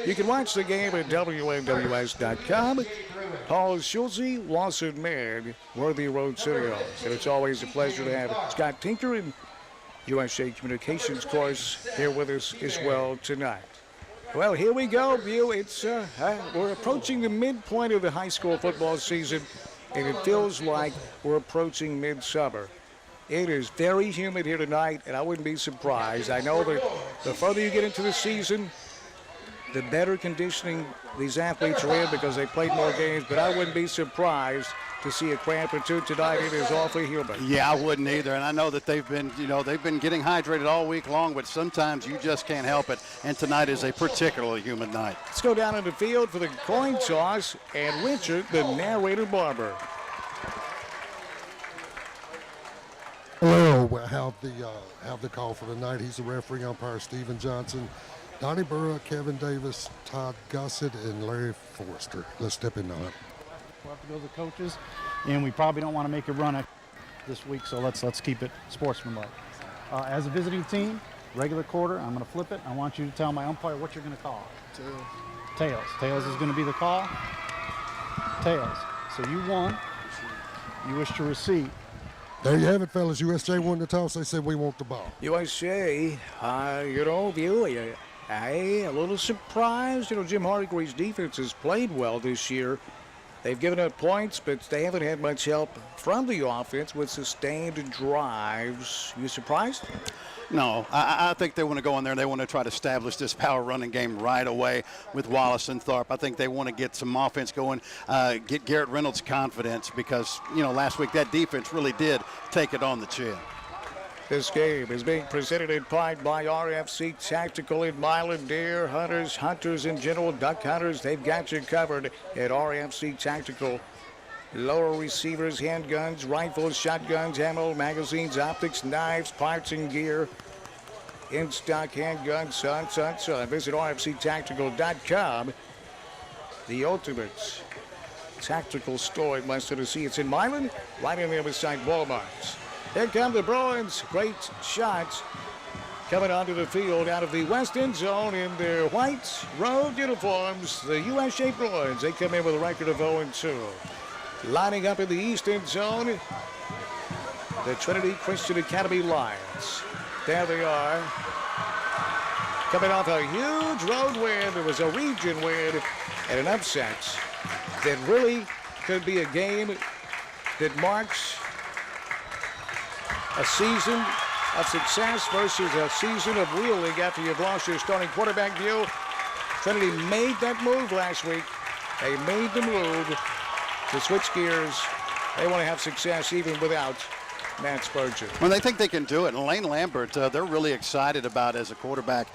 You can watch the game at WNWS.com. Paul Schulze, Lawson Mann, Worthy Road Studios. And it's always a pleasure to have Scott Tinker and USJ Communications course here with us as well tonight. Well, here we go, View. We're approaching the midpoint of the high school football season, and it feels like we're approaching midsummer. It is very humid here tonight, and I wouldn't be surprised. I know that the further you get into the season, the better conditioning these athletes are in because they played more games, but I wouldn't be surprised to see a cramp or two tonight. It is awfully humid. Yeah, I wouldn't either. And I know that they've been getting hydrated all week long, but sometimes you just can't help it. And tonight is a particularly humid night. Let's go down in the field for the coin toss, and Richard, the narrator barber. Hello, we have the call for tonight. He's the referee umpire, Stephen Johnson, Donnie Burrow, Kevin Davis, Todd Gossett, and Larry Forrester. Let's step in now. We'll have to go to the coaches, and we probably don't want to make a run this week, so let's keep it sportsmanlike. As a visiting team, regular quarter, I'm going to flip it. I want you to tell my umpire what you're going to call. Tails. Tails is going to be the call. Tails. So you won. You wish to receive. There you have it, fellas. USJ won the toss. They said we want the ball. USJ, View, a little surprised. Jim Hargreaves' defense has played well this year. They've given up points, but they haven't had much help from the offense with sustained drives. You surprised? No, I think they want to go in there and they want to try to establish this power running game right away with Wallace and Tharp. I think they want to get some offense going, get Garrett Reynolds' confidence because, last week that defense really did take it on the chin. This game is being presented in part by RFC Tactical in Milan. Deer hunters, hunters in general, duck hunters, they've got you covered at RFC Tactical. Lower receivers, handguns, rifles, shotguns, ammo, magazines, optics, knives, parts, and gear. In-stock handguns, son. Visit rfctactical.com. The ultimate tactical store in West Tennessee. It's in Milan, right on the other side, Walmart's. Here come the Bruins. Great shots coming onto the field out of the west end zone in their white road uniforms. The USJ Bruins, they come in with a record of 0-2. Lining up in the east end zone, the Trinity Christian Academy Lions. There they are. Coming off a huge road win. It was a region win and an upset that really could be a game that marks a season of success versus a season of reeling after you've lost your starting quarterback. View. Trinity made that move last week. They made the move to switch gears. They want to have success even without Matt Spurgeon. Well, they think they can do it. And Lane Lambert, they're really excited about as a quarterback.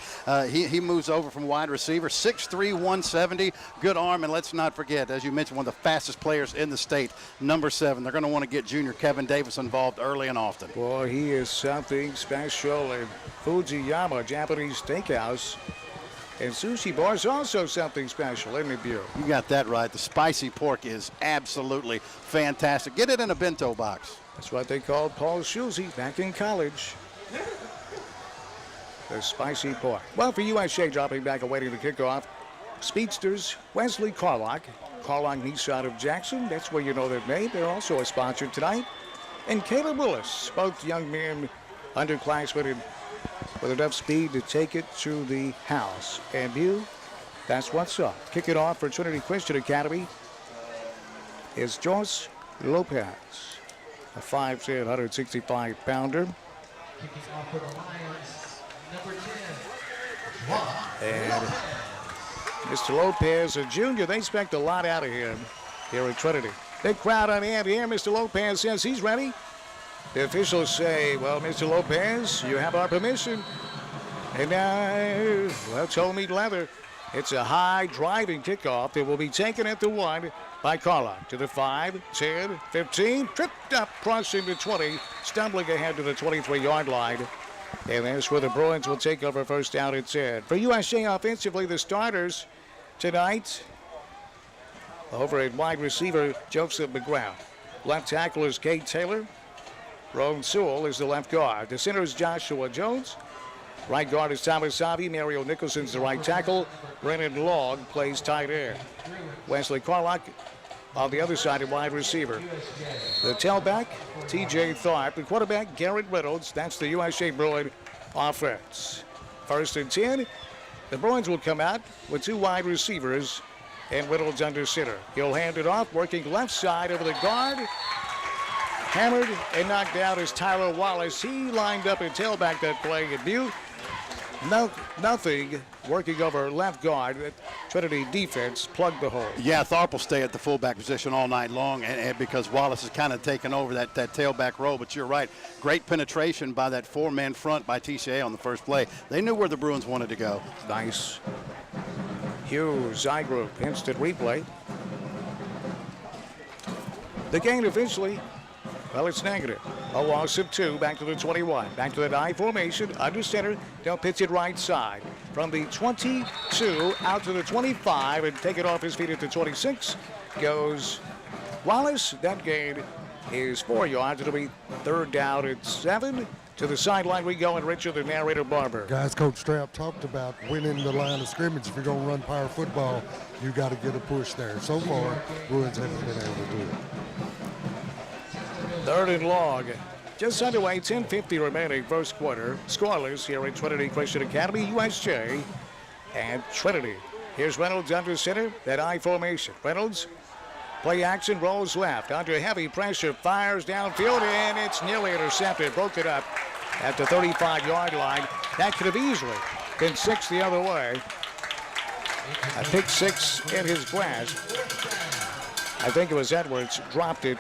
He moves over from wide receiver, 6'3", 170, good arm. And let's not forget, as you mentioned, one of the fastest players in the state, number 7. They're going to want to get junior Kevin Davis involved early and often. Boy, he is something special. And Fujiyama Japanese Steakhouse and sushi bar is also something special, isn't it, View? You got that right. The spicy pork is absolutely fantastic. Get it in a bento box. That's what they called Paul Schulze back in college. The spicy pork. Well, for USJ dropping back awaiting the kickoff, speedsters Wesley Carlock Nissan of Jackson. That's where you know their name. They're also a sponsor tonight. And Caleb Willis, both young men, underclassmen, and with enough speed to take it to the house. And View, that's what's up. Kick it off for Trinity Christian Academy is Joyce Lopez, a 5'10", 165-pounder. And Mr. Lopez, a junior, they expect a lot out of him here at Trinity. Big crowd on hand here. Mr. Lopez says he's ready. The officials say, well, Mr. Lopez, you have our permission. And now, toe meat leather. It's a high driving kickoff that will be taken at the 1 by Carlock to the 5, 10, 15. Tripped up, crossing the 20, stumbling ahead to the 23-yard line. And that's where the Bruins will take over first down and 10. For USJ offensively, the starters tonight over at wide receiver, Joseph McGrath. Left tackle is Kate Taylor. Roan Sewell is the left guard. The center is Joshua Jones. Right guard is Thomas Savi. Mario Nicholson's the right tackle. Brennan Long plays tight end. Wesley Carlock on the other side, a wide receiver. The tailback, TJ Tharp. The quarterback, Garrett Reynolds. That's the USJ Bruin offense. 1st and 10. The Bruins will come out with 2 wide receivers and Reynolds under center. He'll hand it off, working left side over the guard. Hammered and knocked out is Tyler Wallace. He lined up at tailback that play at Butte. Nothing working over left guard. Trinity defense plugged the hole. Yeah, Tharp will stay at the fullback position all night long, and because Wallace has kind of taken over that tailback role. But you're right, great penetration by that 4-man front by TCA on the first play. They knew where the Bruins wanted to go. Nice. Hughes, I group, instant replay. The gain officially, well, it's negative. A loss of 2, back to the 21. Back to the I formation, under center. They'll pitch it right side. From the 22 out to the 25 and take it off his feet at the 26 goes Wallace. That gain is 4 yards. It'll be 3rd down at 7. To the sideline we go, and Richard, the narrator, Barber. Guys, Coach Strapp talked about winning the line of scrimmage. If you're going to run power football, you got to get a push there. So far, Bruins haven't been able to do it. 3rd and long. Just underway, 10:50 remaining, first quarter. Scoreless here at Trinity Christian Academy, USJ, and Trinity. Here's Reynolds under center, that I formation. Reynolds, play action, rolls left. Under heavy pressure, fires downfield, and it's nearly intercepted. Broke it up at the 35-yard line. That could have easily been 6 the other way. A pick 6 in his grasp. I think it was Edwards, dropped it.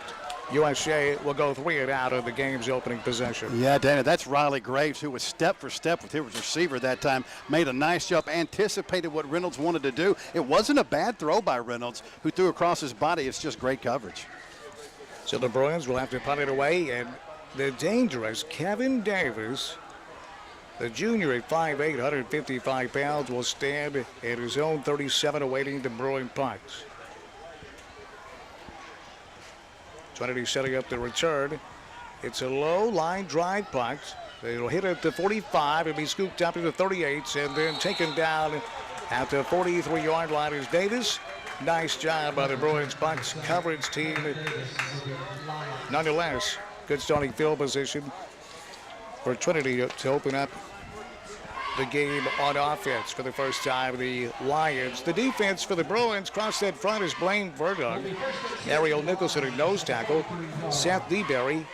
USJ will go 3 and out of the game's opening possession. Yeah, Dana, that's Riley Graves, who was step for step with his receiver that time. Made a nice jump, anticipated what Reynolds wanted to do. It wasn't a bad throw by Reynolds, who threw across his body. It's just great coverage. So the Bruins will have to punt it away, and the dangerous Kevin Davis, the junior at 5'8", 155 pounds, will stand at his own 37 awaiting the Bruin punt. Trinity setting up the return. It's a low line drive punt. It'll hit at the 45 and be scooped up to the 38 and then taken down at the 43-yard line is Davis. Nice job by the Bruins punt coverage team. Nonetheless, good starting field position for Trinity to open up the game on offense for the first time. The Lions. The defense for the Bruins cross that front is Blaine Verdun. Ariel Nicholson at nose tackle. Seth DeBerry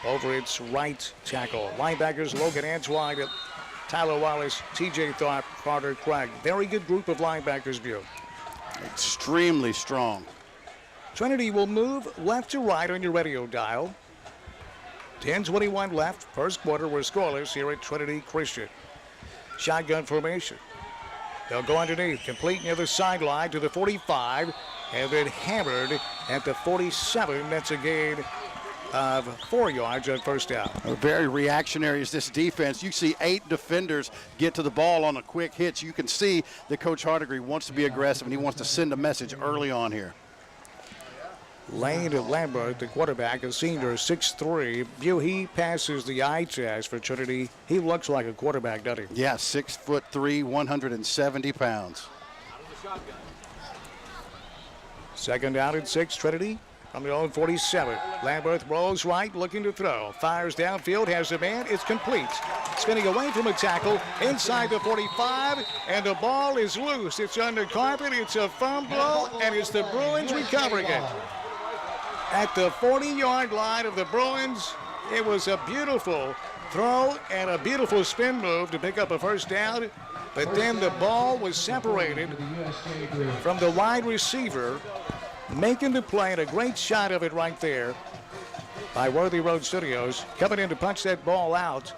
over its right tackle. Linebackers Logan Antoine, Tyler Wallace, TJ Tharp, Carter Craig. Very good group of linebackers, View. Extremely strong. Trinity will move left to right on your radio dial. 10:21 left. First quarter, we're scoreless here at Trinity Christian. Shotgun formation. They'll go underneath, complete near the sideline to the 45, and then hammered at the 47. That's a gain of 4 yards on first down. Very reactionary is this defense. You see 8 defenders get to the ball on a quick hitch. You can see that Coach Hardigree wants to be aggressive, and he wants to send a message early on here. Lane Lambert, the quarterback, a senior, 6'3". He passes the eye test for Trinity. He looks like a quarterback, doesn't he? Yeah, 6'3", 170 pounds. Second down and 6, Trinity from their own 47. Lambert rolls right, looking to throw. Fires downfield, has a man. It's complete. Spinning away from a tackle inside the 45, and the ball is loose. It's under carpet. It's a fumble, and it's the Bruins recovering it. At the 40-yard line of the Bruins, it was a beautiful throw and a beautiful spin move to pick up a first down, but then the ball was separated from the wide receiver, making the play, and a great shot of it right there by Worthy Road Studios. Coming in to punch that ball out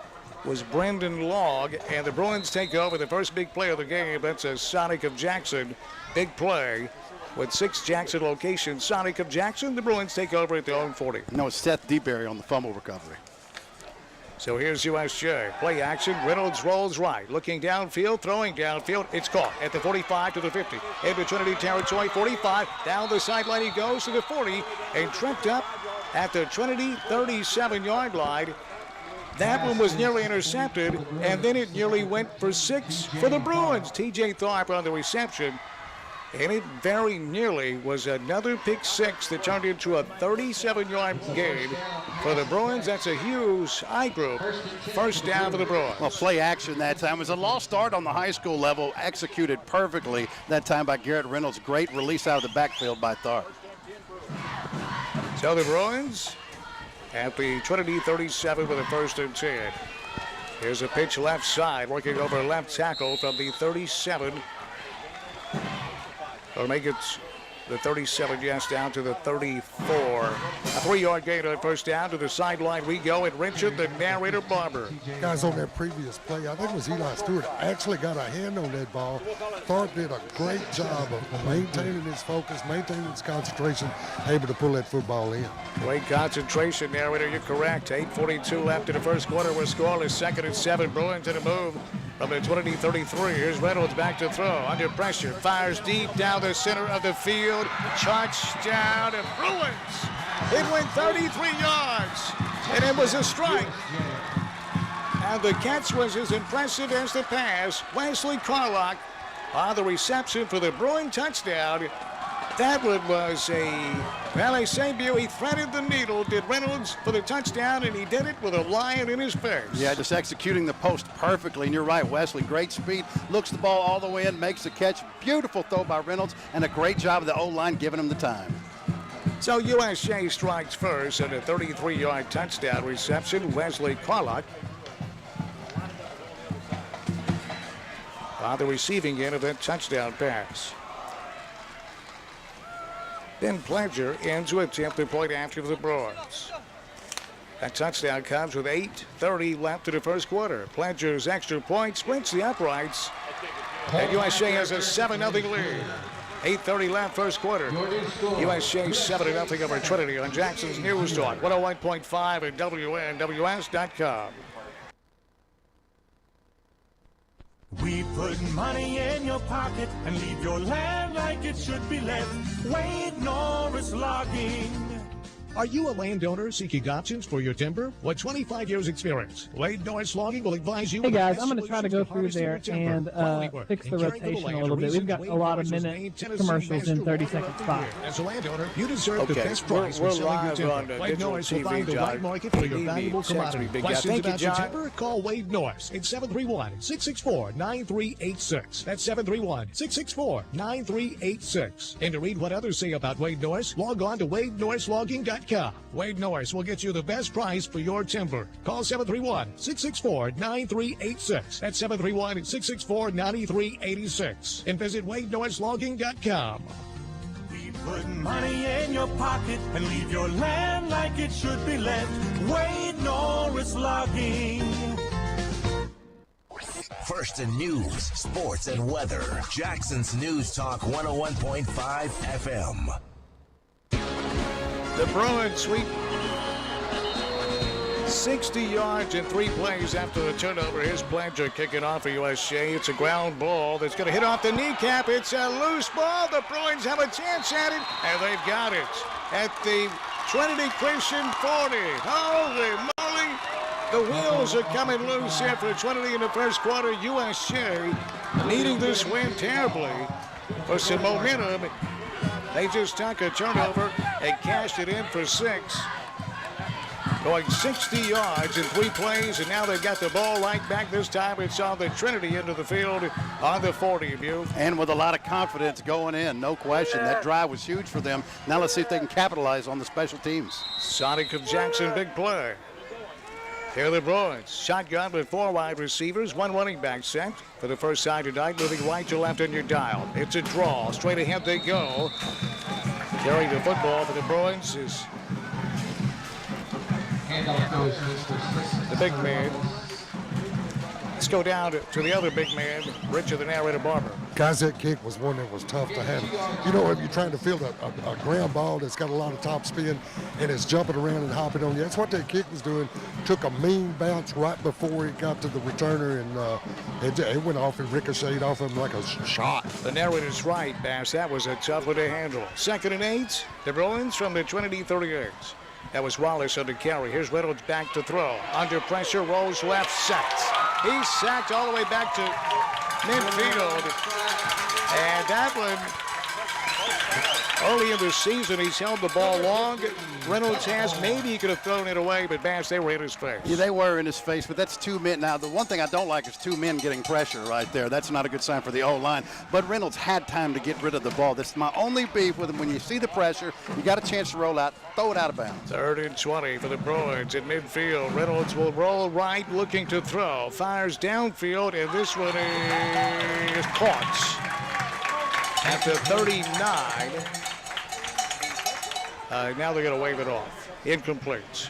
was Brendan Logg, and the Bruins take over the first big play of the game. That's a Sonic of Jackson big play. With 6 Jackson locations, Sonic of Jackson, the Bruins take over at their own 40. No, it's Seth DeBerry on the fumble recovery. So here's USJ. Play action. Reynolds rolls right. Looking downfield, throwing downfield. It's caught at the 45 to the 50. Into Trinity territory, 45. Down the sideline he goes to the 40 and tripped up at the Trinity 37-yard line. That one was nearly intercepted, and then it nearly went for 6 for the Bruins. T.J. Tharp on the reception, and it very nearly was another pick 6 that turned into a 37-yard gain for the Bruins. That's a huge eye group. First down for the Bruins. Well, play action that time. It was a lost start on the high school level, executed perfectly that time by Garrett Reynolds. Great release out of the backfield by Tharp. So the Bruins at the Trinity 37 with a 1st and 10. Here's a pitch left side, working over left tackle from the 37. Or make it the 37, yes, down to the 34. A 3-yard gain on 1st down. To the sideline we go, and Richard, the narrator, Barber. Guys, on that previous play, I think it was Eli Stewart, actually got a hand on that ball. Tharp did a great job of maintaining his focus, maintaining his concentration, able to pull that football in. Great concentration, narrator. You're correct. 8:42 left in the first quarter. We're scoreless. 2nd and 7. Bruins in a move from the 20-33. Here's Reynolds back to throw. Under pressure. Fires deep down the center of the field. Touchdown and Bruins. It went 33 yards, and it was a strike. And the catch was as impressive as the pass. Wesley Carlock on the reception for the Bruin touchdown. That one was they say he threaded the needle, did Reynolds for the touchdown, and he did it with a lion in his face. Yeah, just executing the post perfectly. And you're right, Wesley, great speed, looks the ball all the way in, makes the catch. Beautiful throw by Reynolds, and a great job of the O-line giving him the time. So USJ strikes first and a 33-yard touchdown reception. Wesley Carlock on the receiving end of that touchdown pass. Then Pledger in to attempt the point after the Bruins. That touchdown comes with 8:30 left in the first quarter. Pledger's extra point splits the uprights, and USJ has a 7-0 lead. 8:30 left first quarter. USJ 7-0 over Trinity on Jackson's News Talk 101.5 and WNWS.com. We put money in your pocket and leave your land like it should be left. Wade Norris Logging. Are you a landowner seeking options for your timber? With 25 years experience, Wade Norris Logging will advise you. Hey guys, I'm going to try to go through there and fix the rotation a little bit. We've got a lot of minute commercials in 30-second spots. As a landowner, you deserve the best price we're for selling your live timber. on Wade digital Norris will TV, find the right market for your valuable commodity. Questions about your timber? Call Wade Norris at 731-664-9386. That's 731-664-9386. And to read what others say about Wade Norris, log on to WadeNorrisLogging.com. Wade Norris will get you the best price for your timber. Call 731-664-9386. That's 731-664-9386. And visit WadeNorrisLogging.com. We put money in your pocket and leave your land like it should be left. Wade Norris Logging. First in news, sports, and weather. Jackson's News Talk 101.5 FM. The Bruins sweep 60 yards in 3 plays after the turnover. Here's Pledger kicking off for USJ. It's a ground ball that's going to hit off the kneecap. It's a loose ball. The Bruins have a chance at it, and they've got it at the Trinity Christian 40. Holy moly. The wheels are coming loose here for Trinity in the first quarter. USJ needing this win terribly for some momentum. They just took a turnover and cashed it in for 6. Going 60 yards in 3 plays, and now they've got the ball right back. This time it's on the Trinity end of the field on the 40 of you. And with a lot of confidence going in, no question. That drive was huge for them. Now let's see if they can capitalize on the special teams. Sonic of Jackson, big play. Here are the Bruins. Shotgun with 4 wide receivers, 1 running back set for the first side tonight, moving right to left on your dial. It's a draw. Straight ahead they go. Carrying the football for the Bruins is the big man. Let's go down to the other big man, Richard, the narrator, Barber. Guys, that kick was one that was tough to handle. You know, if you're trying to field a ground ball that's got a lot of top spin and it's jumping around and hopping on you, that's what that kick was doing. Took a mean bounce right before it got to the returner, and it went off and ricocheted off him like a shot. The narrator's right, Bass. That was a tough one to handle. 2nd and 8. The Bruins from the Trinity 38. That was Wallace on the carry. Here's Reynolds back to throw. Under pressure, rolls left, sacked. He's sacked all the way back to midfield. And that one, early in the season, he's held the ball long. Reynolds has. Maybe he could have thrown it away, but Bass, they were in his face. Yeah, they were in his face, but that's two men. Now, the one thing I don't like is two men getting pressure right there. That's not a good sign for the O-line. But Reynolds had time to get rid of the ball. That's my only beef with him. When you see the pressure, you got a chance to roll out, throw it out of bounds. 3rd and 20 for the Bruins in midfield. Reynolds will roll right, looking to throw. Fires downfield, and this one is caught at the 39. Now they're going to wave it off. Incomplete.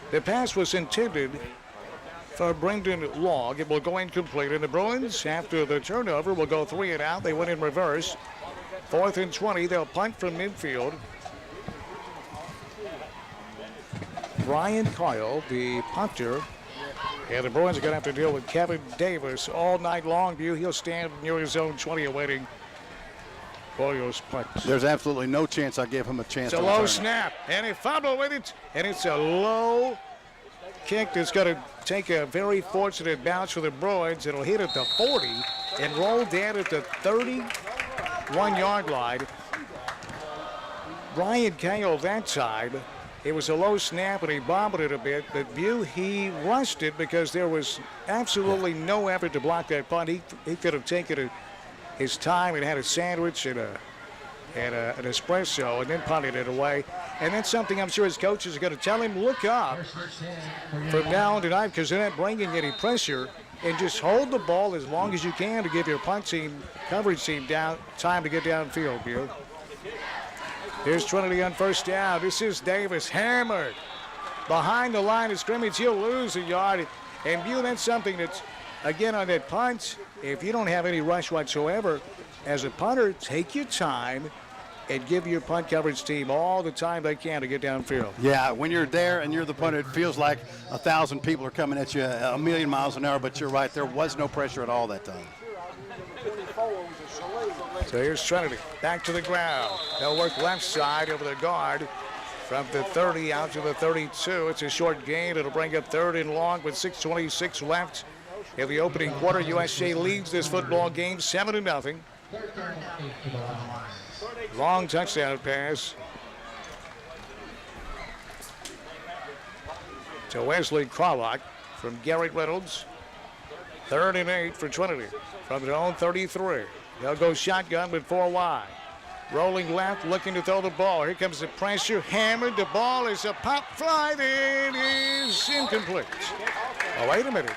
The pass was intended for Brendan Long. It will go incomplete. And the Bruins, after the turnover, will go 3 and out. They went in reverse. 4th and 20. They'll punt from midfield. Brian Kyle, the punter. And the Bruins are going to have to deal with Kevin Davis all night long. He'll stand near his own 20 awaiting Orioles punt. There's absolutely no chance I give him a chance. It's a low snap, and he fumbled with it, and it's a low kick that's going to take a very fortunate bounce for the Bruins. It'll hit at the 40 and roll down at the 31-yard line. Brian Kale that time, it was a low snap, and he bobbled it a bit, but he rushed it because there was absolutely no effort to block that punt. He could have taken his time and had a sandwich and an espresso and then punted it away. And that's something I'm sure his coaches are going to tell him, look up from now on tonight because they're not bringing any pressure, and just hold the ball as long as you can to give your punt team, coverage team time to get downfield, Bew. Here's Trinity on 1st down. This is Davis, hammered behind the line of scrimmage. He'll lose a yard. And Bew, that's something that's, again, on that punt, if you don't have any rush whatsoever, as a punter, take your time and give your punt coverage team all the time they can to get downfield. Yeah, when you're there and you're the punter, it feels like 1,000 people are coming at you a million miles an hour, but you're right, there was no pressure at all that time. So here's Trinity, back to the ground. They'll work left side over the guard from the 30 out to the 32. It's a short gain. It'll bring up 3rd and long with 6:26 left. In the opening quarter, USJ leads this football game 7-0. Long touchdown pass to Wesley Crawlock from Garrett Reynolds. 3rd and 8 for Trinity from their own 33. They'll go shotgun with 4 wide. Rolling left, looking to throw the ball. Here comes the pressure, hammered. The ball is a pop fly. It is incomplete. Oh, wait a minute.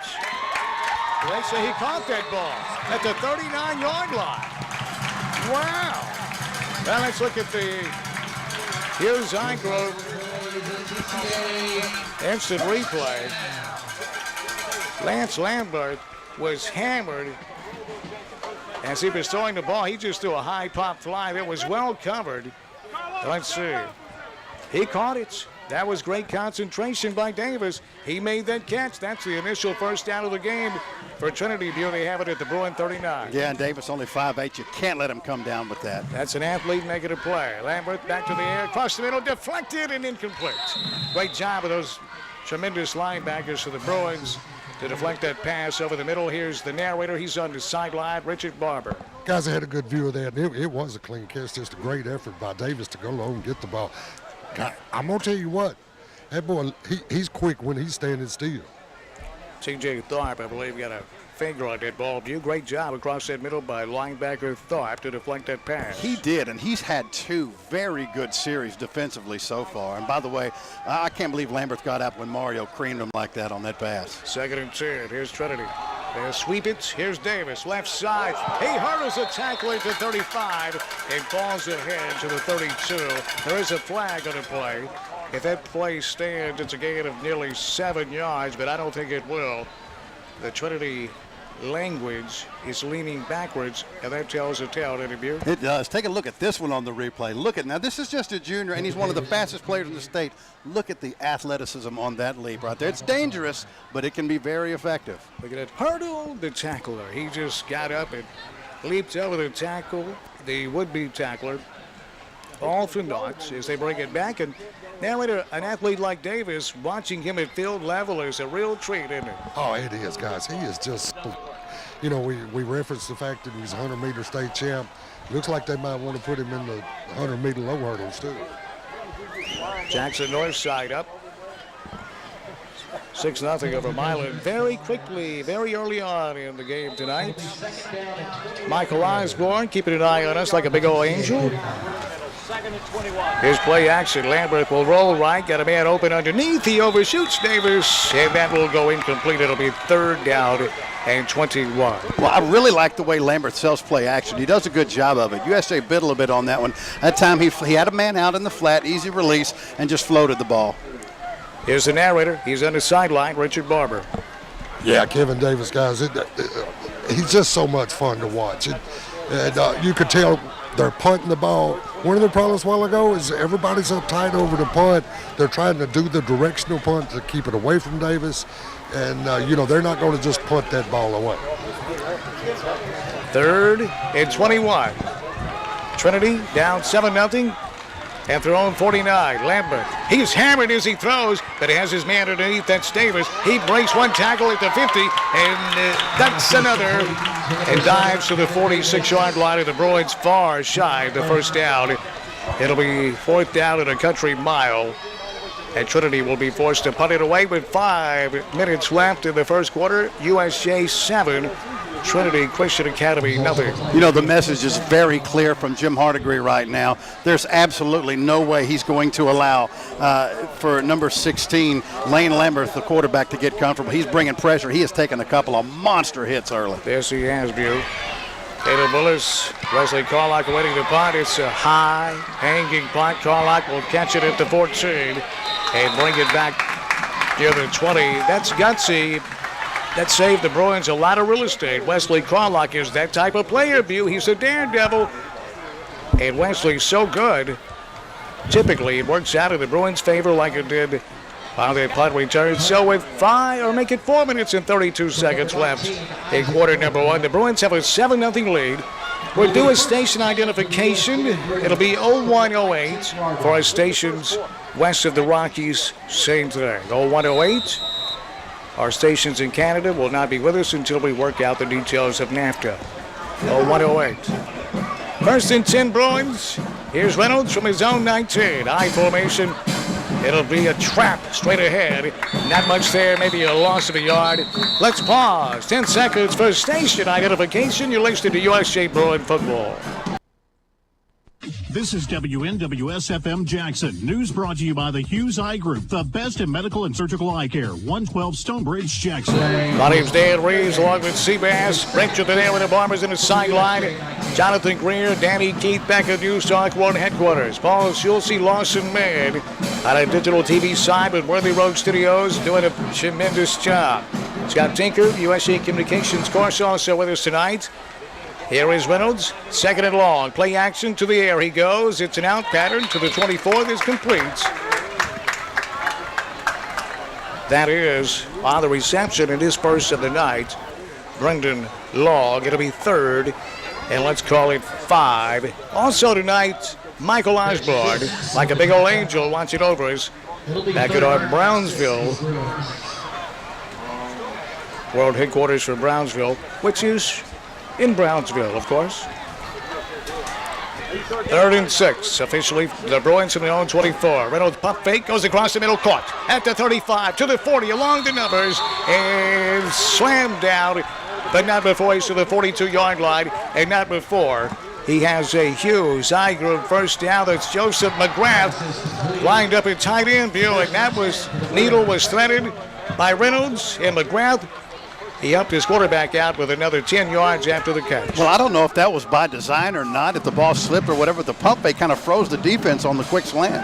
They say he caught that ball at the 39-yard line. Wow. Now let's look at here's Zygrove. Instant replay. Lance Lambert was hammered as he was throwing the ball. He just threw a high pop fly that was well covered. Let's see. He caught it. That was great concentration by Davis. He made that catch. That's the initial first down of the game for Trinity. View, they have it at the Bruin 39. Yeah, and Davis only 5'8". You can't let him come down with that. That's an athlete negative play. Lambert back to the air, across the middle, deflected and incomplete. Great job of those tremendous linebackers for the Bruins to deflect that pass over the middle. Here's the narrator. He's on the sideline, Richard Barber. Guys, I had a good view of that. It was a clean catch. Just a great effort by Davis to go low and get the ball. God, I'm going to tell you what. That boy, he's quick when he's standing still. T.J. Tharp, I believe, got a finger on that ball. View, great job across that middle by linebacker Tharp to deflect that pass. He did, and he's had 2 very good series defensively so far. And by the way, I can't believe Lambert got up when Mario creamed him like that on that pass. 2nd and 10. Here's Trinity. They'll sweep it. Here's Davis, left side. He hurdles a tackle to 35 and falls ahead to the 32. There is a flag on the play. If that play stands, it's a gain of nearly 7 yards, but I don't think it will. The Trinity language is leaning backwards, and that tells a tale, doesn't it, Beer? It does. Take a look at this one on the replay. Look at now. This is just a junior, and he's one of the fastest players in the state. Look at the athleticism on that leap right there. It's dangerous, but it can be very effective. Look at that. Hurdle the tackler. He just got up and leaped over the tackle, the would-be tackler. all for naught as they bring it back. And now an athlete like Davis, watching him at field level is a real treat, isn't it? Oh, it is, guys. He is just, you know, we referenced the fact that he's a 100-meter state champ. Looks like they might want to put him in the 100-meter low hurdles, too. Jackson North side up. 6-0 over Milan. Very quickly, very early on in the game tonight. Michael Osborne keeping an eye on us like a big old angel. Here's play action. Lambert will roll right. Got a man open underneath. He overshoots Davis, and that will go incomplete. It'll be 3rd down and 21. Well, I really like the way Lambert sells play action. He does a good job of it. USJ bit a little bit on that one. That time he had a man out in the flat, easy release, and just floated the ball. Here's the narrator. He's on the sideline, Richard Barber. Yeah, Kevin Davis, guys, he's just so much fun to watch. You could tell they're punting the ball. One of the problems a while ago is everybody's uptight over the punt. They're trying to do the directional punt to keep it away from Davis. And, you know, they're not going to just punt that ball away. 3rd and 21. Trinity down 7-0. After on 49, Lambert. He's hammered as he throws, but he has his man underneath. That's Davis. He breaks one tackle at the 50, and that's another. And dives to the 46-yard line of the Bruins, far shy of the 1st down. It'll be 4th down and a country mile. And Trinity will be forced to punt it away with 5 minutes left in the 1st quarter. USJ 7. Trinity Christian Academy, nothing. You know, the message is very clear from Jim Hardigree right now. There's absolutely no way he's going to allow for number 16, Lane Lambert, the quarterback, to get comfortable. He's bringing pressure. He has taken a couple of monster hits early. Yes, he has, Bew. Taylor Willis, Wesley Carlock awaiting the punt. It's a high, hanging punt. Carlock will catch it at the 14 and bring it back near the 20. That's gutsy. That saved the Bruins a lot of real estate. Wesley Carlock is that type of player, Bew. He's a daredevil. And Wesley's so good. Typically, it works out in the Bruins' favor like it did on the punt return. So with 4 minutes and 32 seconds left in quarter number 1, the Bruins have a 7-0 lead. We'll do a station identification. It'll be 0108 for our stations west of the Rockies. Same thing, 0108. Our stations in Canada will not be with us until we work out the details of NAFTA. 0108. 1st and 10 Bruins. Here's Reynolds from his own 19. I formation. It'll be a trap straight ahead. Not much there, maybe a loss of a yard. Let's pause. 10 seconds for station identification. You're listening to USJ Bruin football. This is WNWS-FM Jackson. News brought to you by the Hughes Eye Group, the best in medical and surgical eye care. 112 Stonebridge, Jackson. My name's Dan Reeves along with Seabass. Richard the there with the Bombers in the sideline. Jonathan Greer, Danny Keith back at News Talk 1 headquarters. Paul Schulze, Lawson Mann on a digital TV side with Worthy Road Studios doing a tremendous job. Scott Tinker, USA Communications course, also with us tonight. Here is Reynolds, 2nd and long. Play action to the air he goes. It's an out pattern to the 24. This completes. That is on the reception in his first of the night. Brendan Long. It'll be 3rd, and let's call it 5. Also tonight, Michael Osborne, like a big old angel, watching over us back at our Brownsville world headquarters for Brownsville, which is in Brownsville, of course. 3rd and 6, officially the Bruins from their own 24. Reynolds pump fake, goes across the middle, caught at the 35, to the 40, along the numbers, and slammed down, but not before he's to the 42-yard line, and not before he has a Hughes Eye Group first down. That's Joseph McGrath lined up at tight end view, and that was, Needle was threaded by Reynolds, and McGrath, he helped his quarterback out with another 10 yards after the catch. Well, I don't know if that was by design or not, if the ball slipped or whatever. The pump fake kind of froze the defense on the quick slant.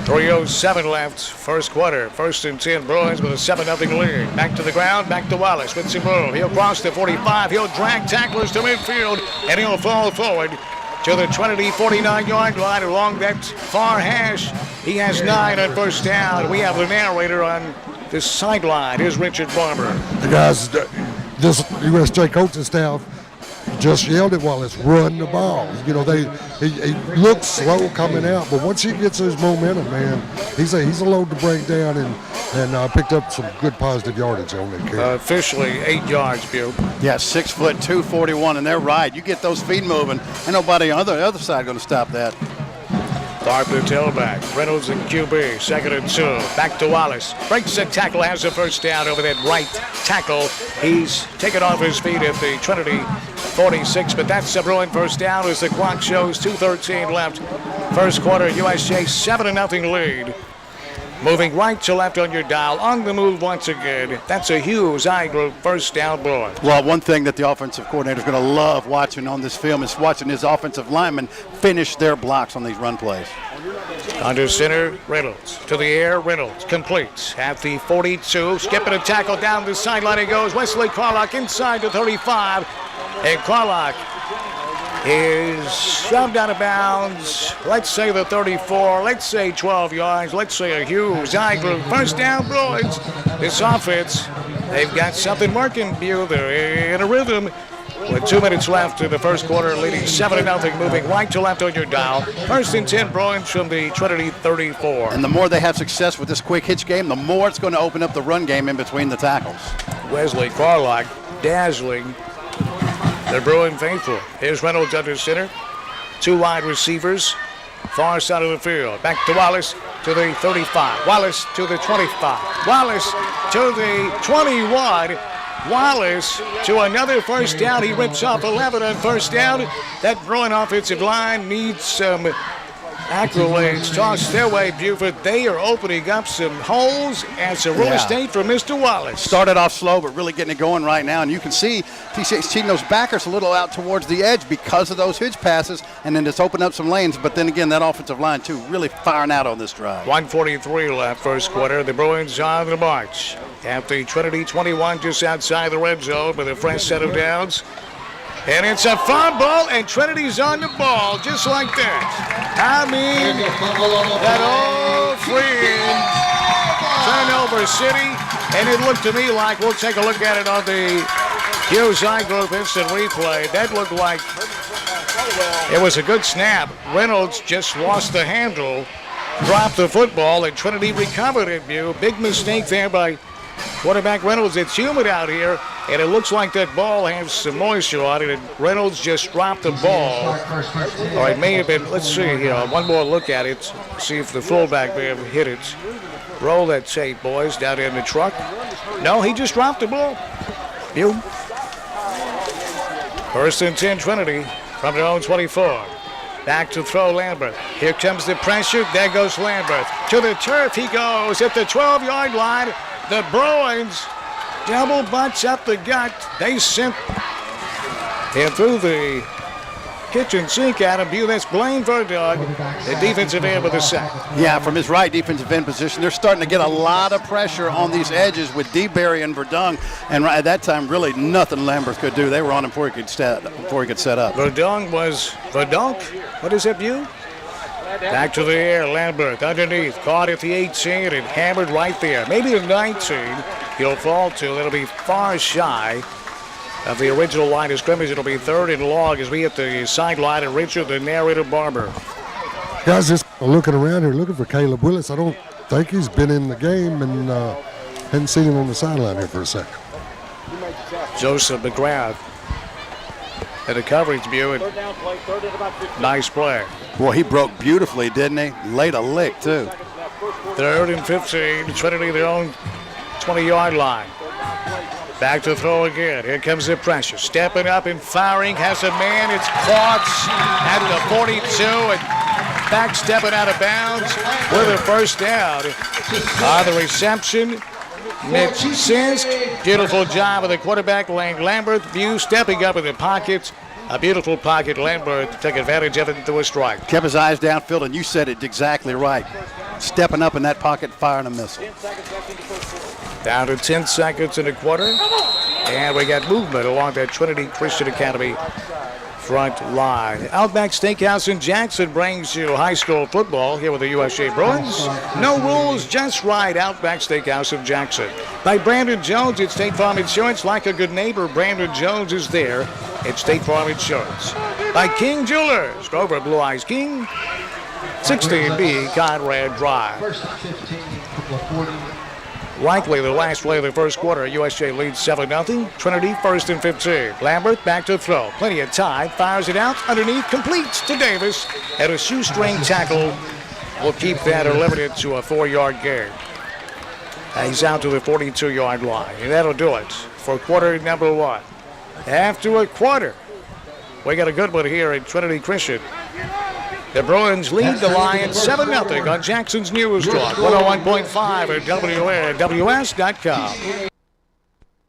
3:07 left, first quarter. 1st and 10 Bruins with a 7-0 lead. Back to the ground, back to Wallace with some room. He'll cross the 45. He'll drag tacklers to midfield, and he'll fall forward to the Trinity 49-yard line along that far hash. He has 9 on first down. We have the narrator on this sideline. Here's Richard Barber. The guys, this USJ coaching staff just yelled at Wallace, run the ball. You know, he looked slow coming out, but once he gets his momentum, man, he's a load to break down, and picked up some good positive yardage on that carry. Officially 8 yards, Bew. Yeah, 6 foot 241, and they're right. You get those feet moving, and nobody on the other side going to stop that. Tharp the tailback. Reynolds and QB. 2nd and 2. Back to Wallace. Breaks the tackle. Has a first down over that right tackle. He's taken off his feet at the Trinity 46, but that's the Bruin first down as the clock shows 2:13 left. First quarter, USJ 7-0 lead. Moving right to left on your dial. On the move once again. That's a Hughes I Group first down Bruin. Well, one thing that the offensive coordinator is going to love watching on this film is watching his offensive linemen finish their blocks on these run plays. Under center, Reynolds. To the air, Reynolds completes at the 42. Skipping a tackle down the sideline. He goes. Wesley Carlock inside the 35. And Carlock is shoved out of bounds. Let's say the 34. Let's say 12 yards. Let's say a Hughes I Group first down Bruins. This offense, they've got something working. They're in a rhythm. With 2 minutes left in the first quarter, leading 7-0, moving right to left on your dial. 1st and 10 Bruins from the Trinity 34. And the more they have success with this quick hitch game, the more it's going to open up the run game in between the tackles. Wesley Carlock dazzling the Bruin faithful. Here's Reynolds under center. 2 wide receivers. Far side of the field. Back to Wallace to the 35. Wallace to the 25. Wallace to the 21. Wallace to another first down. He rips off 11 on first down. That Bruin offensive line needs some accolades tossed their way, Buford. They are opening up some holes and some real estate for Mr. Wallace. Started off slow, but really getting it going right now. And you can see TCA's cheating those backers a little out towards the edge because of those hitch passes, and then it's opened up some lanes. But then again, that offensive line, too, really firing out on this drive. 1:43 left first quarter. The Bruins on the march. At the Trinity 21, just outside the red zone with a fresh set of downs. And it's a fumble, and Trinity's on the ball just like that. I mean, that old freeing turnover city. And it looked to me like, we'll take a look at it on the Hughes I Group instant replay. That looked like it was a good snap. Reynolds just lost the handle, dropped the football, and Trinity recovered it, Big mistake there by quarterback Reynolds. It's humid out here, and it looks like that ball has some moisture on it, and Reynolds just dropped the ball. Or it may have been, let's see here, one more look at it, see if the fullback may have hit it. Roll that tape, boys, down in the truck. No, he just dropped the ball. 1st and 10 Trinity from their own 24. Back to throw Lambert. Here comes the pressure. There goes Lambert. To the turf he goes at the 12-yard line. The Bruins double butts up the gut. They sent him through the kitchen sink at him. That's Blaine Verdog, the defensive end with a sack. Yeah, from his right defensive end position, they're starting to get a lot of pressure on these edges with DeBerry and Verdong. And right at that time, really nothing Lambert could do. They were on him before he could set up. Verdong was Verdonk. What is that view? Back to the air, Lambert underneath, caught at the 18 and hammered right there. Maybe the 19 he'll fall to. That'll be far shy of the original line of scrimmage. It'll be 3rd and long as we hit the sideline and Richard, the narrator, Barber. Guys, just looking around here, looking for Caleb Willis. I don't think he's been in the game, and hadn't seen him on the sideline here for a second. Joseph McGrath at the coverage view, and nice play. Boy, he broke beautifully, didn't he? Laid a lick, too. 3rd and 15, Trinity their own 20-yard line. Back to throw again. Here comes the pressure. Stepping up and firing. Has a man. It's caught at the 42 and back stepping out of bounds with a first down. The reception, Mitch Sinsk. Beautiful job of the quarterback, Lane Lambert. View stepping up in the pocket. A beautiful pocket. Lambert took advantage of it through a strike. Kept his eyes downfield, and you said it exactly right. Stepping up in that pocket, firing a missile. Down to 10 seconds in the quarter. And we got movement along that Trinity Christian Academy front line. Outback Steakhouse in Jackson brings you high school football here with the USJ Bruins. No rules, just right. Outback Steakhouse in Jackson. By Brandon Jones at State Farm Insurance. Like a good neighbor, Brandon Jones is there at State Farm Insurance. By King Jewelers, Grover Blue Eyes King, 16B Conrad Drive. Likely the last play of the first quarter. USJ leads 7-0. Trinity first and 15. Lambert back to throw. Plenty of time. Fires it out underneath. Completes to Davis. And a shoestring tackle will keep that limited to a 4-yard gain. He's out to the 42-yard line. And that'll do it for quarter number 1. After a quarter, we got a good one here at Trinity Christian. The Bruins lead the Lions 7-0 on Jackson's News Talk, 101.5 at WNWS.com.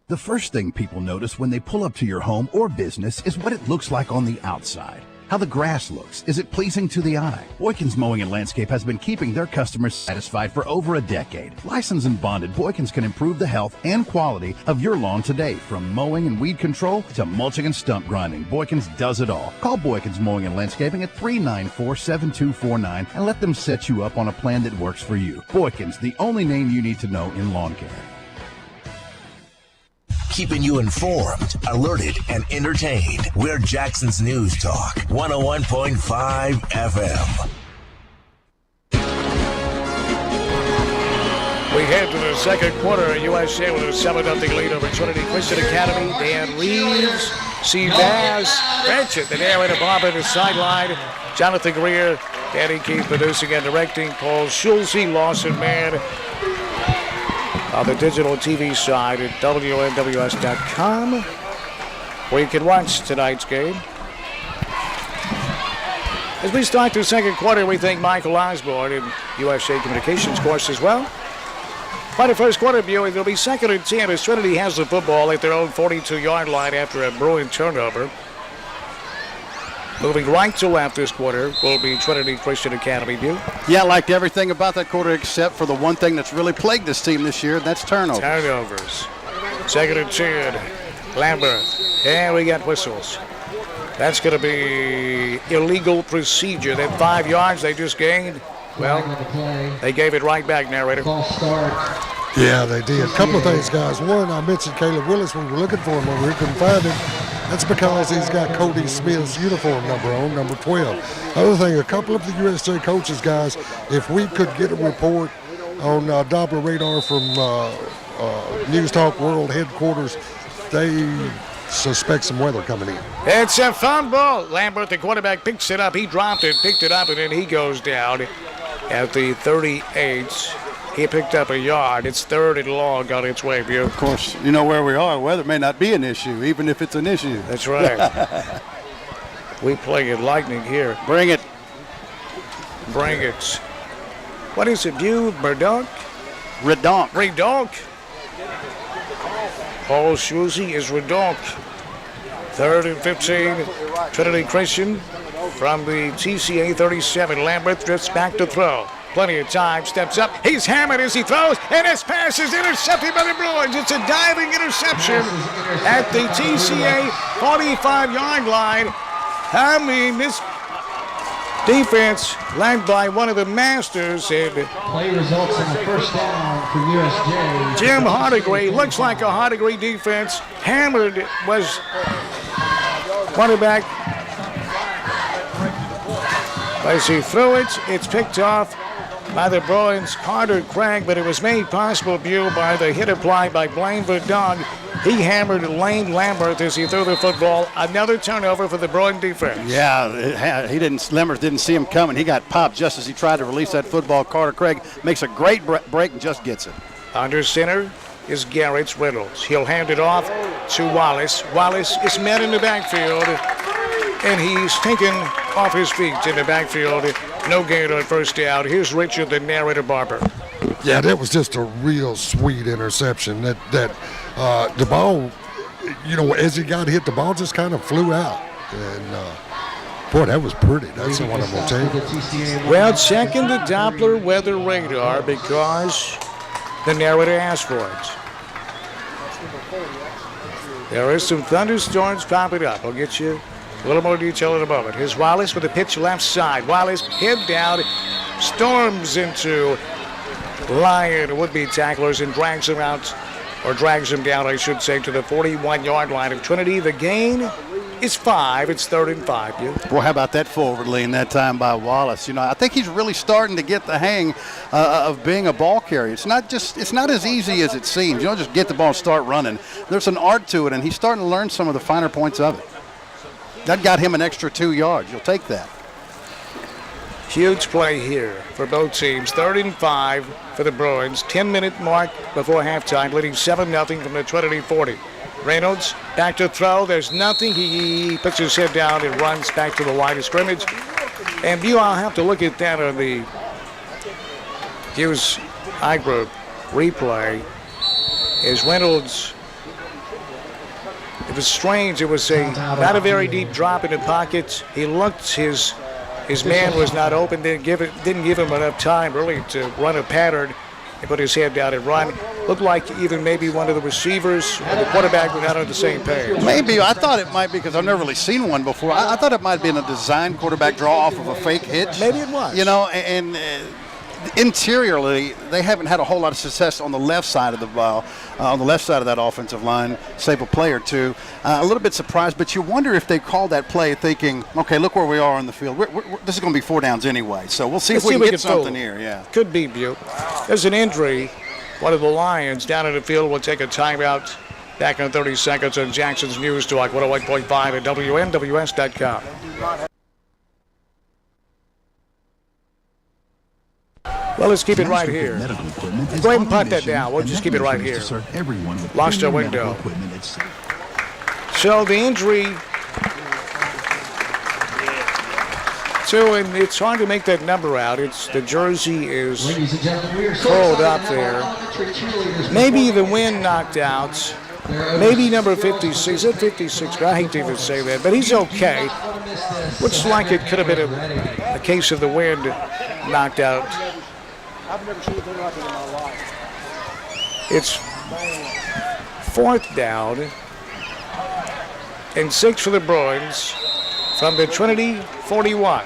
The first thing people notice when they pull up to your home or business is what it looks like on the outside. How the grass looks. Is it pleasing to the eye? Boykins Mowing and Landscape has been keeping their customers satisfied for over a decade. Licensed and bonded, Boykins can improve the health and quality of your lawn today. From mowing and weed control to mulching and stump grinding, Boykins does it all. Call Boykins Mowing and Landscaping at 394-7249 and let them set you up on a plan that works for you. Boykins, the only name you need to know in lawn care. Keeping you informed, alerted, and entertained. We're Jackson's News Talk, 101.5 FM. We head to the second quarter. USJ with a 7-0 lead over Trinity Christian Academy. Dan Reeves, C. Bass, Benchett, the narrator Bob at the sideline. Jonathan Greer, Danny Keith producing and directing. Paul Schulze, Lawson Mann. On the digital TV side at WNWS.com, where you can watch tonight's game. As we start the second quarter, we thank Michael Osborne and USJ Communications course as well. By the first quarter, viewing, there'll be 2nd and 10 as Trinity has the football at their own 42-yard line after a Bruin turnover. Moving right to left this quarter will be Trinity Christian Academy view. Yeah, I liked everything about that quarter except for the one thing that's really plagued this team this year, and that's turnovers. Turnovers. 2nd and 10. Lambert. And we got whistles. That's going to be illegal procedure. That 5 yards they just gained, well, they gave it right back, narrator. Yeah, they did. A couple of things, guys. One, I mentioned Caleb Willis. We were looking for him over here, couldn't find him. That's because he's got Cody Smith's uniform number on, number 12. Other thing, a couple of the USJ coaches, guys, if we could get a report on Doppler radar from News Talk World headquarters, they suspect some weather coming in. It's a fumble. Lambert, the quarterback, picks it up. He dropped it, picked it up, and then he goes down at the 38. He picked up a yard. It's 3rd and long on its way, view. Of course, you know where we are. Weather may not be an issue, even if it's an issue. That's right. We play it lightning here. Bring it. Bring it. What is it, view? Redonk? Redonk. Redonk. Paul Schulze is Redonk. 3rd and 15. Trinity Christian from the TCA 37. Lambert drifts back to throw. Plenty of time, steps up, he's hammered as he throws, and his pass is intercepted by the Bruins. It's a diving interception at the TCA 45-yard line. I mean, this defense led by one of the masters. And play results in the first down for USJ. Jim Hardigree, looks like a Hardigree defense. Hammered was quarterback. As he threw it, it's picked off by the Bruins' Carter Craig, but it was made possible, view, by the hit applied by Blaine Verdong. He hammered Lane Lambert as he threw the football. Another turnover for the Bruin defense. Yeah, Lambert didn't see him coming. He got popped just as he tried to release that football. Carter Craig makes a great break and just gets it. Under center is Garrett Reynolds. He'll hand it off to Wallace. Wallace is met in the backfield, and he's taken off his feet in the backfield. No gain on first down. Here's Richard, the narrator Barber. Yeah, that was just a real sweet interception. That the ball, you know, as he got hit, the ball just kind of flew out. And, boy, that was pretty. That's what I'm going to tell you. Well, checking the Doppler weather radar because the narrator asked for it. There is some thunderstorms popping up. I'll get you A little more detail in a moment. Here's Wallace with the pitch left side. Wallace head down, storms into Lyon, would-be tacklers, and drags him out, or drags him down, I should say, to the 41-yard line of Trinity. The gain is 5. It's 3rd and 5. Boy, how about that forward lean that time by Wallace? You know, I think he's really starting to get the hang of being a ball carrier. It's not as easy as it seems. You don't just get the ball and start running. There's an art to it, and he's starting to learn some of the finer points of it. That got him an extra 2 yards. You'll take that. Huge play here for both teams. 3rd and 5 for the Bruins. 10-minute mark before halftime, leading 7-0 from the Trinity 40. Reynolds back to throw. There's nothing. He puts his head down and runs back to the line of scrimmage. And I'll have to look at that on the Hughes I Group replay. As Reynolds, it was strange. It was not a very deep drop in the pocket. He looked, his man was not open. Didn't give him enough time really to run a pattern and put his head down and run. Looked like even maybe one of the receivers or the quarterback were not on the same page. Maybe. I thought it might be, because I've never really seen one before. I thought it might have been a design quarterback draw off of a fake hitch. Maybe it was. You know, and interiorly, they haven't had a whole lot of success on the left side of the ball, on the left side of that offensive line, save a play or two. A little bit surprised, but you wonder if they called that play thinking, okay, look where we are on the field. This is going to be 4 downs anyway, so we'll see if we can get something here. Yeah, could be Butte. There's an injury. One of the Lions down in the field will take a timeout. Back in 30 seconds on Jackson's News Talk 101.5 at WNWS.com. Well, let's keep it right here. Go ahead and punt that down. We'll just keep it right here. Lost our window. So the injury, and it's hard to make that number out. The jersey is curled up there. Maybe the wind knocked out. Maybe number 56. At 56, but I hate to even say that. But he's okay. Looks like it could have been a case of the wind knocked out. I've never seen anything like it in my life. It's 4th down and 6 for the Bruins from the Trinity 41.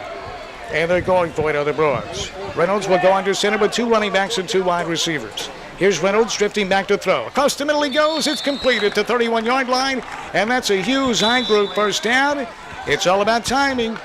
And they're going for it on the Bruins. Reynolds will go under center with 2 running backs and 2 wide receivers. Here's Reynolds drifting back to throw. Across the middle he goes. It's completed to 31-yard line. And that's a Hughes High Group first down. It's all about timing.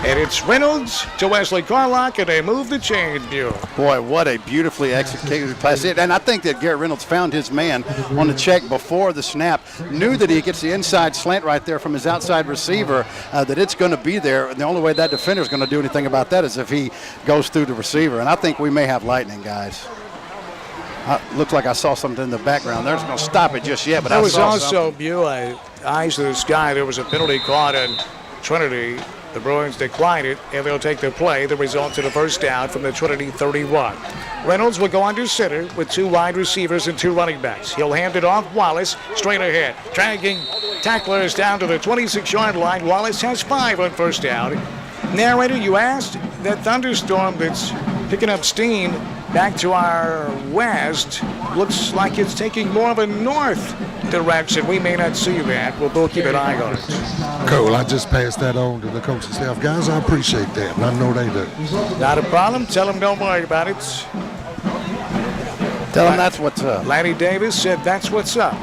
And it's Reynolds to Wesley Carlock, and they move the chains, Buell. Boy, what a beautifully executed pass. And I think that Garrett Reynolds found his man on the check before the snap, knew that he gets the inside slant right there from his outside receiver, that it's going to be there. And the only way that defender is going to do anything about that is if he goes through the receiver. And I think we may have lightning, guys. Looks like I saw something in the background. They're not going to stop it just yet, but I saw something. There was also, Buell, eyes to the sky. There was a penalty caught on Trinity. The Bruins decline it, and they'll take the play. The result to the first down from the Trinity 31. Reynolds will go under center with 2 wide receivers and 2 running backs. He'll hand it off. Wallace straight ahead. Dragging tacklers down to the 26-yard line. Wallace has 5 on first down. Narrator, you asked, that thunderstorm that's picking up steam back to our west looks like it's taking more of a north direction. We may not see that. We'll keep an eye on it. Cole, I just passed that on to the coaching staff. Guys, I appreciate that, and I know they do. Not a problem. Tell them don't worry about it. Tell them that's what's up. Lanny Davis said that's what's up.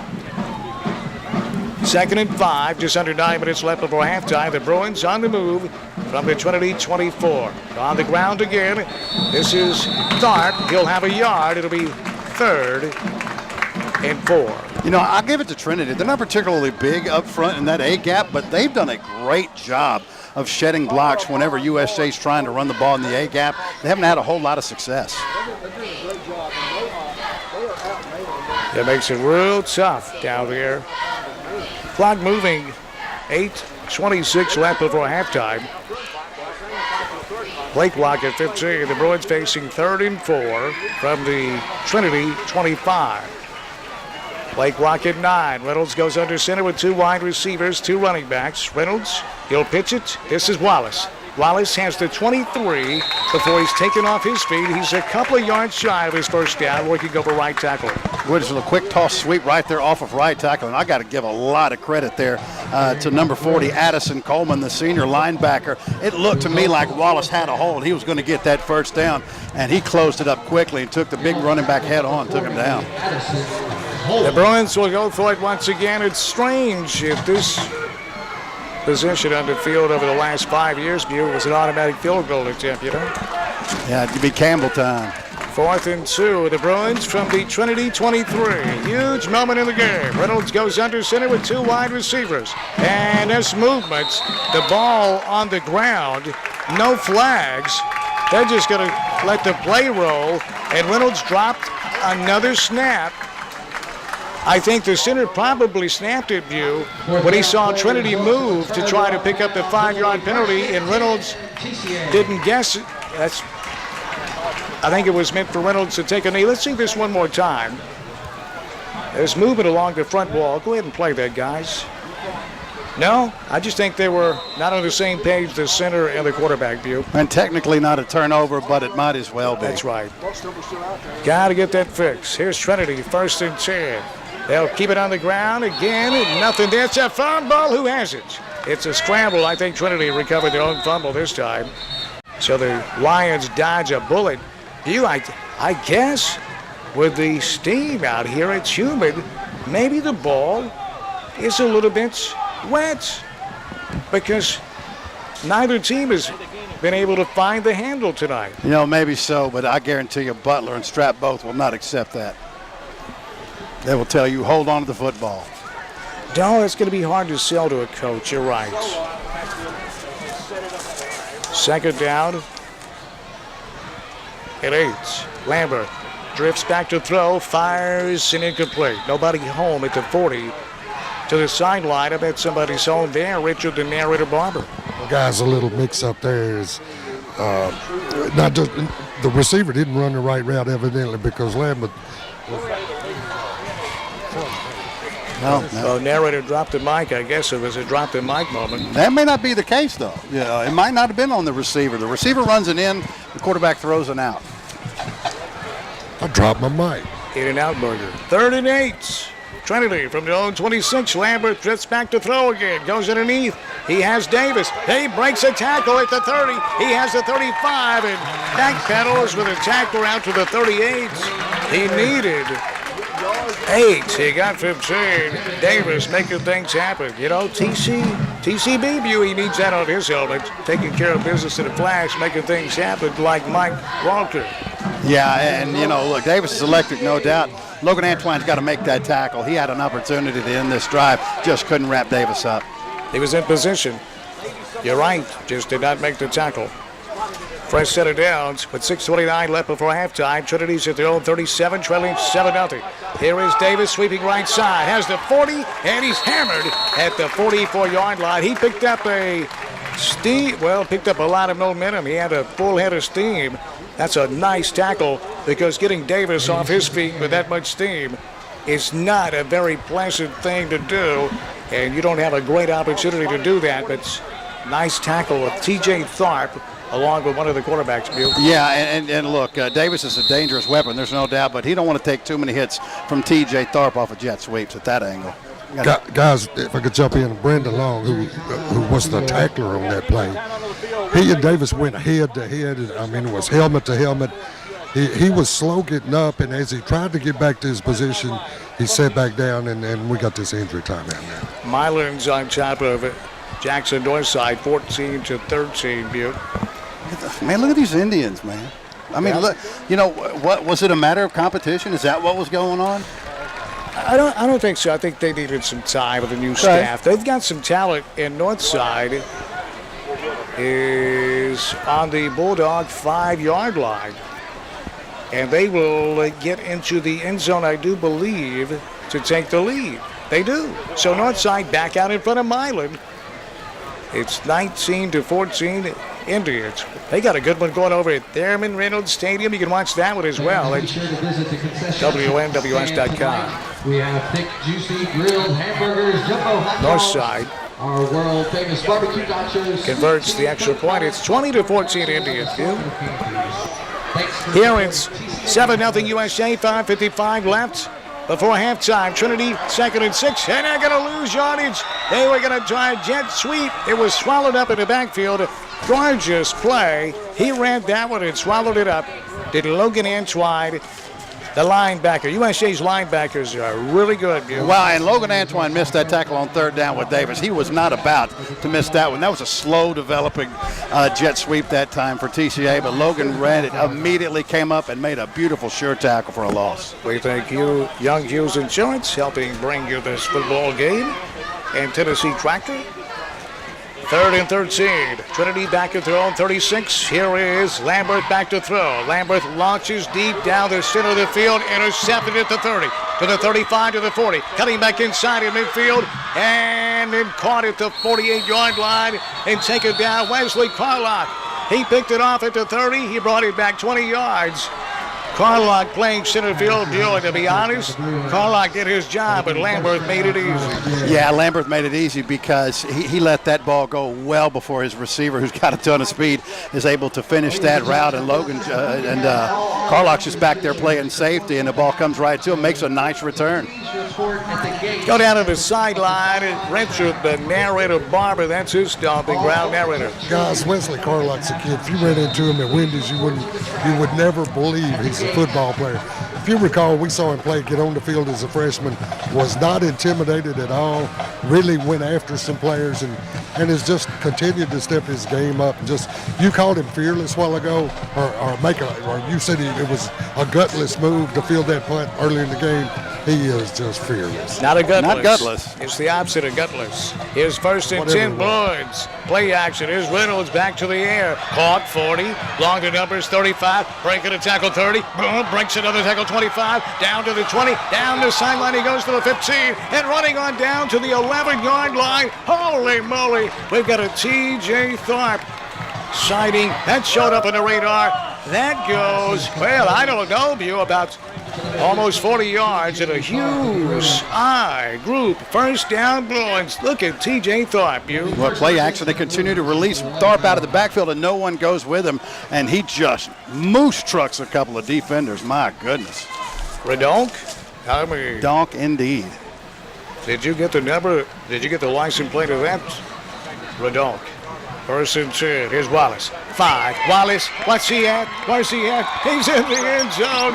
2nd and 5, just under 9 minutes left before halftime. The Bruins on the move from the Trinity 24. On the ground again. This is Tharp. He'll have a yard. It'll be 3rd and 4. You know, I'll give it to Trinity. They're not particularly big up front in that A gap, but they've done a great job of shedding blocks whenever USJ's trying to run the ball in the A gap. They haven't had a whole lot of success. That makes it real tough down there. Clock moving. 8:26 left before halftime. Play clock at 15. The Bruins facing 3rd and 4 from the Trinity 25. Play clock at 9. Reynolds goes under center with 2 wide receivers, 2 running backs. Reynolds, he'll pitch it. This is Wallace. Wallace has the 23 before he's taken off his feet. He's a couple of yards shy of his first down, working over right tackle. Woods with a quick toss sweep right there off of right tackle, and I got to give a lot of credit there to number 40, Addison Coleman, the senior linebacker. It looked to me like Wallace had a hold. He was going to get that first down, and he closed it up quickly and took the big running back head on, took him down. The Bruins will go for it once again. It's strange if this position on the field over the last 5 years, it was an automatic field goal attempt, you know? Yeah, it'd be Campbell time. 4th and 2, the Bruins from the Trinity 23. Huge moment in the game. Reynolds goes under center with 2 wide receivers. And there's movements. The ball on the ground, no flags. They're just going to let the play roll. And Reynolds dropped another snap. I think the center probably snapped at you when he saw Trinity move to try to pick up the 5-yard penalty, and Reynolds didn't guess it. I think it was meant for Reynolds to take a knee. Let's see this one more time. There's movement along the front wall. Go ahead and play that, guys. No, I just think they were not on the same page, the center and the quarterback view. And technically not a turnover, but it might as well be. That's right. Got to get that fixed. Here's Trinity, 1st and 10. They'll keep it on the ground again, and nothing there. It's a fumble. Who has it? It's a scramble. I think Trinity recovered their own fumble this time. So the Lions dodge a bullet. I guess with the steam out here, it's humid. Maybe the ball is a little bit wet because neither team has been able to find the handle tonight. You know, maybe so, but I guarantee you Butler and Strap both will not accept that. They will tell you, hold on to the football. No, it's going to be hard to sell to a coach. You're right. 2nd down and 8. Lambert drifts back to throw, fires and incomplete. Nobody home at the 40. To the sideline, I bet somebody's home there. Richard, the narrator, Barber. Well, guys, a little mix-up there is not just the receiver didn't run the right route evidently because Lambert. No. Well, narrator dropped the mic. I guess it was a drop the mic moment. That may not be the case, though. Yeah, it might not have been on the receiver. The receiver runs it in, the quarterback throws it out. I dropped my mic. In and out burger. 3rd and 8. Trinity from the own 26. Lambert drifts back to throw again. Goes underneath. He has Davis. He breaks a tackle at the 30. He has the 35 and backpedals with a tackle out to the 38. He needed 8. He got 15. Davis making things happen. You know, TCB view, he needs that on his helmet. Taking care of business in a flash, making things happen like Mike Walter. Yeah, and, you know, look, Davis is electric, no doubt. Logan Antoine's got to make that tackle. He had an opportunity to end this drive, just couldn't wrap Davis up. He was in position. You're right, just did not make the tackle. Fresh set of downs with 6:29 left before halftime. Trinity's at their own 37, trailing 7-0. Here is Davis sweeping right side. Has the 40, and he's hammered at the 44-yard line. He picked up picked up a lot of momentum. He had a full head of steam. That's a nice tackle because getting Davis off his feet with that much steam is not a very pleasant thing to do, and you don't have a great opportunity to do that, but nice tackle with T.J. Tharp along with one of the quarterbacks. Yeah, and look, Davis is a dangerous weapon, there's no doubt, but he don't want to take too many hits from T.J. Tharp off of jet sweeps at that angle. Guys, if I could jump in, Brendan Long, who was the tackler on that play, he and Davis went head to head. I mean, it was helmet to helmet. He was slow getting up, and as he tried to get back to his position, he sat back down, and we got this injury time out there. Milan's on top of it. Jackson Northside, 14-13, Butte. Man, look at these Indians, man. I mean, look, you know, what was it a matter of competition? Is that what was going on? I don't think so. I think they needed some time with the new staff. They've got some talent, and Northside is on the Bulldog 5-yard line. And they will get into the end zone, I do believe, to take the lead. They do. So Northside back out in front of Milan. It's 19-14 Indians. They got a good one going over at Thurman Reynolds Stadium. You can watch that one as well. It's WNWS.com. We have thick, juicy, grilled hamburgers, jumbo hot dogs. Northside Our world famous barbecue nachos. Converts the extra point. It's 20-14 Indians. Here it's 7-0 USJ, 5:55 left before halftime. Trinity 2nd and 6, and they're going to lose yardage. They were going to try a jet sweep. It was swallowed up in the backfield. Gorgeous play. He ran that one and swallowed it up. Did Logan Antwine, the linebacker. USJ's linebackers are really good. Wow, and Logan Antwine missed that tackle on 3rd down with Davis. He was not about to miss that one. That was a slow developing jet sweep that time for TCA, but Logan ran it, immediately came up and made a beautiful sure tackle for a loss. We thank you, Young Hughes Insurance, helping bring you this football game, and Tennessee Tractor. 3rd and 13. Trinity back to throw on 36. Here is Lambert back to throw. Lambert launches deep down the center of the field, intercepted at the 30, to the 35, to the 40. Cutting back inside in midfield, and then caught at the 48-yard line and taken down Wesley Carlock. He picked it off at the 30. He brought it back 20 yards. Carlock playing center field, to be honest. Carlock did his job, but Lambert made it easy. Yeah, Lambert made it easy because he let that ball go well before his receiver, who's got a ton of speed, is able to finish that route. And Logan Carlock's just back there playing safety, and the ball comes right to him, makes a nice return. Go down to the sideline and Richard, the narrator Barber, that's his stomping ground narrator. Guys, Wesley Carlock's a kid. If you ran into him at Wendy's, you would never believe he's a football player. If you recall, we saw him get on the field as a freshman, was not intimidated at all, really went after some players and has just continued to step his game up. You called him fearless a while ago, or you said it was a gutless move to field that punt early in the game. He is just fearless. Not gutless. Not gutless. It's the opposite of gutless. Here's 1st and 10 Bruins. Play action. Here's Reynolds back to the air. Caught 40. Long to numbers 35. Breaking a tackle 30. Boom. Breaks another tackle 25. Down to the 20. Down the sideline. He goes to the 15. And running on down to the 11-yard line. Holy moly. We've got a TJ Thorpe sighting. That showed up on the radar. That goes, well, I don't know, about almost 40 yards in a Hughes I group. 1st down Bruins. Look at TJ Thorpe, Well, play action. They continue to release Thorpe out of the backfield, and no one goes with him. And he just moose trucks a couple of defenders. My goodness. Redonk? Donk indeed. Did you get the number? Did you get the license plate of that? Redonk. 1st and 10. Here's Wallace. 5. Wallace, what's he at? Where's he at? He's in the end zone.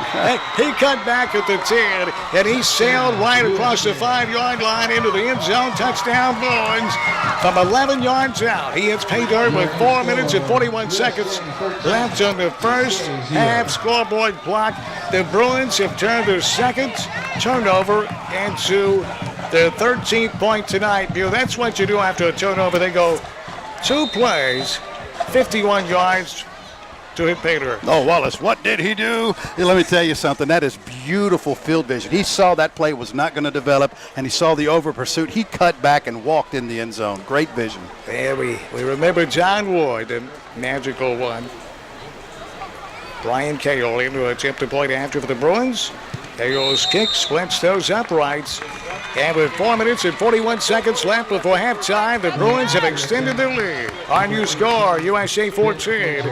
He cut back at the 10, and he sailed right across the 5-yard line into the end zone. Touchdown Bruins from 11 yards out. He hits pay dirt with 4 minutes and 41 seconds left on the first half scoreboard clock. The Bruins have turned their 2nd turnover into their 13th point tonight. That's what you do after a turnover. They go 2 plays, 51 yards to hit pay dirt. Oh, Wallace, what did he do? Let me tell you something. That is beautiful field vision. He saw that play was not going to develop, and he saw the over pursuit. He cut back and walked in the end zone. Great vision. There we remember John Ward, the magical one. Brian Cahill in to attempt to play after for the Bruins. Cahill's kick splits those uprights. And with 4 minutes and 41 seconds left before halftime, the Bruins have extended their lead. Our new score, USA 14.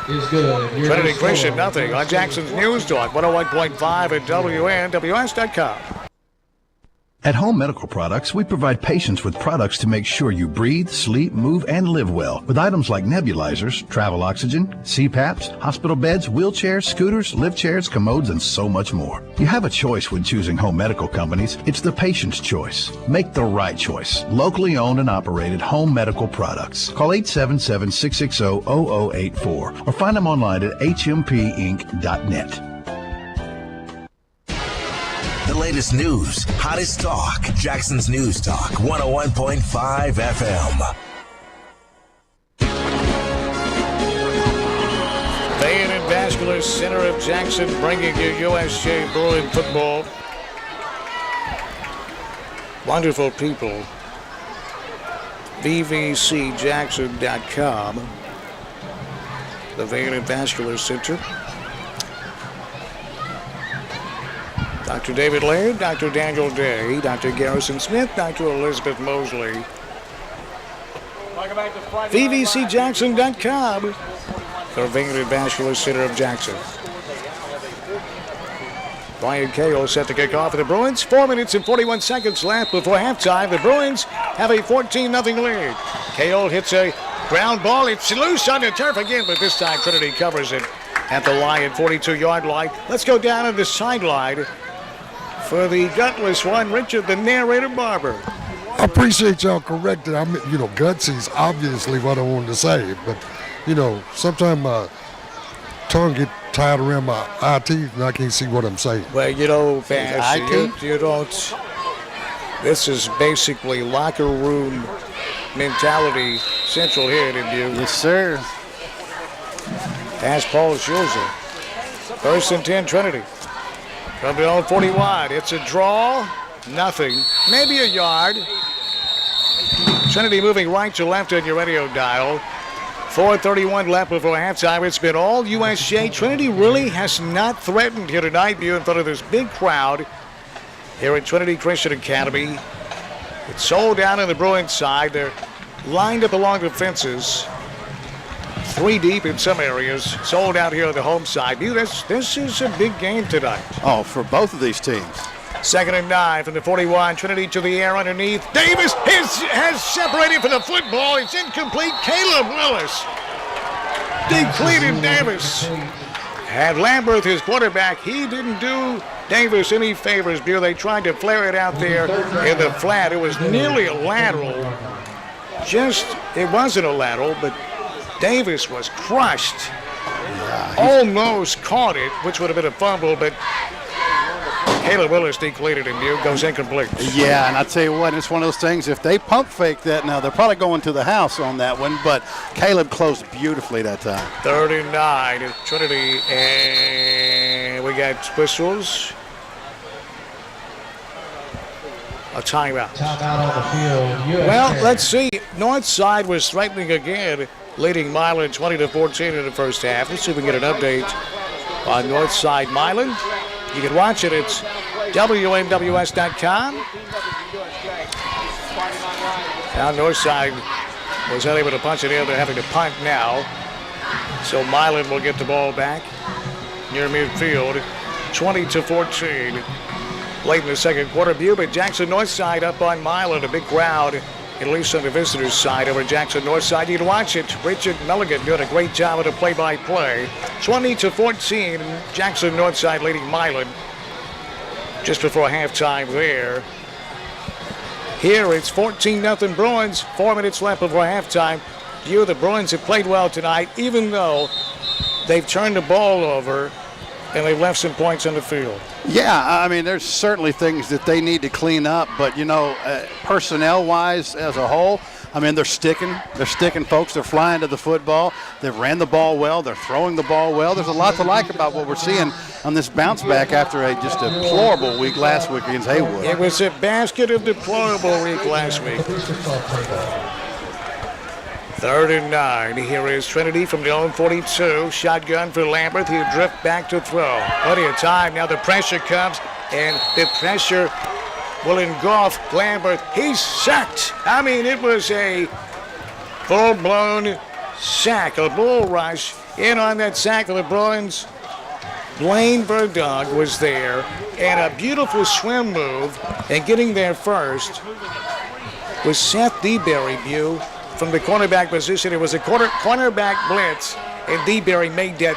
Is good. Trinity Christian, nothing on Jackson's News Talk, 101.5 at WNWS.com. At Home Medical Products, we provide patients with products to make sure you breathe, sleep, move, and live well. With items like nebulizers, travel oxygen, CPAPs, hospital beds, wheelchairs, scooters, lift chairs, commodes, and so much more. You have a choice when choosing home medical companies. It's the patient's choice. Make the right choice. Locally owned and operated Home Medical Products. Call 877-660-0084 or find them online at hmpinc.net. The latest news, hottest talk. Jackson's News Talk, 101.5 FM. Vein and Vascular Center of Jackson bringing you USJ Bruin football. Wonderful people. VVCJackson.com. The Vein and Vascular Center. Dr. David Laird, Dr. Daniel Day, Dr. Garrison Smith, Dr. Elizabeth Mosley. VVCJackson.com. Convenient Vascular Center of Jackson. Brian Cahill set to kick off for the Bruins. 4 minutes and 41 seconds left before halftime. The Bruins have a 14-0 lead. Cahill hits a ground ball. It's loose on the turf again, but this time Trinity covers it at the Lion 42-yard line. Let's go down to the sideline for the gutless one, Richard, the narrator Barber. I appreciate y'all correcting. I mean, gutsy is obviously what I wanted to say, but, sometimes my tongue get tied around my eye teeth and I can't see what I'm saying. Well, Bass, you don't. This is basically locker room mentality central here at Dubuque. Yes, sir. Pass Paul Schulzer. 1st and 10, Trinity. From the own 41. It's a draw. Nothing. Maybe a yard. Trinity moving right to left on your radio dial. 4:31 left before halftime. It's been all USJ. Trinity really has not threatened here tonight, in front of this big crowd here at Trinity Christian Academy. It's sold out on the Bruins side. They're lined up along the fences. 3 deep in some areas. Sold out here on the home side. This is a big game tonight. Oh, for both of these teams. 2nd and 9 from the 41. Trinity to the air underneath. Davis has separated from the football. It's incomplete. Caleb Willis depleted Davis. Had Lambert his quarterback, he didn't do Davis any favors. They tried to flare it out there in the flat. It was nearly a lateral. It wasn't a lateral, but Davis was crushed. Almost caught it, which would have been a fumble, but Caleb Willis depleted him. Goes incomplete. Yeah, and I tell you what, it's one of those things. If they pump fake that now, they're probably going to the house on that one. But Caleb closed beautifully that time. 3rd and 9 at Trinity, and we got whistles. A timeout. Timeout on the field. USJ. Well, let's see. Northside was threatening again, leading Milan 20-14 in the first half. Let's see if we can get an update on Northside Milan. You can watch it. It's WNWS.com. Now Northside was unable to punch it in. They're having to punt now. So Milan will get the ball back near midfield. 20-14. Late in the second quarter. But Jackson Northside up on Milan. A big crowd, at least on the visitors' side over Jackson Northside. You can watch it. Richard Milligan doing a great job of the play-by-play. 20-14. Jackson Northside leading Milan just before halftime there. Here it's 14-0 Bruins. 4 minutes left before halftime. The Bruins have played well tonight, even though they've turned the ball over and they've left some points on the field. Yeah, I mean, there's certainly things that they need to clean up, but, personnel-wise as a whole, I mean, they're sticking folks. They're flying to the football. They've ran the ball well. They're throwing the ball well. There's a lot to like about what we're seeing on this bounce back after a deplorable week last week against Haywood. It was a basket of deplorable week last week. 3rd and 9. Here is Trinity from the own 42. Shotgun for Lambert. He'll drift back to throw. Plenty of time. Now the pressure comes, and the pressure will engulf Lambert. He's sacked. I mean, it was a full-blown sack, a bull rush. In on that sack of the Bruins, Blaine Verdog was there, and a beautiful swim move, and getting there first was Seth DeBerry, from the cornerback position. It was a cornerback blitz, and DeBerry made that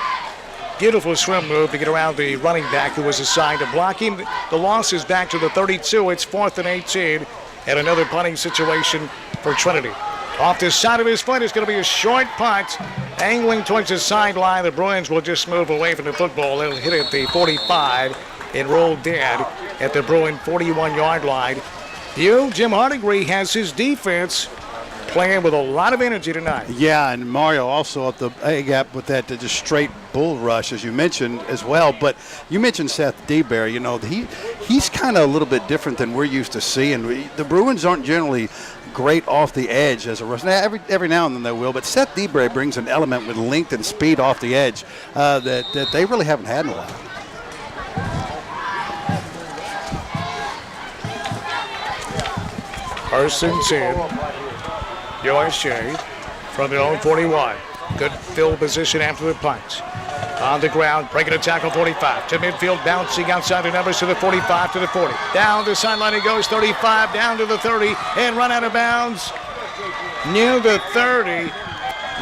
beautiful swim move to get around the running back who was assigned to block him. The loss is back to the 32. It's 4th and 18, and another punting situation for Trinity. Off the side of his foot is going to be a short punt, angling towards the sideline. The Bruins will just move away from the football. It'll hit at the 45 and roll dead at the Bruin 41-yard line. Jim Hardigree has his defense playing with a lot of energy tonight. Yeah, and Mario also at the A-gap with that just straight bull rush, as you mentioned as well. But you mentioned Seth DeBerry. He's kind of a little bit different than we're used to seeing. The Bruins aren't generally great off the edge as a rusher. Now, every now and then they will, but Seth DeBerry brings an element with length and speed off the edge that they really haven't had in a while. First and 10. USJ from their own 41. Good field position after the punt. On the ground, breaking a tackle, 45. To midfield, bouncing outside the numbers to the 45, to the 40. Down the sideline he goes, 35, down to the 30, and run out of bounds near the 30.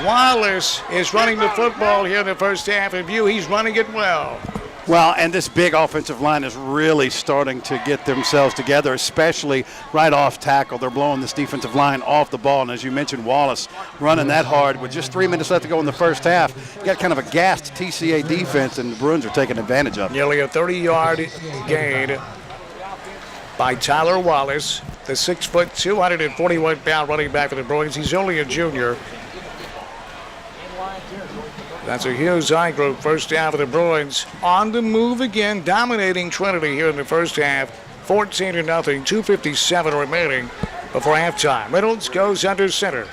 Wallace is running the football here in the first half. In view, he's running it well. Well, and this big offensive line is really starting to get themselves together, especially right off tackle. They're blowing this defensive line off the ball. And as you mentioned, Wallace running that hard with just 3 minutes left to go in the first half. You got kind of a gassed TCA defense, and the Bruins are taking advantage of it. Nearly a 30-yard gain by Tyler Wallace, the 6', 241-pound running back for the Bruins. He's only a junior. That's a Hughes I group first down for the Bruins. On the move again, dominating Trinity here in the first half. 14-0, 2:57 remaining before halftime. Reynolds goes under center.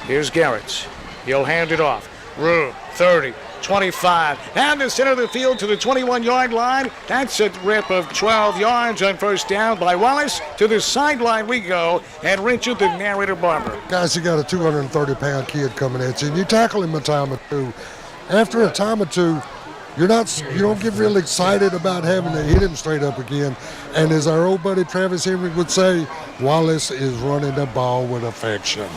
Here's Garrett. He'll hand it off. Room, 30, 25, and the center of the field to the 21-yard line. That's a rip of 12 yards on first down by Wallace. To the sideline we go, and Richard, the narrator, Barber. Guys, you got a 230-pound kid coming at you, and you tackle him a time or two. After a time or two, you don't get real excited about having to hit him straight up again. And as our old buddy Travis Henry would say, Wallace is running the ball with affection.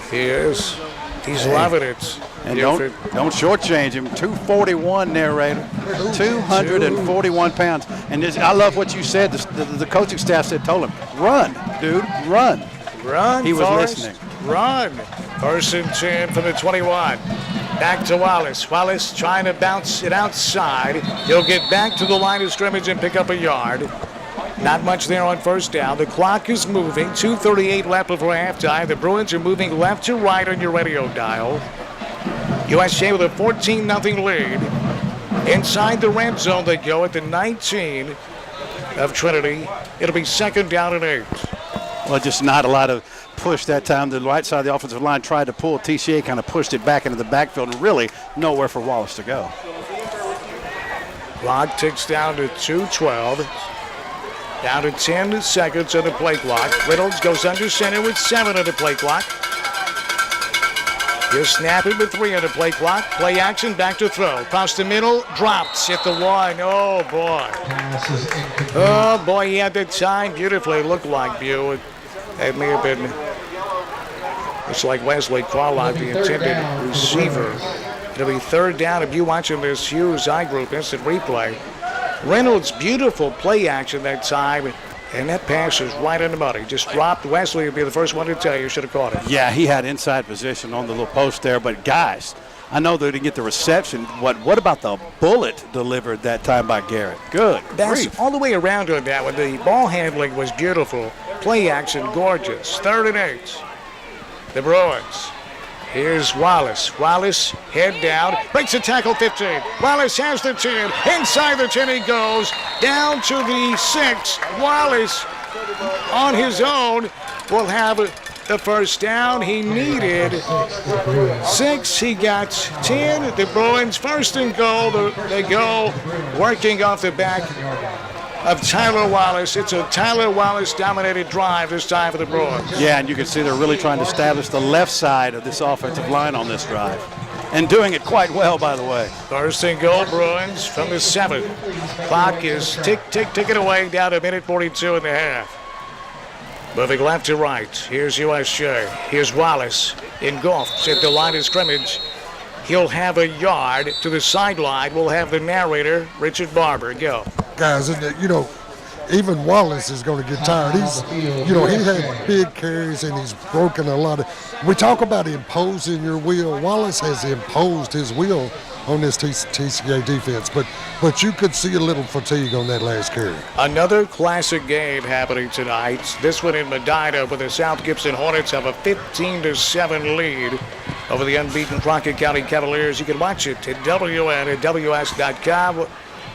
He is. He's loving it. And don't shortchange him. 241, narrator. 241 pounds. And I love what you said. The coaching staff told him, run, dude, run. Run, he was Forrest, listening. Run. First and 10 from the 21. Back to Wallace. Wallace trying to bounce it outside. He'll get back to the line of scrimmage and pick up a yard. Not much there on first down. The clock is moving. 2:38 left before halftime. The Bruins are moving left to right on your radio dial. USJ with a 14-0 lead. Inside the red zone they go at the 19 of Trinity. It'll be second down and 8. Well, just not a lot of push that time. The right side of the offensive line tried to pull. TCA kind of pushed it back into the backfield, and really nowhere for Wallace to go. Clock ticks down to 2:12. Down to 10 seconds on the play clock. Reynolds goes under center with 7 on the play clock. He'll snap it with 3 on the play clock. Play action, back to throw. Across the middle, drops at the 1. Oh, boy. Oh, boy, he had the time beautifully. Looked like Bew. It may have been, it's like Wesley Carlock, the intended receiver. It'll be third down if you watching this Hughes I group instant replay. Reynolds, beautiful play action that time, and that pass is right in the money. Just dropped. Wesley would be the first one to tell you should have caught it. Yeah, he had inside position on the little post there, but guys, I know they didn't get the reception. What about the bullet delivered that time by Garrett? Good That's grief. all the way around on that one. The ball handling was beautiful. Play action, gorgeous. 3rd and 8. The Bruins. Here's Wallace. Wallace, head down, breaks a tackle, 15. Wallace has the 10. Inside the 10 he goes, down to the 6. Wallace, on his own, will have the first down. He needed 6. He got 10. The Bruins first and goal. They go working off the back of Tyler Wallace. It's a Tyler Wallace-dominated drive this time for the Bruins. Yeah, and you can see they're really trying to establish the left side of this offensive line on this drive. And doing it quite well, by the way. First and goal, Bruins from the 7. Clock is ticking away down to 1:42 and a half. Moving left to right. Here's USJ. Here's Wallace. Engulfed at the line of scrimmage. He'll have a yard to the sideline. We'll have the narrator, Richard Barber. Go. Guys, even Wallace is going to get tired. He had big carries and he's broken a lot of. We talk about imposing your will. Wallace has imposed his will on this TCA defense, but you could see a little fatigue on that last carry. Another classic game happening tonight. This one in Medina, where the South Gibson Hornets have a 15-7 lead over the unbeaten Crockett County Cavaliers. You can watch it at WNWS.com.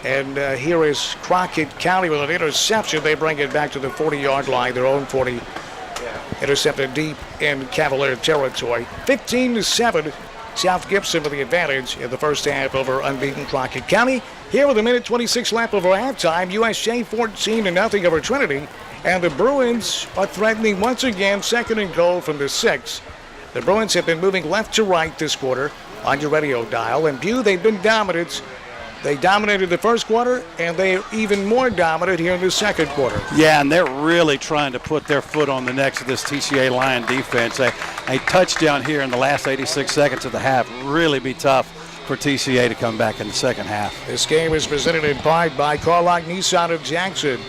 And here is Crockett County with an interception. They bring it back to the 40-yard line, their own 40. Intercepted deep in Cavalier territory. 15-7. South Gibson with the advantage in the first half over unbeaten Crockett County. Here with 1:26 left before halftime. USJ 14-0 over Trinity. And the Bruins are threatening once again, 2nd and goal from the 6. The Bruins have been moving left to right this quarter on your radio dial. And Butte, they've been dominant. They dominated the first quarter, and they're even more dominant here in the second quarter. Yeah, and they're really trying to put their foot on the necks of this TCA Lion defense. A touchdown here in the last 86 seconds of the half really be tough for TCA to come back in the second half. This game is presented in part by Carlock Nissan of Jackson.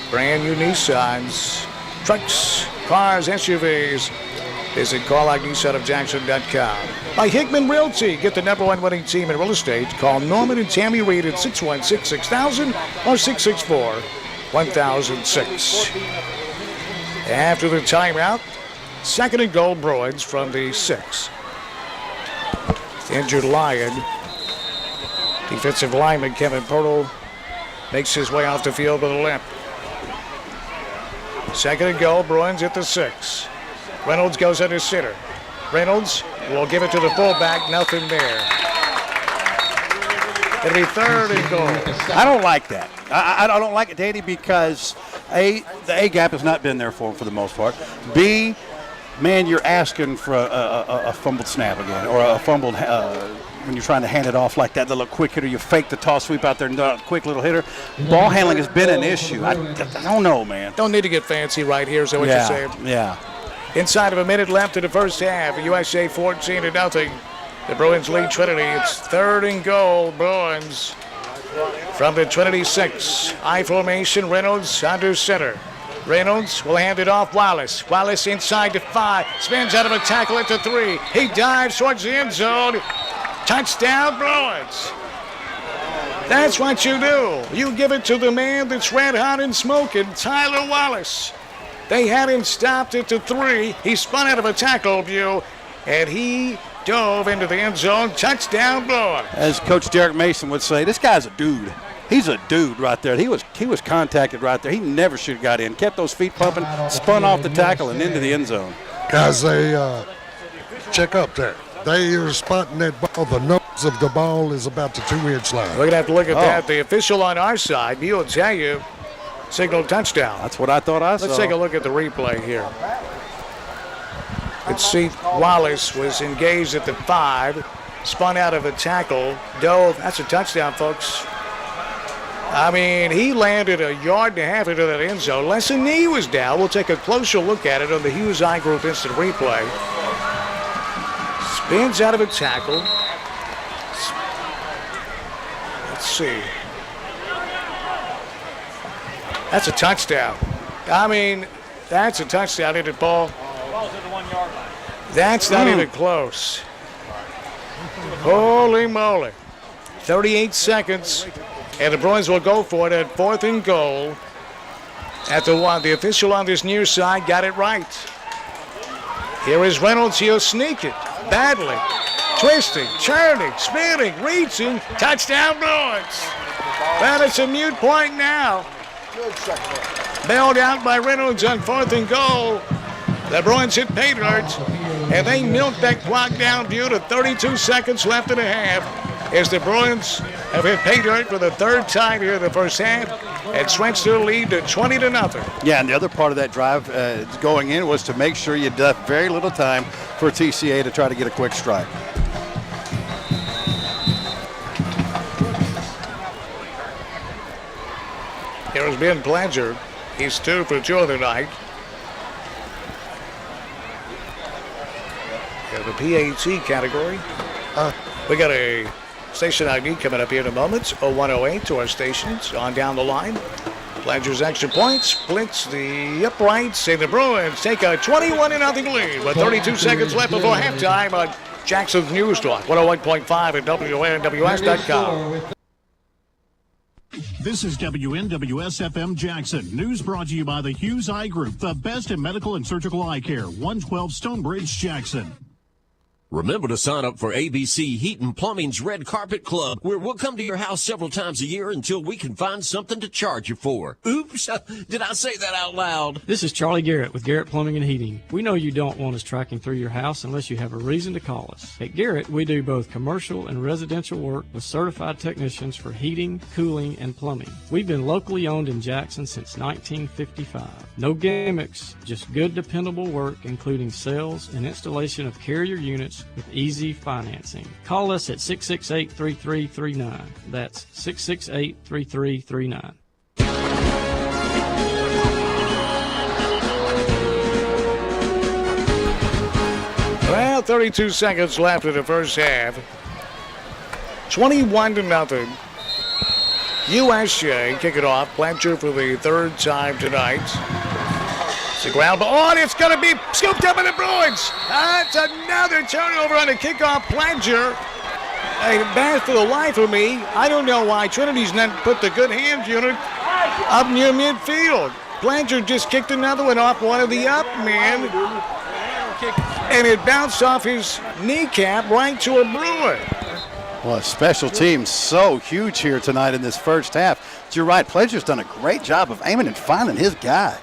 Brand new Nissans, trucks, cars, SUVs. Visit CarlockNissanofJackson.com. By Hickman Realty. Get the #1 winning team in real estate. Call Norman and Tammy Reed at 616-6000 or 664-1006. After the timeout, 2nd and goal Bruins from the 6. Injured Lion. Defensive lineman Kevin Pirtle makes his way off the field with a limp. 2nd and goal, Bruins at the 6. Reynolds goes under center. Reynolds will give it to the fullback, nothing there. It'll be 3rd and goal. I don't like that. I don't like it, Danny, because A, the A gap has not been there for him for the most part. B, man, you're asking for a fumbled snap again, or a fumbled when you're trying to hand it off like that little quick hitter. You fake the toss sweep out there and a quick little hitter. Ball handling has been an issue. I don't know, man. Don't need to get fancy right here, is that what you're saying? Yeah. Inside of a minute left in the first half, USJ 14-0. The Bruins lead Trinity. It's 3rd and goal, Bruins from the Trinity 6. I formation, Reynolds under center. Reynolds will hand it off Wallace. Wallace inside to 5. Spins out of a tackle at the 3. He dives towards the end zone. Touchdown, Bruins. That's what you do. You give it to the man that's red hot and smoking, Tyler Wallace. They had him stopped at the 3. He spun out of a tackle view, and he dove into the end zone. Touchdown, Bruins. As Coach Derek Mason would say, this guy's a dude. He's a dude right there. He was contacted right there. He never should have got in. Kept those feet pumping, spun off the tackle, and into the end zone. Guys, they check up there. They are spotting that ball. The nose of the ball is about the 2-inch line. We're going to have to look at that. The official on our side, he'll tell you, signal touchdown. That's what I thought I saw. Let's take a look at the replay here. Let's see, Wallace was engaged at the 5, spun out of a tackle, dove. That's a touchdown, folks. I mean, he landed 1.5 yards into that end zone. Less than knee was down. We'll take a closer look at it on the Hughes Eye Group instant replay. Spins out of a tackle. Let's see. That's a touchdown. I mean, that's a touchdown, isn't it, Paul? That's not even close. Holy moly. 38 seconds, and the Bruins will go for it at 4th and goal at the 1. The official on this near side got it right. Here is Reynolds. He'll sneak it. Battling, twisting, turning, spinning, reaching. Touchdown, Bruins. Well, it's a mute point now. Bailed out by Reynolds on 4th and goal. The Bruins hit pay dirt, and they milked that clock down due to 32 seconds left in the half as the Bruins have hit pay dirt for the 3rd time here in the first half and stretched their lead to 20-0. Yeah, and the other part of that drive going in was to make sure you left very little time for TCA to try to get a quick strike. Here's Ben Blanchard. He's 2 for 2 of the night. In the PAT category, we got a station ID coming up here in a moment. 0108 to our stations on down the line. Blanchard's extra point splits the uprights, and the Bruins take a 21-0 lead with 32 seconds left before halftime on Jackson's News Talk, 101.5 at WNWS.com. This is WNWS-FM Jackson. News brought to you by the Hughes Eye Group, the best in medical and surgical eye care. 112 Stonebridge, Jackson. Remember to sign up for ABC Heat and Plumbing's Red Carpet Club, where we'll come to your house several times a year until we can find something to charge you for. Oops, did I say that out loud? This is Charlie Garrett with Garrett Plumbing and Heating. We know you don't want us tracking through your house unless you have a reason to call us. At Garrett, we do both commercial and residential work with certified technicians for heating, cooling, and plumbing. We've been locally owned in Jackson since 1955. No gimmicks, just good dependable work, including sales and installation of carrier units with easy financing. Call us at 668-3339. That's 668-3339. Well, 32 seconds left in the first half. 21-0. USJ kick it off. Blanchard for the third time tonight. It's a ground ball. Oh, and it's going to be scooped up by the Bruins. That's another turnover on the kickoff. Blanchard. Hey, bad for the life of me. I don't know why Trinity's not put the good hands unit up near midfield. Blanchard just kicked another one off one of the up men. And it bounced off his kneecap right to a Bruin. Well, special teams so huge here tonight in this first half. But you're right, Pledger's done a great job of aiming and finding his guy.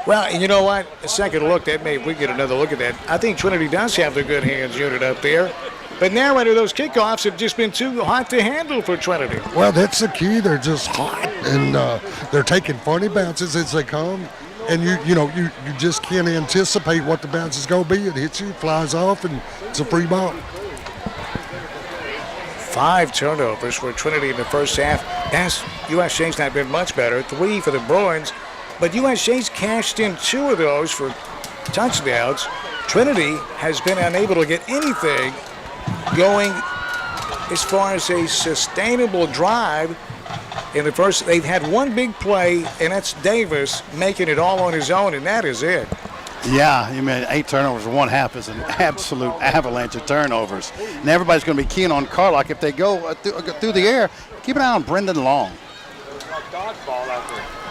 Well, and you know what? A second look, that maybe we get another look at that. I think Trinity does have the good hands unit up there. But now under those kickoffs have just been too hot to handle for Trinity. Well, that's the key. They're just hot, and they're taking funny bounces as they come. And you just can't anticipate what the bounce is going to be. It hits you, flies off, and it's a free ball. 5 turnovers for Trinity in the first half. USJ's not been much better. 3 for the Bruins. But USJ's cashed in 2 of those for touchdowns. Trinity has been unable to get anything going as far as a sustainable drive. In the first, they've had one big play, and that's Davis making it all on his own, and that is it. Yeah, you mean 8 turnovers in one half is an absolute avalanche of turnovers. And everybody's going to be keen on Carlock. If they go through the air, keep an eye on Brendan Long.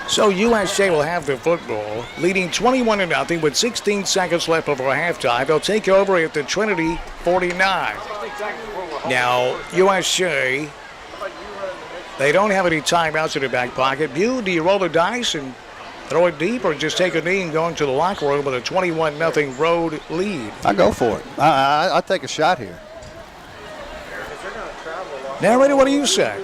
So USJ will have the football, leading 21-0 with 16 seconds left before halftime. They'll take over at the Trinity 49. Now, USJ, they don't have any timeouts in their back pocket. Do you roll the dice and throw it deep, or just take a knee and go into the locker room with a 21-0 road lead? I go for it. I take a shot here. Narrator, what do you say?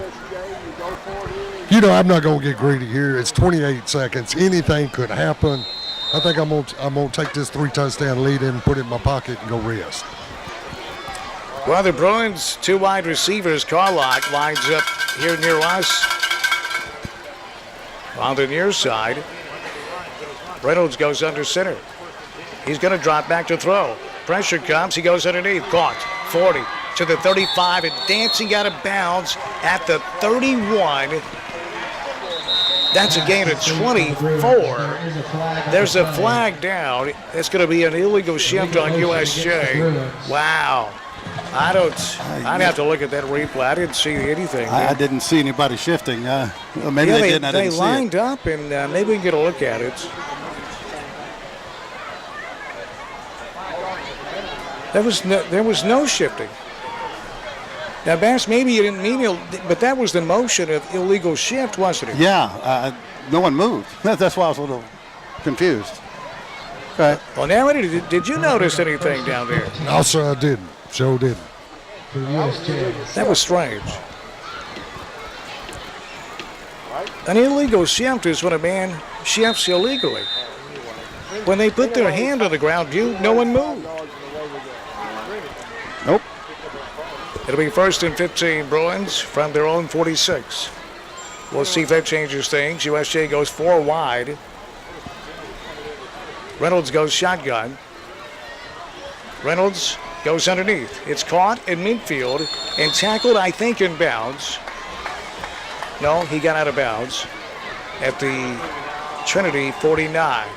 I'm not going to get greedy here. It's 28 seconds. Anything could happen. I think I'm gonna take this 3-touchdown lead and put it in my pocket and go rest. Well, the Bruins, 2 wide receivers. Carlock lines up here near us on the near side. Reynolds goes under center. He's going to drop back to throw. Pressure comes. He goes underneath. Caught. 40 to the 35 and dancing out of bounds at the 31. That's a gain of 24. There's a flag down. It's going to be an illegal shift on USJ. Wow. I'd have to look at that replay. I didn't see anything. I didn't see anybody shifting. Maybe they didn't. I didn't see it. They lined up, and maybe we can get a look at it. There was no shifting. Now, Bass, maybe you didn't mean it, but that was the motion of illegal shift, wasn't it? Yeah, no one moved. That's why I was a little confused. Okay. Well, narrator, did you notice anything down there? No, sir, I didn't. Sure didn't. That was strange. An illegal shift is when a man shifts illegally. When they put their hand on the ground, no one moved. Nope. It'll be 1st and 15 Bruins from their own 46. We'll see if that changes things. USJ goes 4 wide. Reynolds goes shotgun. Reynolds goes underneath. It's caught in midfield and tackled, I think, in bounds. No, he got out of bounds at the Trinity 49.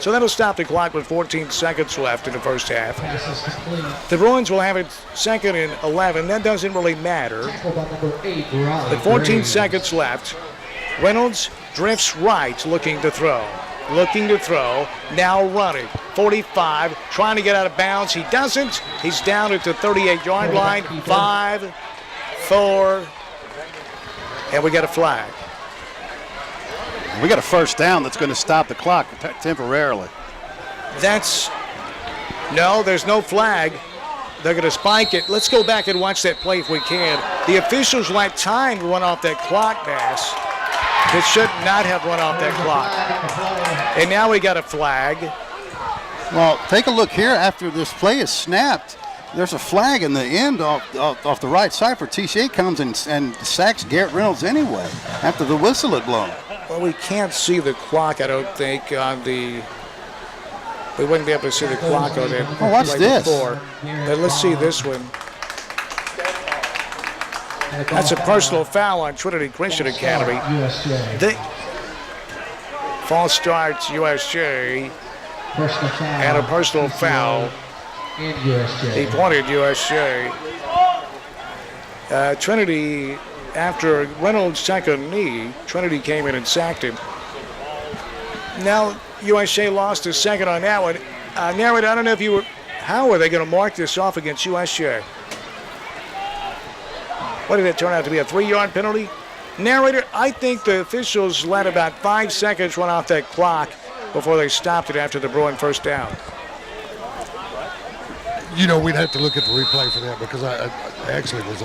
So that'll stop the clock with 14 seconds left in the first half. The Bruins will have it 2nd and 11. That doesn't really matter. But 14 seconds left. Reynolds drifts right, looking to throw. Now running. 45, trying to get out of bounds. He doesn't. He's down at the 38-yard line. 5, 4, and we got a flag. We got a first down that's going to stop the clock temporarily. No, there's no flag. They're going to spike it. Let's go back and watch that play if we can. The officials let time run off that clock, Bass. It should not have run off that clock. And now we got a flag. Well, take a look here. After this play is snapped, there's a flag in the end off the right side for TCA. Comes and sacks Garrett Reynolds anyway after the whistle had blown. Well, we can't see the clock, I don't think, on the... We wouldn't be able to see the clock on it. Oh, what's this? But let's see this one. That's a personal foul on Trinity Christian Academy. False start USJ. And a personal foul. He pointed USJ. Trinity, after Reynolds took a knee, Trinity came in and sacked him. Now, USJ lost a second on that one. Narrator, I don't know if you were... How are they going to mark this off against USJ? What did it turn out to be, a 3-yard penalty? Narrator, I think the officials let about 5 seconds run off that clock before they stopped it after the Bruin first down. You know, we'd have to look at the replay for that because I actually was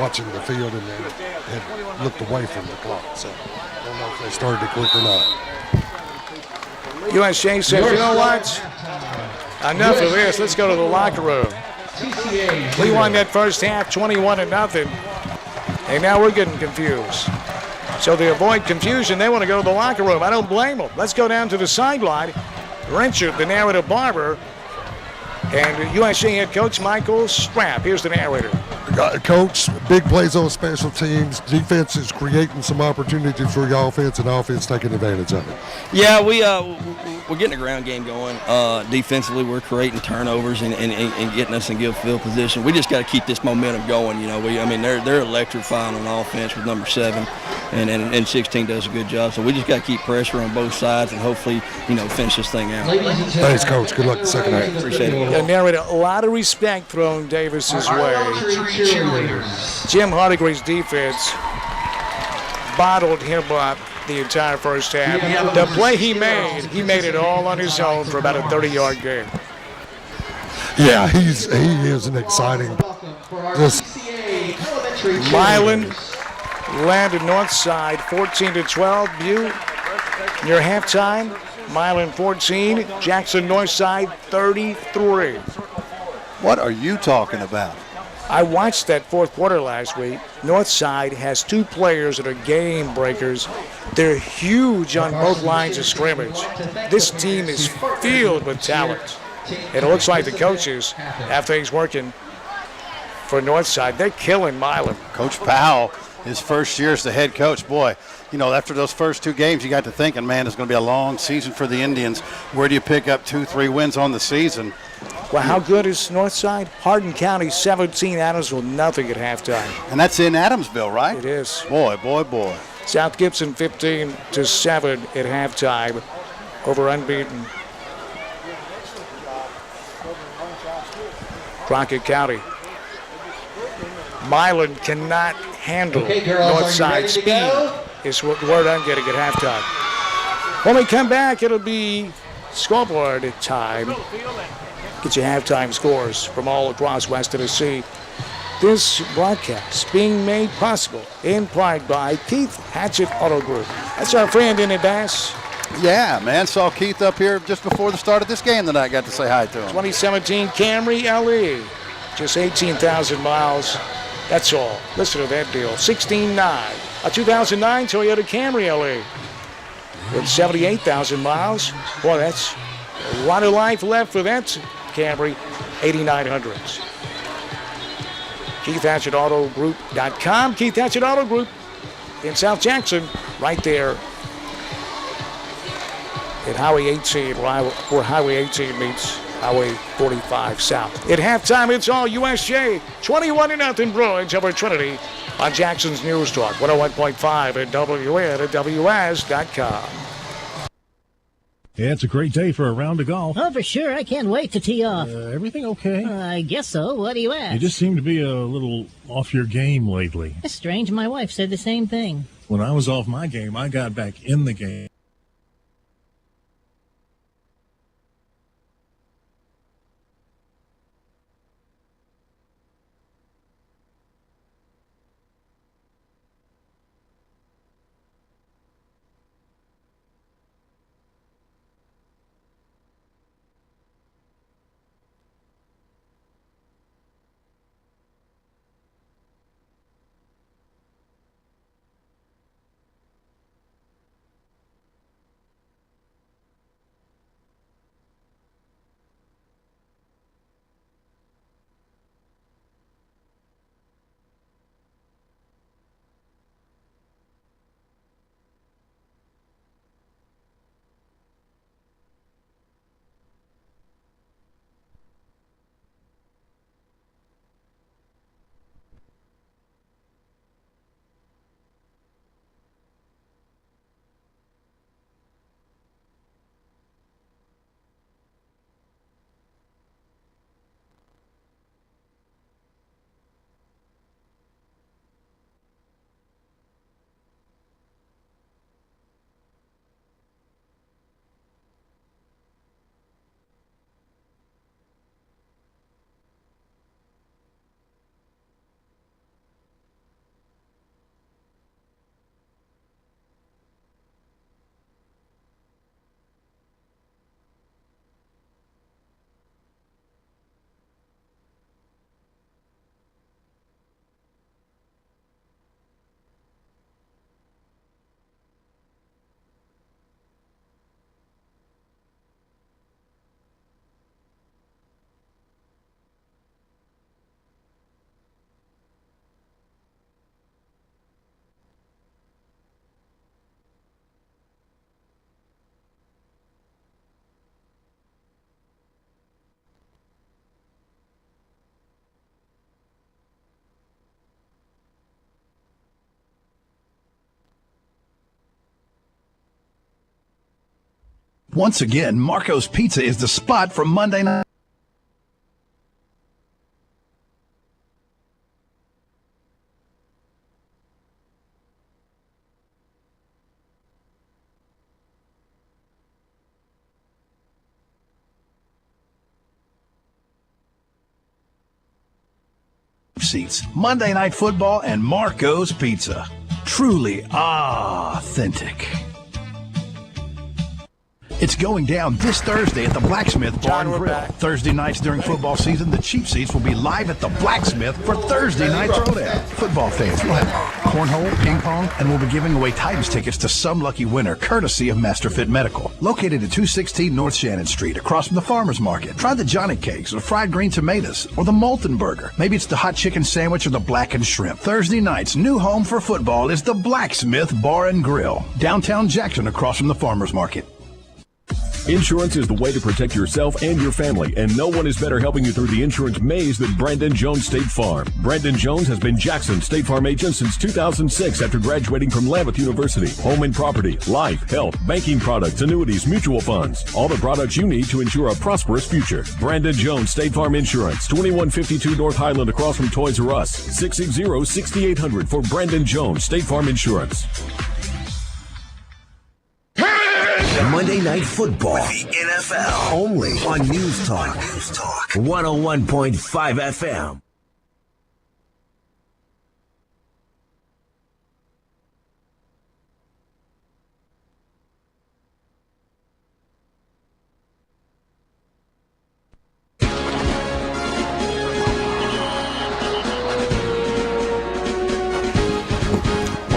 watching the field and then had looked away from the clock. So I don't know if they started it quick or not. USJ says, you know what? Enough of this. Let's go to the locker room. We won that first half 21-0, and now we're getting confused. So to avoid confusion, they want to go to the locker room. I don't blame them. Let's go down to the sideline. Wrencher, the narrative barber, and USJ head coach Michael Strapp. Here's the narrator. Coach, big plays on special teams. Defense is creating some opportunities for your offense, and offense taking advantage of it. Yeah, we're getting a ground game going. Defensively, we're creating turnovers and getting us in good field position. We just got to keep this momentum going. You know, they're electrifying on offense with number 7, and 16 does a good job. So we just got to keep pressure on both sides and hopefully, finish this thing out. Thanks, Coach. Good luck the second half. Appreciate it. The narrator, a lot of respect thrown Davis's way. Jim Hardigree's defense bottled him up the entire first half. The play he made it all on his own for about a 30-yard gain. Yeah, he is an exciting. Milan landed north side 14-12. Near halftime, Milan 14, Jackson north side 33. What are you talking about? I watched that fourth quarter last week. Northside has 2 players that are game breakers. They're huge on both lines of scrimmage. This team is filled with talent. And it looks like the coaches, after he's working for Northside, they're killing Milan. Coach Powell, his first year as the head coach, boy, after those first 2 games, you got to thinking, man, it's going to be a long season for the Indians. Where do you pick up 2-3 wins on the season? Well, how good is Northside? Hardin County 17, Adamsville nothing at halftime. And that's in Adamsville, right? It is. Boy. South Gibson 15-7 at halftime over unbeaten Crockett County. Milan cannot handle Northside speed is what word I'm getting at halftime. When we come back, it'll be scoreboard time. Get your halftime scores from all across West Tennessee. This broadcast being made possible in part by Keith Hatchett Auto Group. That's our friend, isn't it, Bass? Yeah, man. Saw Keith up here just before the start of this game tonight. Got to say hi to him. 2017 Camry LE. Just 18,000 miles. That's all. Listen to that deal. 16.9. A 2009 Toyota Camry LE. With 78,000 miles. Boy, that's a lot of life left for that Camry. 8,900s. KeithHatchettAutoGroup.com. Keith Hatchett Auto Group in South Jackson, right there at Highway 18, where Highway 18 meets Highway 45 South. At halftime, it's all USJ. 21-0 Bruins over Trinity on Jackson's News Talk. 101.5 at WN at WS.com. Yeah, it's a great day for a round of golf. Oh, for sure. I can't wait to tee off. Everything okay? I guess so. What do you ask? You just seem to be a little off your game lately. That's strange. My wife said the same thing. When I was off my game, I got back in the game. Once again, Marco's Pizza is the spot for Monday night. Seats, Monday Night Football, and Marco's Pizza. Truly authentic. It's going down this Thursday at the Blacksmith Bar and Grill. Thursday nights during football season, the cheap seats will be live at the Blacksmith for Thursday Night Throwdown. Football fans will have cornhole, ping pong, and we'll be giving away Titans tickets to some lucky winner, courtesy of Masterfit Medical. Located at 216 North Shannon Street, across from the Farmers Market. Try the Johnny Cakes, or fried green tomatoes, or the Molten Burger. Maybe it's the hot chicken sandwich or the blackened shrimp. Thursday night's new home for football is the Blacksmith Bar and Grill. Downtown Jackson, across from the Farmers Market. Insurance is the way to protect yourself and your family, and no one is better helping you through the insurance maze than Brandon Jones State Farm. Brandon Jones has been Jackson's State Farm agent since 2006 after graduating from Lambuth University. Home and property, life, health, banking products, annuities, mutual funds. All the products you need to ensure a prosperous future. Brandon Jones State Farm Insurance, 2152 North Highland across from Toys R Us. 660-6800 for Brandon Jones State Farm Insurance. Monday Night Football, the NFL, only on News Talk 101.5 FM.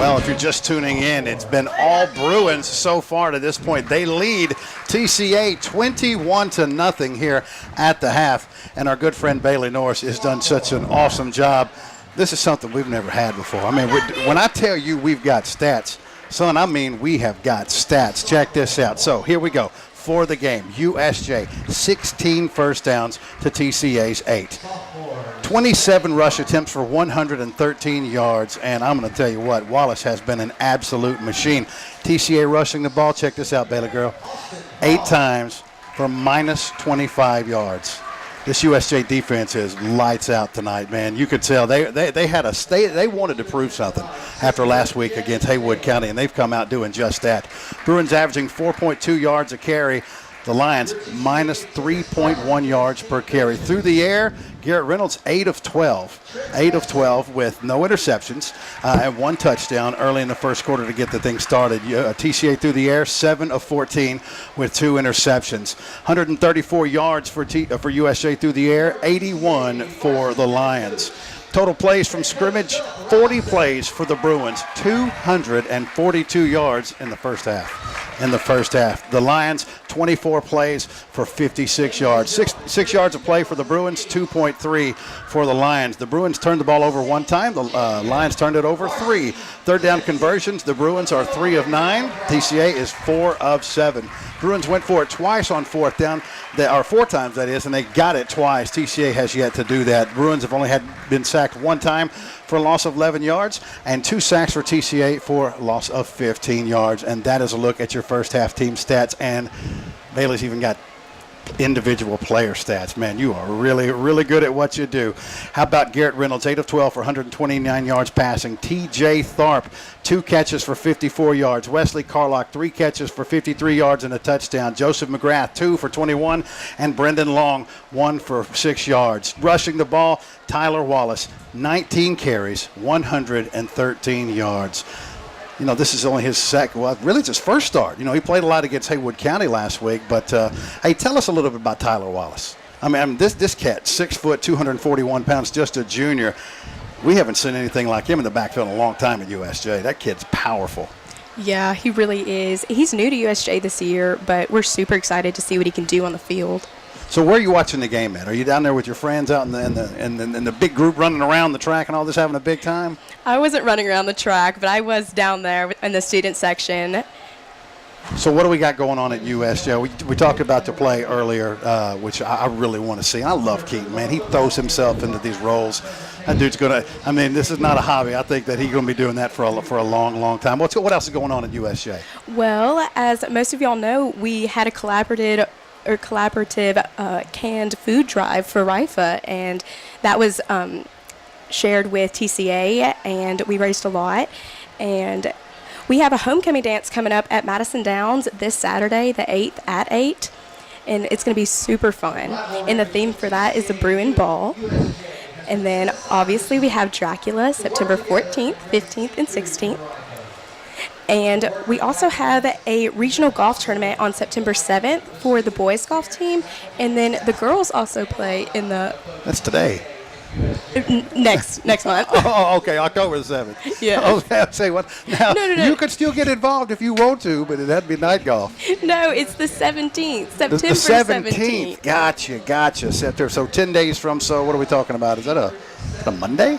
Well, if you're just tuning in, it's been all Bruins so far to this point. They lead TCA 21-0 here at the half, and our good friend Bailey Norris has done such an awesome job. This is something we've never had before. I mean, when I tell you we've got stats, son, I mean we have got stats. Check this out. So here we go. For the game, USJ, 16 first downs to TCA's 8. 27 rush attempts for 113 yards, and I'm going to tell you what, Wallace has been an absolute machine. TCA rushing the ball, check this out, Bailey girl, 8 times for minus 25 yards. This USJ defense is lights out tonight, man. You could tell they wanted to prove something after last week against Haywood County, and they've come out doing just that. Bruins averaging 4.2 yards a carry. The Lions minus 3.1 yards per carry. Through the air, Garrett Reynolds 8 of 12. 8 of 12 with no interceptions and 1 touchdown early in the first quarter to get the thing started. TCA through the air, 7 of 14 with 2 interceptions. 134 yards for USJ through the air, 81 for the Lions. Total plays from scrimmage, 40 plays for the Bruins, 242 yards in the first half. The Lions, 24 plays for 56 yards. 6 yards of play for the Bruins, 2.3 for the Lions. The Bruins turned the ball over 1 time. The Lions turned it over 3. Third down conversions, the Bruins are 3 of 9. TCA is 4 of 7. Bruins went for it twice on 4th down, 4 times that is, and they got it twice. TCA has yet to do that. Bruins have only been sacked 1 time for a loss of 11 yards and 2 sacks for TCA for a loss of 15 yards. And that is a look at your first half team stats. And Bailey's even got individual player stats. Man, you are really, really good at what you do. How about Garrett Reynolds, 8 of 12 for 129 yards passing. TJ Tharp, 2 catches for 54 yards. Wesley Carlock, 3 catches for 53 yards and a touchdown. Joseph McGrath, 2 for 21. And Brendan Long, 1 for 6 yards. Rushing the ball, Tyler Wallace, 19 carries, 113 yards. You know, this is only his second, well, really it's his first start. You know, he played a lot against Haywood County last week, but hey, tell us a little bit about Tyler Wallace. I mean this cat, 6 foot, 241 pounds, just a junior. We haven't seen anything like him in the backfield in a long time at USJ. That kid's powerful. Yeah, he really is. He's new to USJ this year, but we're super excited to see what he can do on the field. So where are you watching the game at? Are you down there with your friends out in the big group running around the track and all this, having a big time? I wasn't running around the track, but I was down there in the student section. So what do we got going on at USJ? We talked about the play earlier, which I really want to see. And I love Keaton, man. He throws himself into these roles. That dude's going to, I mean, this is not a hobby. I think that he's going to be doing that for a long, long time. What else is going on at USJ? Well, as most of y'all know, we had a collaborative canned food drive for RIFA, and that was shared with TCA, and we raised a lot. And we have a homecoming dance coming up at Madison Downs this Saturday, the 8th at 8, and it's going to be super fun. And the theme for that is the Bruin Ball. And then obviously we have Dracula September 14th, 15th, and 16th. And we also have a regional golf tournament on September 7th for the boys golf team. And then the girls also play in the... That's today. Next month. Oh, okay, October the 7th. Yeah. Okay, I'll say what. Now, no. You could still get involved if you want to, but it'd be night golf. No, it's the 17th, September the 17th. Gotcha. September. So 10 days from, so what are we talking about? Is that a Monday?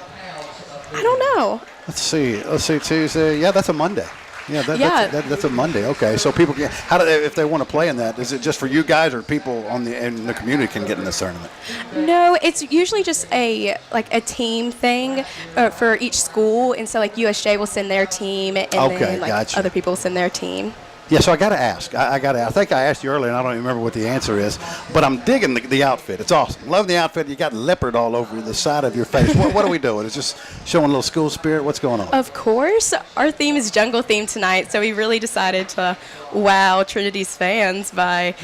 I don't know. Let's see, Tuesday. Yeah, that's a Monday. Yeah, that's a Monday. Okay, so people can, if they want to play in that, is it just for you guys or people in the community can get in this tournament? No, it's usually just a team thing for each school, and so like USJ will send their team, and then gotcha. Other people will send their team. Yeah, so I got to ask. I think I asked you earlier, and I don't even remember what the answer is. But I'm digging the outfit. It's awesome. Love the outfit. You got leopard all over the side of your face. What are we doing? It's just showing a little school spirit. What's going on? Of course. Our theme is jungle theme tonight, so we really decided to wow Trinity's fans by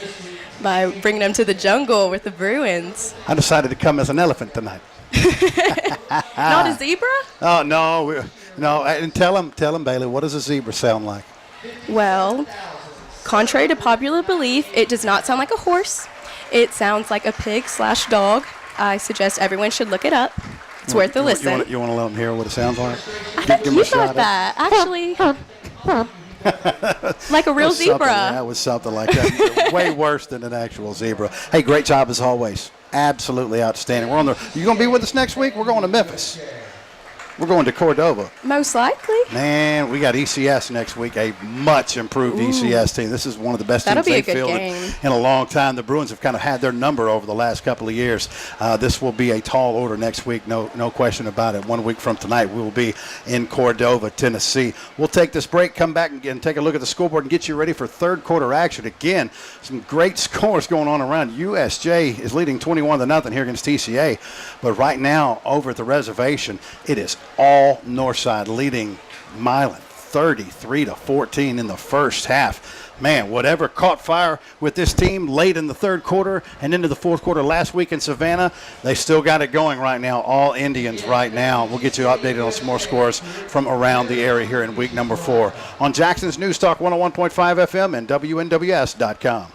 bringing them to the jungle with the Bruins. I decided to come as an elephant tonight. Not a zebra? Oh, no. And tell them, Bailey, what does a zebra sound like? Well, contrary to popular belief, it does not sound like a horse. It sounds like a pig/dog. I suggest everyone should look it up. It's worth a listen. You want to let them hear what it sounds like? I thought you thought that. Actually, like a real zebra. That was something like that. Way worse than an actual zebra. Hey, great job as always. Absolutely outstanding. You going to be with us next week? We're going to Memphis. We're going to Cordova. Most likely. Man, we got ECS next week, a much improved ECS team. This is one of the best That'll teams be a they've good fielded game. in a long time. The Bruins have kind of had their number over the last couple of years. This will be a tall order next week, no question about it. 1 week from tonight, we will be in Cordova, Tennessee. We'll take this break, come back and take a look at the scoreboard and get you ready for third quarter action. Again, some great scores going on around. USJ is leading 21-0 here against TCA. But right now, over at the reservation, it is all Northside leading Milan 33-14 in the first half. Man, whatever caught fire with this team late in the third quarter and into the fourth quarter last week in Savannah, they still got it going right now. All Indians right now. We'll get you updated on some more scores from around the area here in week number 4 on Jackson's News Talk 101.5 FM and WNWS.com.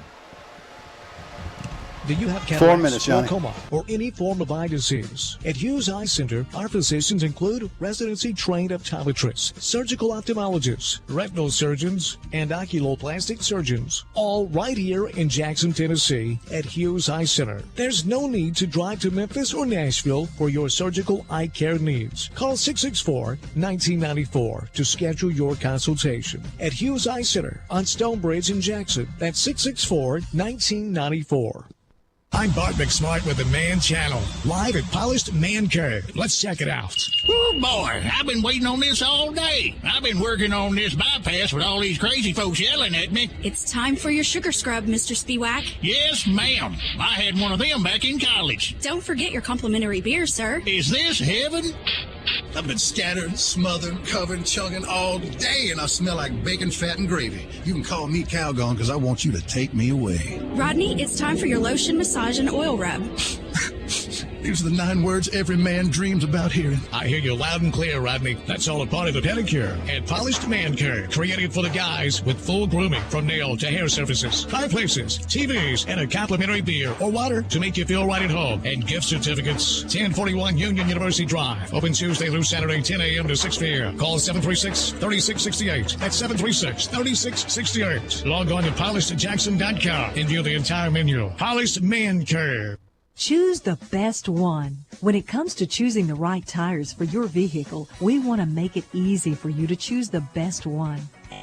Do you have 4 minutes, Johnny. glaucoma, or any form of eye disease? At Hughes Eye Center, our physicians include residency-trained optometrists, surgical ophthalmologists, retinal surgeons, and oculoplastic surgeons, all right here in Jackson, Tennessee at Hughes Eye Center. There's no need to drive to Memphis or Nashville for your surgical eye care needs. Call 664-1994 to schedule your consultation. At Hughes Eye Center on Stonebridge in Jackson, that's 664-1994. I'm Bart McSmart with the Man Channel, live at Polished Man Cave. Let's check it out. Oh, boy, I've been waiting on this all day. I've been working on this bypass with all these crazy folks yelling at me. It's time for your sugar scrub, Mr. Spiewak. Yes, ma'am. I had one of them back in college. Don't forget your complimentary beer, sir. Is this heaven? I've been scattered, smothered, covered, chugging all day, and I smell like bacon, fat, and gravy. You can call me Calgon because I want you to take me away. Rodney, it's time for your lotion, massage, and oil rub. These are the 9 words every man dreams about hearing. I hear you loud and clear, Rodney. That's all a part of the pedicure and Polished Man Cave, created for the guys with full grooming from nail to hair surfaces, fireplaces, TVs, and a complimentary beer or water to make you feel right at home, and gift certificates. 1041 Union University Drive. Open Tuesday through Saturday, 10 a.m. to 6 p.m. Call 736-3668. That's 736-3668. Log on to polishedjackson.com and view the entire menu. Polished Man Cave. Choose the best one. When it comes to choosing the right tires for your vehicle, we want to make it easy for you to choose the best one.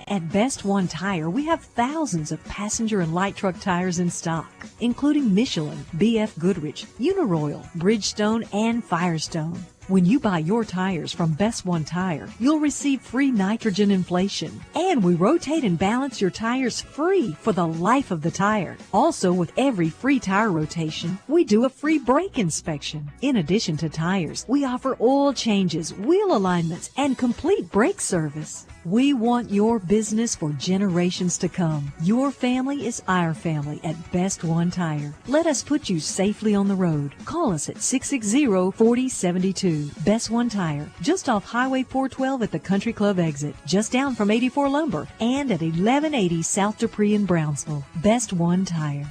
At Best One Tire, we have thousands of passenger and light truck tires in stock, including Michelin, BF Goodrich, Uniroyal, Bridgestone, and Firestone. When you buy your tires from Best One Tire, you'll receive free nitrogen inflation. And we rotate and balance your tires free for the life of the tire. Also, with every free tire rotation, we do a free brake inspection. In addition to tires, we offer oil changes, wheel alignments, and complete brake service. We want your business for generations to come. Your family is our family at Best One Tire. Let us put you safely on the road. Call us at 660-4072. Best One Tire, just off Highway 412 at the Country Club exit, just down from 84 Lumber, and at 1180 South Dupree in Brownsville. Best One Tire.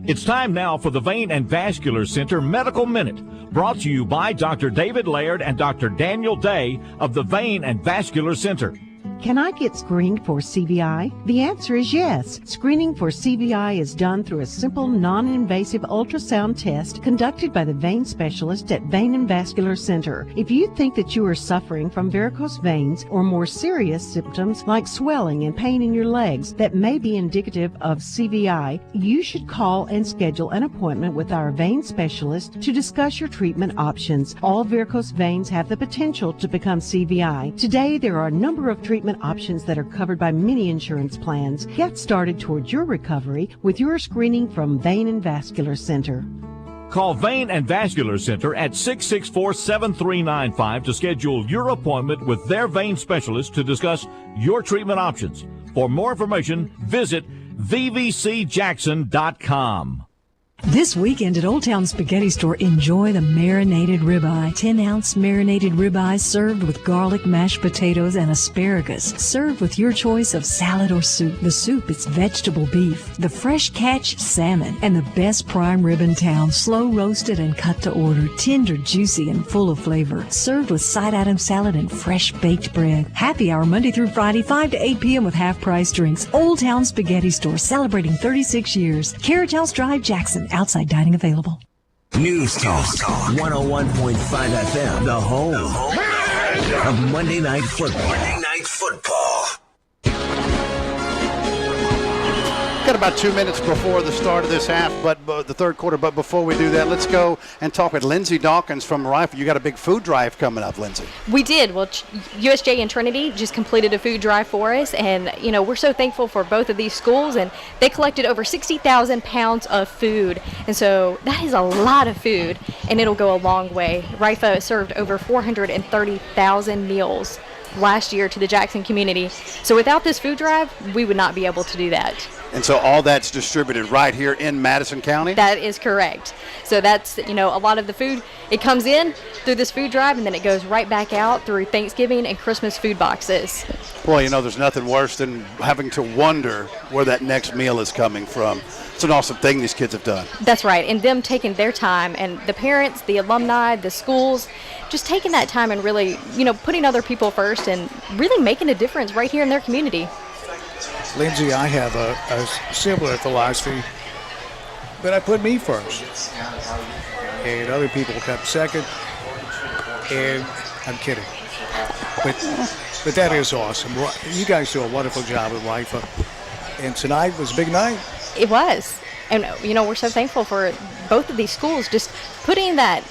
It's time now for the Vein and Vascular Center Medical Minute, brought to you by Dr. David Laird and Dr. Daniel Day of the Vein and Vascular Center. Can I get screened for CVI? The answer is yes. Screening for CVI is done through a simple, non-invasive ultrasound test conducted by the vein specialist at Vein and Vascular Center. If you think that you are suffering from varicose veins or more serious symptoms like swelling and pain in your legs that may be indicative of CVI, you should call and schedule an appointment with our vein specialist to discuss your treatment options. All varicose veins have the potential to become CVI. Today, there are a number of treatment options that are covered by many insurance plans. Get started towards your recovery with your screening from Vein and Vascular Center. Call Vein and Vascular Center at 664-7395 to schedule your appointment with their vein specialist to discuss your treatment options. For more information, visit vvcjackson.com. This weekend at Old Town Spaghetti Store, enjoy the marinated ribeye. 10-ounce marinated ribeye served with garlic, mashed potatoes, and asparagus. Served with your choice of salad or soup. The soup is vegetable beef, the fresh catch salmon, and the best prime rib in town. Slow roasted and cut to order. Tender, juicy, and full of flavor. Served with side item salad and fresh baked bread. Happy hour Monday through Friday, 5 to 8 p.m. with half-price drinks. Old Town Spaghetti Store, celebrating 36 years. Carriage House Drive, Jackson. Outside dining available. News Talk 101.5 FM, The Home. of Monday Night Football. Monday Night Football. Got about 2 minutes before the start of this half, but the third quarter. But before we do that, let's go and talk with Lindsay Dawkins from Rifle. You got a big food drive coming up, Lindsay. We did. Well, USJ and Trinity just completed a food drive for us, and we're so thankful for both of these schools. And they collected over 60,000 pounds of food, and so that is a lot of food, and it'll go a long way. RIFA served over 430,000 meals last year to the Jackson community. So without this food drive, we would not be able to do that. And so all that's distributed right here in Madison County? That is correct. So that's, a lot of the food, it comes in through this food drive, and then it goes right back out through Thanksgiving and Christmas food boxes. Boy, there's nothing worse than having to wonder where that next meal is coming from. It's an awesome thing these kids have done. That's right, and them taking their time, and the parents, the alumni, the schools, just taking that time and really, putting other people first and really making a difference right here in their community. Lindsay, I have a similar philosophy, but I put me first, and other people come second, and I'm kidding. But that is awesome. You guys do a wonderful job with RIFA, and tonight was a big night. It was, and we're so thankful for both of these schools just putting that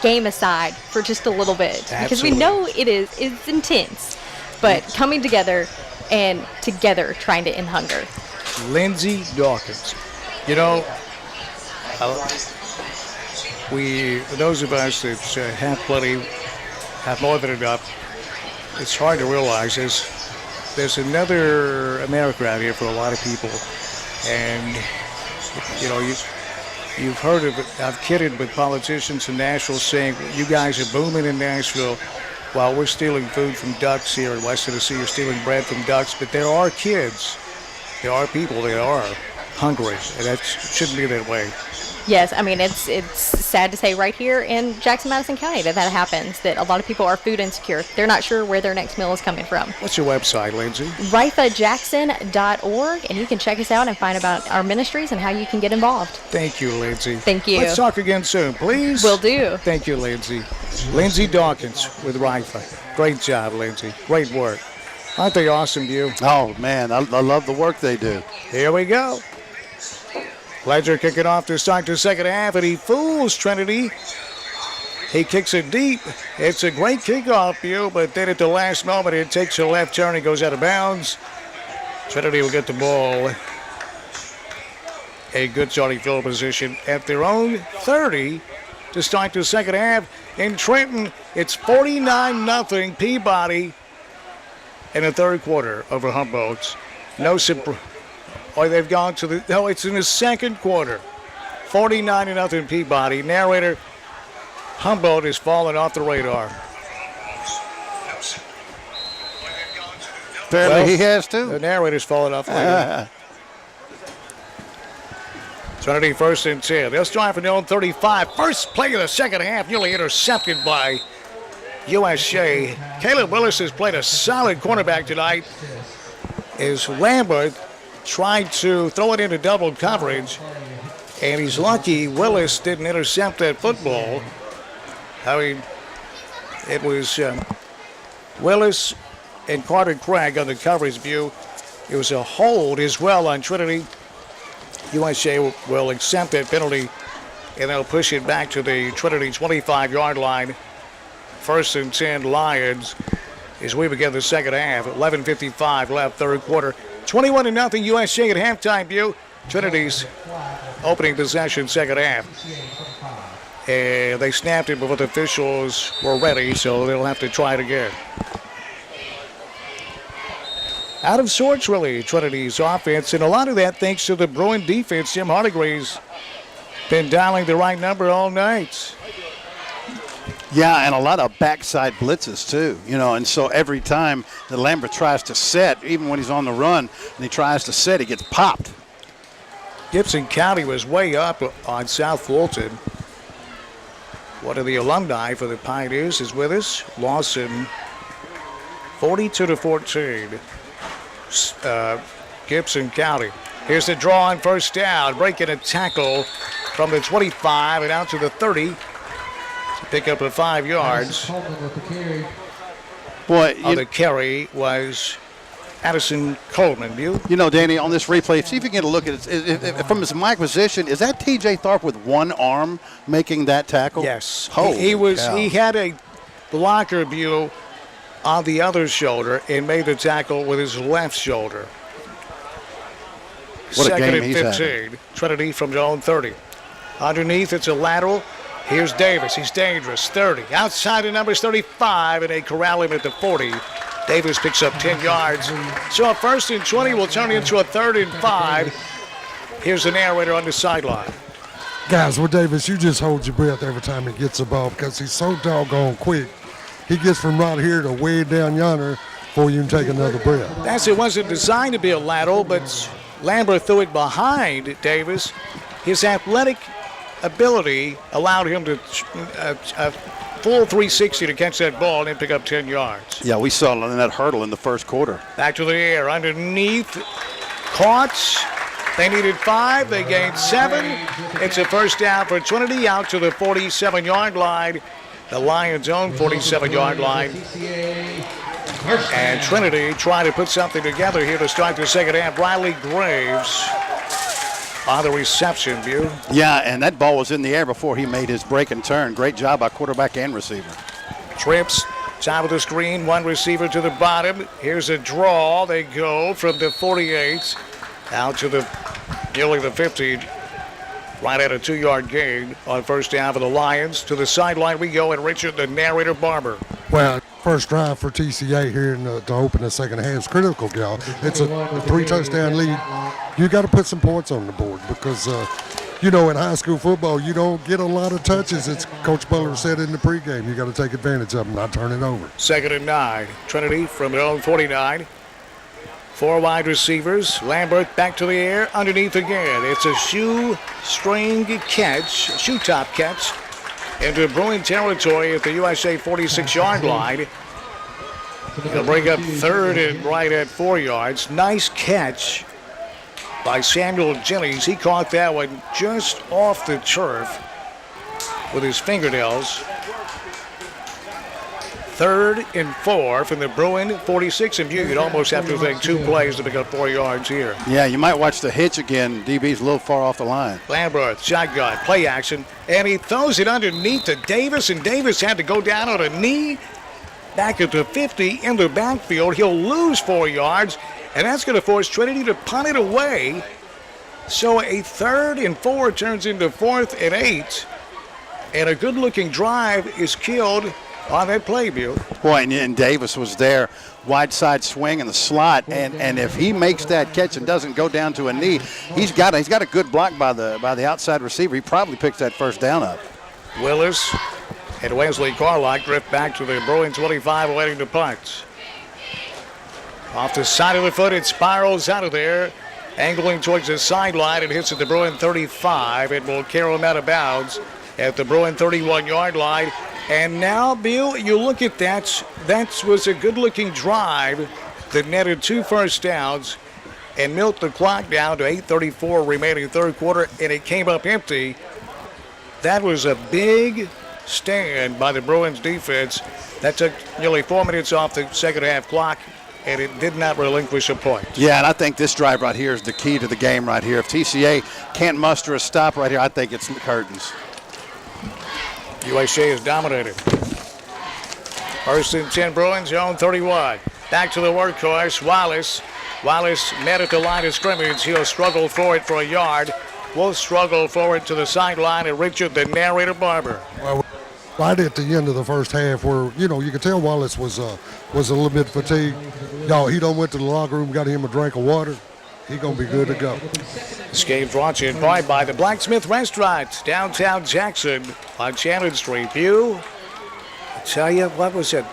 game aside for just a little bit. Absolutely. Because we know it's intense, but coming together and together trying to end hunger. Lindsay Dawkins, those of us that have plenty, have more than enough, it's hard to realize there's another America out here for a lot of people. And, you've heard of it. I've kidded with politicians in Nashville saying, you guys are booming in Nashville while we're stealing food from ducks here in West Tennessee. You're stealing bread from ducks. But there are kids, there are people that are hungry, and that shouldn't be that way. Yes, it's sad to say right here in Jackson-Madison County that happens, that a lot of people are food insecure. They're not sure where their next meal is coming from. What's your website, Lindsay? rifajackson.org, and you can check us out and find about our ministries and how you can get involved. Thank you, Lindsay. Thank you. Let's talk again soon, please. Will do. Thank you, Lindsay. Lindsay Dawkins with RIFA. Great job, Lindsay. Great work. Aren't they awesome, you? Oh, man, I love the work they do. Here we go. Ledger kicking off to start the second half, and he fools Trinity. He kicks it deep. It's a great kickoff, but then at the last moment, it takes a left turn and goes out of bounds. Trinity will get the ball. A good starting field position at their own 30 to start the second half. In Trenton, it's 49-0 Peabody in the third quarter over Humboldt. No surprise. Or they've gone to it's in the second quarter. 49-0 Peabody. Narrator, Humboldt has fallen off the radar. Apparently he has too. The narrator's fallen off the radar. Trinity first and 10. They'll start from their own 35. First play of the second half, nearly intercepted by USJ. Caleb Willis has played a solid cornerback tonight. As Lambert tried to throw it into double coverage, and he's lucky Willis didn't intercept that football. It was Willis and Carter Craig on the coverage view. It was a hold as well on Trinity. USJ will accept that penalty, and they'll push it back to the Trinity 25-yard line. First and 10 Lions as we begin the second half. 11:55 left, third quarter. 21-0 USJ at halftime, view. Trinity's opening possession, second half. And they snapped it before the officials were ready, so they'll have to try it again. Out of sorts, really, Trinity's offense, and a lot of that thanks to the Bruin defense. Jim Hardigree's been dialing the right number all night. Yeah, and a lot of backside blitzes too, and so every time that Lambert tries to set, even when he's on the run and he tries to set, he gets popped. Gibson County was way up on South Fulton. One of the alumni for the Pioneers is with us. Lawson, 42-14. Gibson County. Here's the draw on first down, breaking a tackle from the 25 and out to the 30. Pick up the 5 yards. Boy, on the carry was Addison Coleman. You know, Danny, on this replay, see if you can get a look at it. From his mic position, is that T.J. Tharp with one arm making that tackle? Yes. Holy cow. He had a blocker view on the other shoulder and made the tackle with his left shoulder. What a Second game and he's 15. having. Trinity from their own 30. Underneath, it's a lateral. Here's Davis. He's dangerous. 30. Outside the numbers 35, and they corral him at the 40. Davis picks up 10 yards. So a 1st and 20 will turn into a 3rd and 5. Here's the narrator on the sideline. Guys, with Davis, you just hold your breath every time he gets the ball because he's so doggone quick. He gets from right here to way down yonder before you can take another breath. It wasn't designed to be a lateral, but Lambert threw it behind Davis. His athletic ability allowed him to a full 360 to catch that ball and then pick up 10 yards. Yeah, we saw it in that hurdle in the first quarter. Back to the air, underneath, caught. They needed 5, they gained 7. It's a 1st down for Trinity out to the 47-yard line. The Lions' own 47-yard line. And Trinity trying to put something together here to start the second half. Riley Graves on the reception view. Yeah, and that ball was in the air before he made his break and turn. Great job by quarterback and receiver. Trips, top of the screen, one receiver to the bottom. Here's a draw. They go from the 48 out to nearly the 50. Right at a 2-yard gain on 1st down for the Lions. To the sideline we go, and Richard, the narrator, Barber. Well, first drive for TCA here to open the second half is critical, Gal. It's a 3-touchdown lead. You got to put some points on the board because, in high school football, you don't get a lot of touches. It's Coach Butler said in the pregame. You got to take advantage of them, not turn it over. 2nd and 9. Trinity from their own 49. 4 wide receivers. Lambert back to the air. Underneath again. It's a shoe top catch into Bruin territory at the USA 46-yard line. He'll bring up 3rd and right at 4 yards. Nice catch by Samuel Jennings. He caught that one just off the turf with his fingernails. 3rd and 4 from the Bruin 46 in view. You'd almost have to take 2 plays to pick up 4 yards here. Yeah, you might watch the hitch again. DB's a little far off the line. Lambert, shotgun, play action, and he throws it underneath to Davis, and Davis had to go down on a knee back at the 50 in the backfield. He'll lose 4 yards, and that's going to force Trinity to punt it away. So a 3rd and 4 turns into 4th and 8, and a good-looking drive is killed on that play view. Boy, and Davis was there, wide side swing in the slot, and if he makes that catch and doesn't go down to a knee, he's got a good block by the outside receiver. He probably picks that 1st down up. Willis and Wesley Carlock drift back to the Bruin 25, awaiting the punt. Off the side of the foot, it spirals out of there, angling towards the sideline. It hits at the Bruin 35. It will carry him out of bounds at the Bruin 31-yard line. And now, Bill, you look at that. That was a good-looking drive that netted 2 first downs and milked the clock down to 8:34 remaining 3rd quarter, and it came up empty. That was a big stand by the Bruins defense. That took nearly 4 minutes off the second half clock, and it did not relinquish a point. Yeah, and I think this drive right here is the key to the game right here. If TCA can't muster a stop right here, I think it's the curtains. USJ is dominated. 1st and 10 Bruins, your own 31. Back to the workhorse, Wallace. Wallace met at the line of scrimmage. He'll struggle for it for a yard. Will struggle for it to the sideline, and Richard, the narrator, Barber. Well, right at the end of the first half where, you could tell Wallace was a little bit fatigued. He done went to the locker room, got him a drink of water. He going to be good to go. This game's brought to you in part by the Blacksmith Restaurant, downtown Jackson on Shannon Street. View, I tell you, what was it?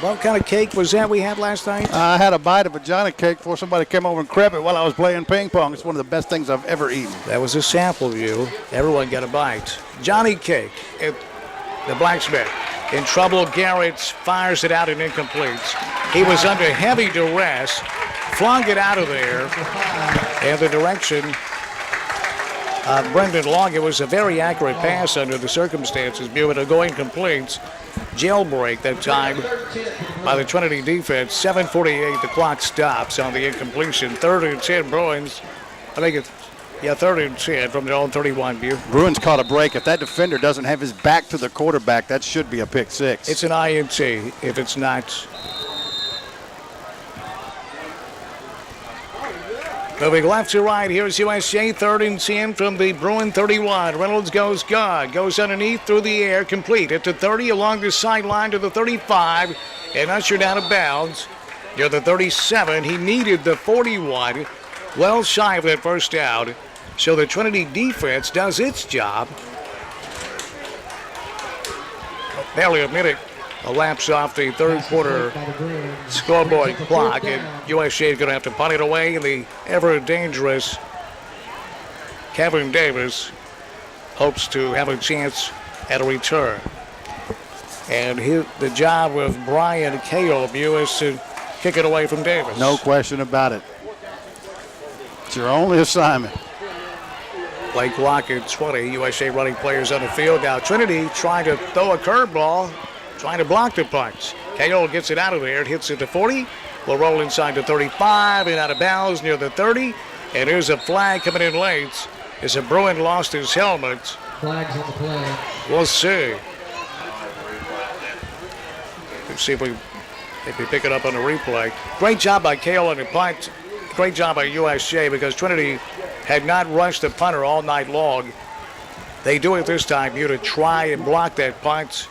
What kind of cake was that we had last night? I had a bite of a Johnny cake before somebody came over and crept it while I was playing ping pong. It's one of the best things I've ever eaten. That was a sample view. Everyone got a bite. Johnny cake at the Blacksmith. In trouble, Garrett fires it out and incomplete. He was under heavy duress, flung it out of there, and the direction of Brendan Long. It was a very accurate pass under the circumstances, but going complete. jailbreak that time by the Trinity defense. 7:48, the clock stops on the incompletion. 3rd and 10 Bruins. I think it's, 3rd and 10 from their own 31 view. Bruins caught a break. If that defender doesn't have his back to the quarterback, that should be a pick six. It's an INT if it's not. Moving left to right, here's USJ, 3rd and 10 from the Bruin 31. Reynolds goes God, goes underneath through the air, complete at the 30 along the sideline to the 35, and ushered out of bounds near the 37. He needed the 41, well shy of that first down. So the Trinity defense does its job. Barely a minute elapsed off the third quarter scoreboard clock, and USJ is going to have to punt it away. And the ever-dangerous Kevin Davis hopes to have a chance at a return. And the job of Brian Cahill is to kick it away from Davis. No question about it. It's your only assignment. Play clock at 20. USA running players on the field. Now Trinity trying to throw a curveball, trying to block the punch. Cahill gets it out of there. It hits at the 40. Will roll inside the 35 and out of bounds near the 30. And there's a flag coming in late as a Bruin lost his helmet. Flags on the play. We'll see. Let's see if we pick it up on the replay. Great job by Cahill on the punt. Great job by USJ because Trinity had not rushed the punter all night long. They do it this time, to try and block that punt.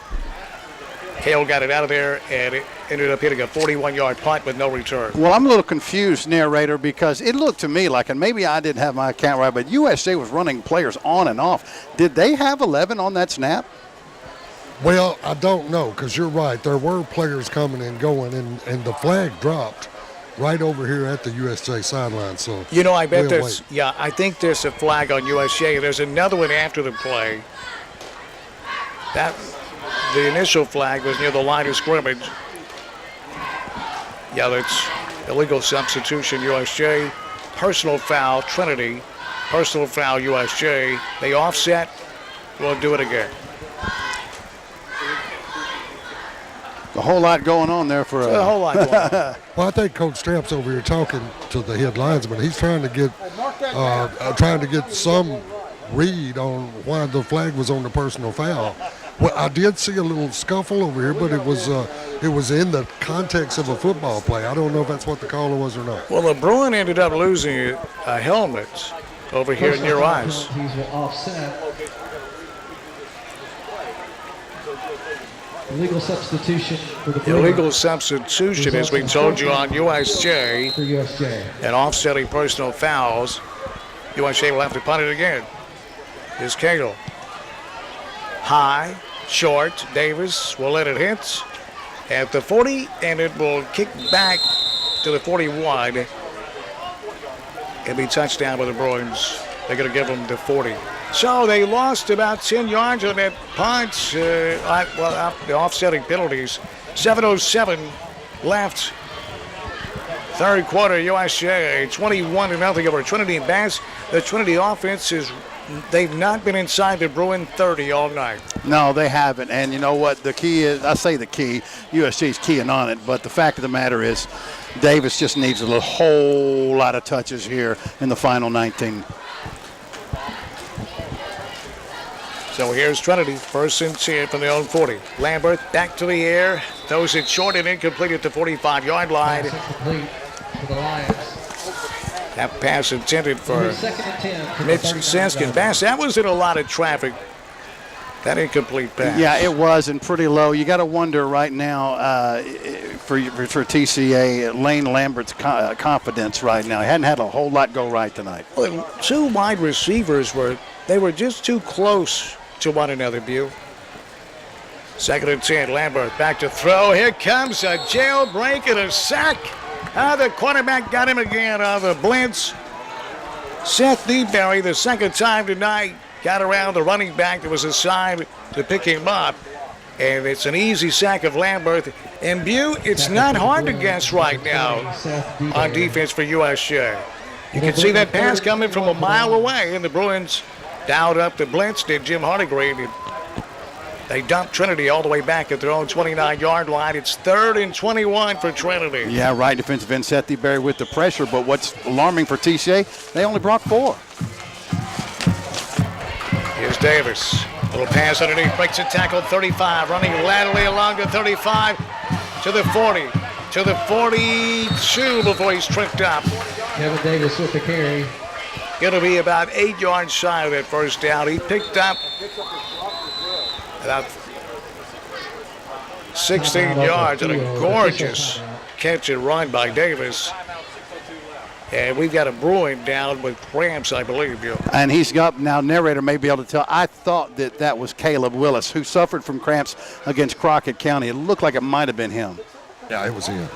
Cahill got it out of there, and it ended up hitting a 41-yard punt with no return. Well, I'm a little confused, narrator, because it looked to me like, and maybe I didn't have my account right, but USJ was running players on and off. Did they have 11 on that snap? Well, I don't know, because you're right. There were players coming and going, and the flag dropped right over here at the USJ sideline. So I bet there's, I think there's a flag on USJ. There's another one after the play. The initial flag was near the line of scrimmage. Yeah, that's illegal substitution, USJ. Personal foul, Trinity. Personal foul, USJ. They offset. We'll do it again. A whole lot going on there for a whole lot going on. Well, I think Coach Stamps over here talking to the head linesman. He's trying to get some read on why the flag was on the personal foul. Well, I did see a little scuffle over here, but it was in the context of a football play. I don't know if that's what the caller was or not. Well, the Bruin ended up losing a helmet over here near us. These will offset. Illegal substitution for the Bruins. Illegal substitution, as we told you, on USJ. For USJ. And offsetting personal fouls. USJ will have to punt it again. Here's Cahill. High, short. Davis will let it hit at the 40, and it will kick back to the 41. It'll be touchdown by the Bruins. They're going to give them the 40. So they lost about 10 yards on that punt. The offsetting penalties. 7:07 left. Third quarter, USJ 21-0 over Trinity Bass. The Trinity offense they've not been inside the Bruin 30 all night. No, they haven't. And you know what? The key is, I say the key, USC's keying on it, but the fact of the matter is Davis just needs a whole lot of touches here in the final 19. So here's Trinity, 1st and 10 from their own 40. Lambert back to the air, throws it short and incomplete at the 45-yard line. Pass incomplete for the Lions. That pass intended for Mitch Senskin. Bass, that was in a lot of traffic. That incomplete pass. Yeah, it was, and pretty low. You got to wonder right now for TCA, Lane Lambert's confidence right now. He hadn't had a whole lot go right tonight. Well, two wide receivers were just too close to one another, Bew. 2nd and 10, Lambert back to throw. Here comes a jailbreak and a sack. The quarterback got him again on the blitz. Seth Newberry, the second time tonight, got around the running back that was assigned to pick him up. And it's an easy sack of Lambert. And Bew, it's not hard to guess right now on defense for USJ. You can see that pass coming from a mile away, and the Bruins dialed up the blitz. Did Jim Hardigreen They dump Trinity all the way back at their own 29-yard line. It's 3rd and 21 for Trinity. Yeah, right. Defensive end Sethyberry with the pressure, but what's alarming for TCA, they only brought 4. Here's Davis. Little pass underneath, breaks a tackle, 35, running laterally along the 35 to the 40, to the 42 before he's tripped up. Kevin Davis with the carry. It'll be about 8 yards shy of that first down. He picked up about 16 yards and a gorgeous catch and run by Davis. And we've got a Bruin down with cramps, I believe. And he's got, now narrator may be able to tell, I thought that was Caleb Willis, who suffered from cramps against Crockett County. It looked like it might have been him. Yeah, it was him.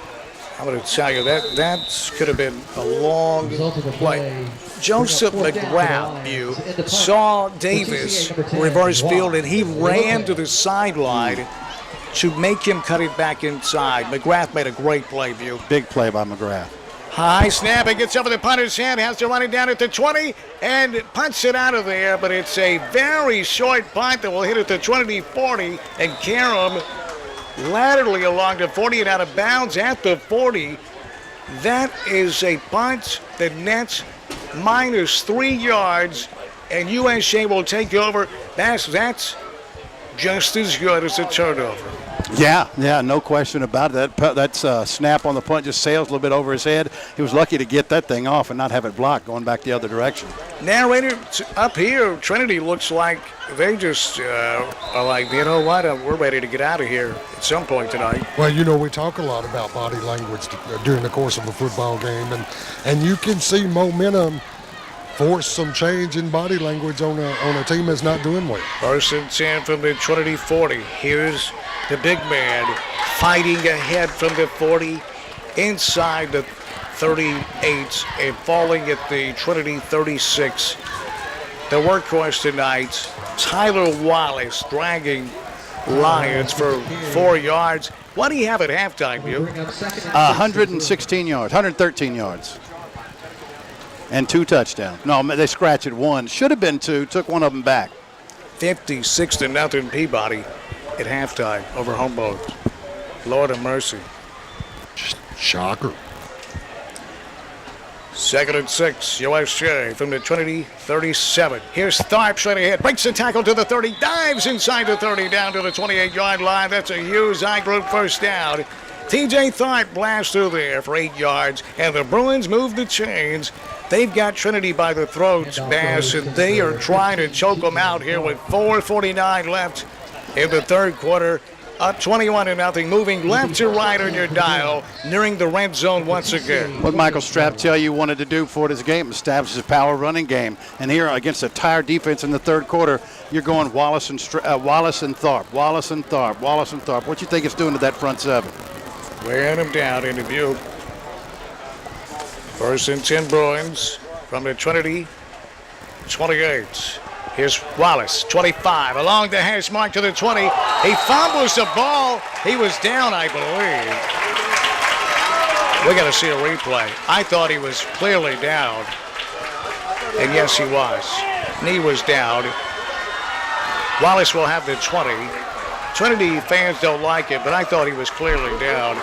I'm going to tell you, that could have been a long play. Joseph McGrath, you saw Davis reverse field, and he ran to the sideline to make him cut it back inside. McGrath made a great play, View. Big play by McGrath. High snap, it gets over the punter's head, has to run it down at the 20, and punts it out of there, but it's a very short punt that will hit at the 20-40 and carry him laterally along the 40 and out of bounds at the 40. That is a punt that nets -3 yards, and USJ will take over. That's just as good as a turnover. Yeah, no question about it. That snap on the punt just sails a little bit over his head. He was lucky to get that thing off and not have it blocked going back the other direction. Narrator, up here, Trinity looks like they just are like, you know what, we're ready to get out of here at some point tonight. Well, we talk a lot about body language during the course of a football game, and you can see momentum force some change in body language on a team that's not doing well. 1st and 10 from the Trinity 40. Here's the big man fighting ahead from the 40 inside the 38 and falling at the Trinity 36. The workhorse tonight, Tyler Wallace, dragging Lyons for 4 yards. What do you have at halftime, you? 116 yards, 113 yards. And 2 touchdowns. No, they scratched it 1. Should have been 2. Took one of them back. 56-0 Peabody at halftime over Humboldt. Lord of mercy. Shocker. 2nd and 6, USJ from the Trinity 37. Here's Tharp straight ahead, breaks the tackle to the 30, dives inside the 30 down to the 28-yard line. That's a huge I-group first down. TJ Tharp blasts through there for 8 yards, and the Bruins move the chains. They've got Trinity by the throats, Bass, and they are trying to choke them out here with 4:49 left in the third quarter. Up 21-0, moving left to right on your dial, nearing the red zone once again. What Michael Strapp tell you wanted to do for this game, establish his power running game. And here against a tired defense in the third quarter, you're going Wallace and Tharp. What you think it's doing to that front seven? Wearing him down into view. 1st and 10 Bruins from the Trinity 28. Here's Wallace, 25, along the hash mark to the 20. He fumbles the ball. He was down, I believe. We got to see a replay. I thought he was clearly down. And yes, he was. Knee was down. Wallace will have the 20. Trinity fans don't like it, but I thought he was clearly down.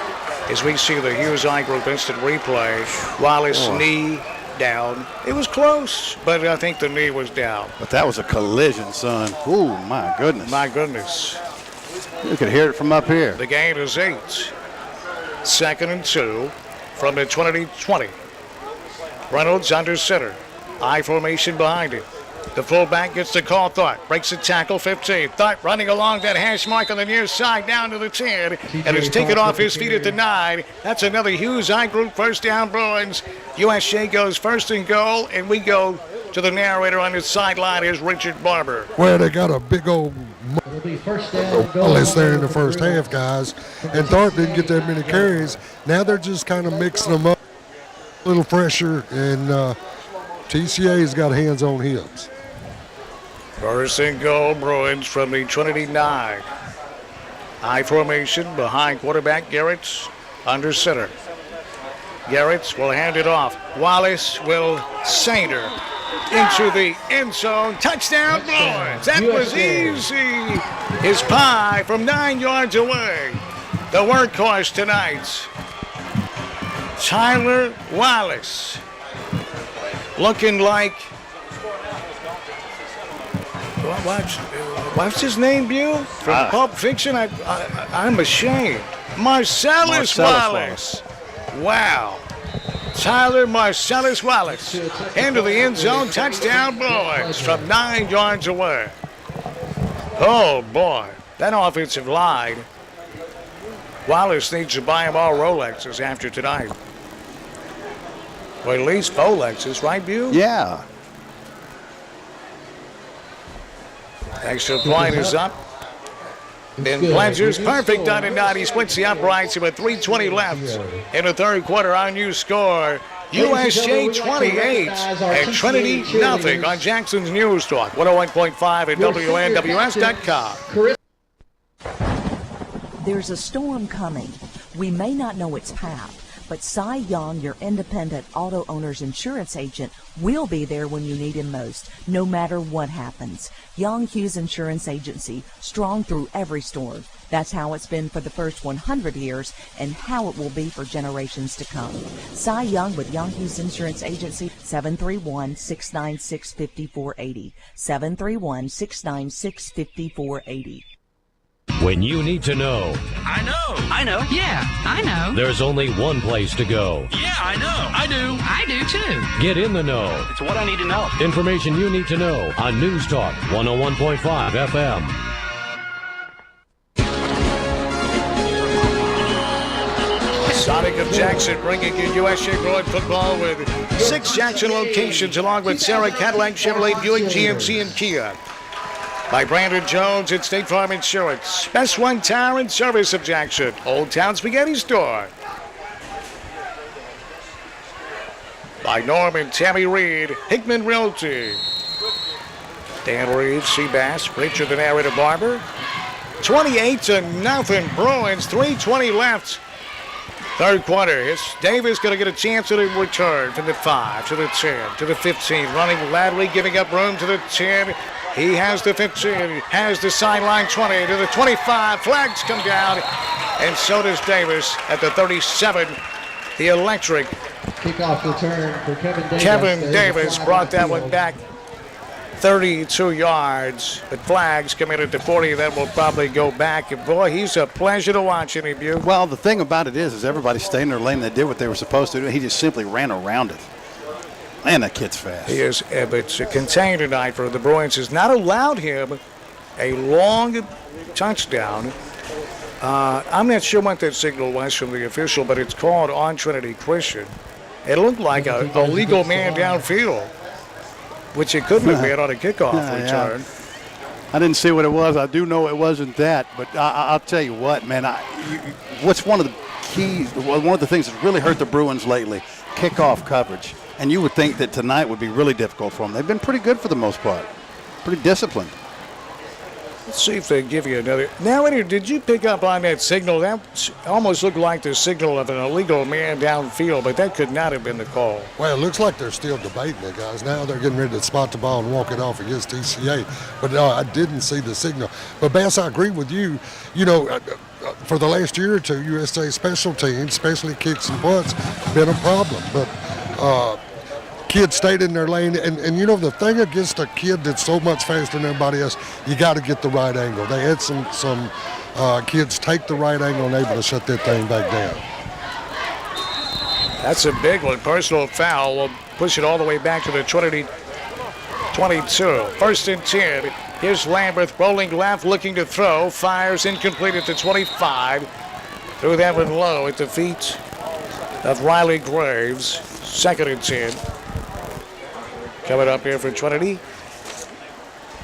As we see the Hughes I Group instant replay, Wallace knee down. It was close, but I think the knee was down. But that was a collision, son. Ooh, my goodness. My goodness. You could hear it from up here. The gain is 8. 2nd and 2 from the Trinity 20. Reynolds under center. I formation behind him. The fullback gets the call. Tharp breaks the tackle, 15. Tharp running along that hash mark on the near side down to the 10. And is taken off his feet at the 9. That's another Hughes I Group first down Bruins. USJ goes 1st and goal, and we go to the narrator on his sideline. Here's Richard Barber. Well, they got a big old Wallace there in the first half, guys. And Tharp didn't get that many carries. Now they're just kind of mixing them up. A little pressure, and TCA's got hands on hips. 1st and goal, Bruins from the Trinity 9. I formation behind quarterback Garrett under center. Garrett will hand it off. Wallace will center. into the end zone. Touchdown, Bruins. That was easy as pie from 9 yards away. The workhorse tonight, Tyler Wallace, looking like, what's his name, Bew? From Pulp Fiction? I'm ashamed. Marcellus Wallace. Wow. Tyler Marcellus Wallace into the end zone. Touchdown, Bruins from 9 yards away. Oh, boy. That offensive line. Wallace needs to buy them all Rolexes after tonight. Or at least Rolexes, right, Bew? Yeah. Extra point is up. Ben Blanchard's perfect on and out. He splits the uprights with 3:20 left in the third quarter. Our new score, USJ 28 and Trinity nothing on Jackson's News Talk, 101.5 at WNWS.com. There's a storm coming. We may not know its path, but Cy Young, your independent auto owner's insurance agent, will be there when you need him most, no matter what happens. Young Hughes Insurance Agency, strong through every storm. That's how it's been for the first 100 years and how it will be for generations to come. Cy Young with Young Hughes Insurance Agency, 731-696-5480. 731-696-5480. When you need to know. I know. Yeah, I know. There's only one place to go. Yeah, I know. I do. I do too. Get in the know. It's what I need to know. Information you need to know on News Talk 101.5 FM. Sonic of Jackson bringing you USJ Broad football with 6 Jackson locations along with Sarah Cadillac, Chevrolet, Buick, GMC, and Kia. By Brandon Jones at State Farm Insurance. Best One Tire and Service of Jackson. Old Town Spaghetti Store. By Norman Tammy Reed, Hickman Realty. Dan Reeves, Seabass, Richard the Narrator Barber. 28-0 Bruins, 3:20 left. Third quarter, it's Davis going to get a chance to return from the 5 to the 10 to the 15. Running laterally, giving up room to the 10. He has the 15, has the sideline 20 to the 25. Flags come down, and so does Davis at the 37. The electric Kickoff return for Kevin Davis. Kevin Davis brought that one back 32 yards. But flags committed to 40. That will probably go back. And boy, he's a pleasure to watch in Butte. Well, the thing about it is everybody stayed in their lane. They did what they were supposed to do. He just simply ran around it. Man, that kid's fast. He is. It's a contained tonight for the Bruins. Has not allowed him a long touchdown. I'm not sure what that signal was from the official, but it's called on Trinity Christian. It looked like a legal man downfield, which it couldn't have been on a kickoff return. Yeah. I didn't see what it was. I do know it wasn't that, but I'll tell you what, man. What's one of the keys, one of the things that's really hurt the Bruins lately, kickoff coverage. And you would think that tonight would be really difficult for them. They've been pretty good for the most part, pretty disciplined. Let's see if they give you another. Now, did you pick up on that signal? That almost looked like the signal of an illegal man downfield, but that could not have been the call. Well, it looks like they're still debating it, guys. Now they're getting ready to spot the ball and walk it off against TCA. But no, I didn't see the signal. But, Bass, I agree with you. You know, for the last year or two, USA special teams, especially kicks and punts, been a problem. But kids stayed in their lane, and you know the thing against a kid that's so much faster than everybody else, you got to get the right angle. They had some kids take the right angle and able to shut that thing back down. That's a big one. Personal foul will push it all the way back to the 22. First and 10. Here's Lambert rolling left, looking to throw. Fires incomplete at the 25. Threw that one low at the feet of Riley Graves. Second and 10. Coming up here for Trinity,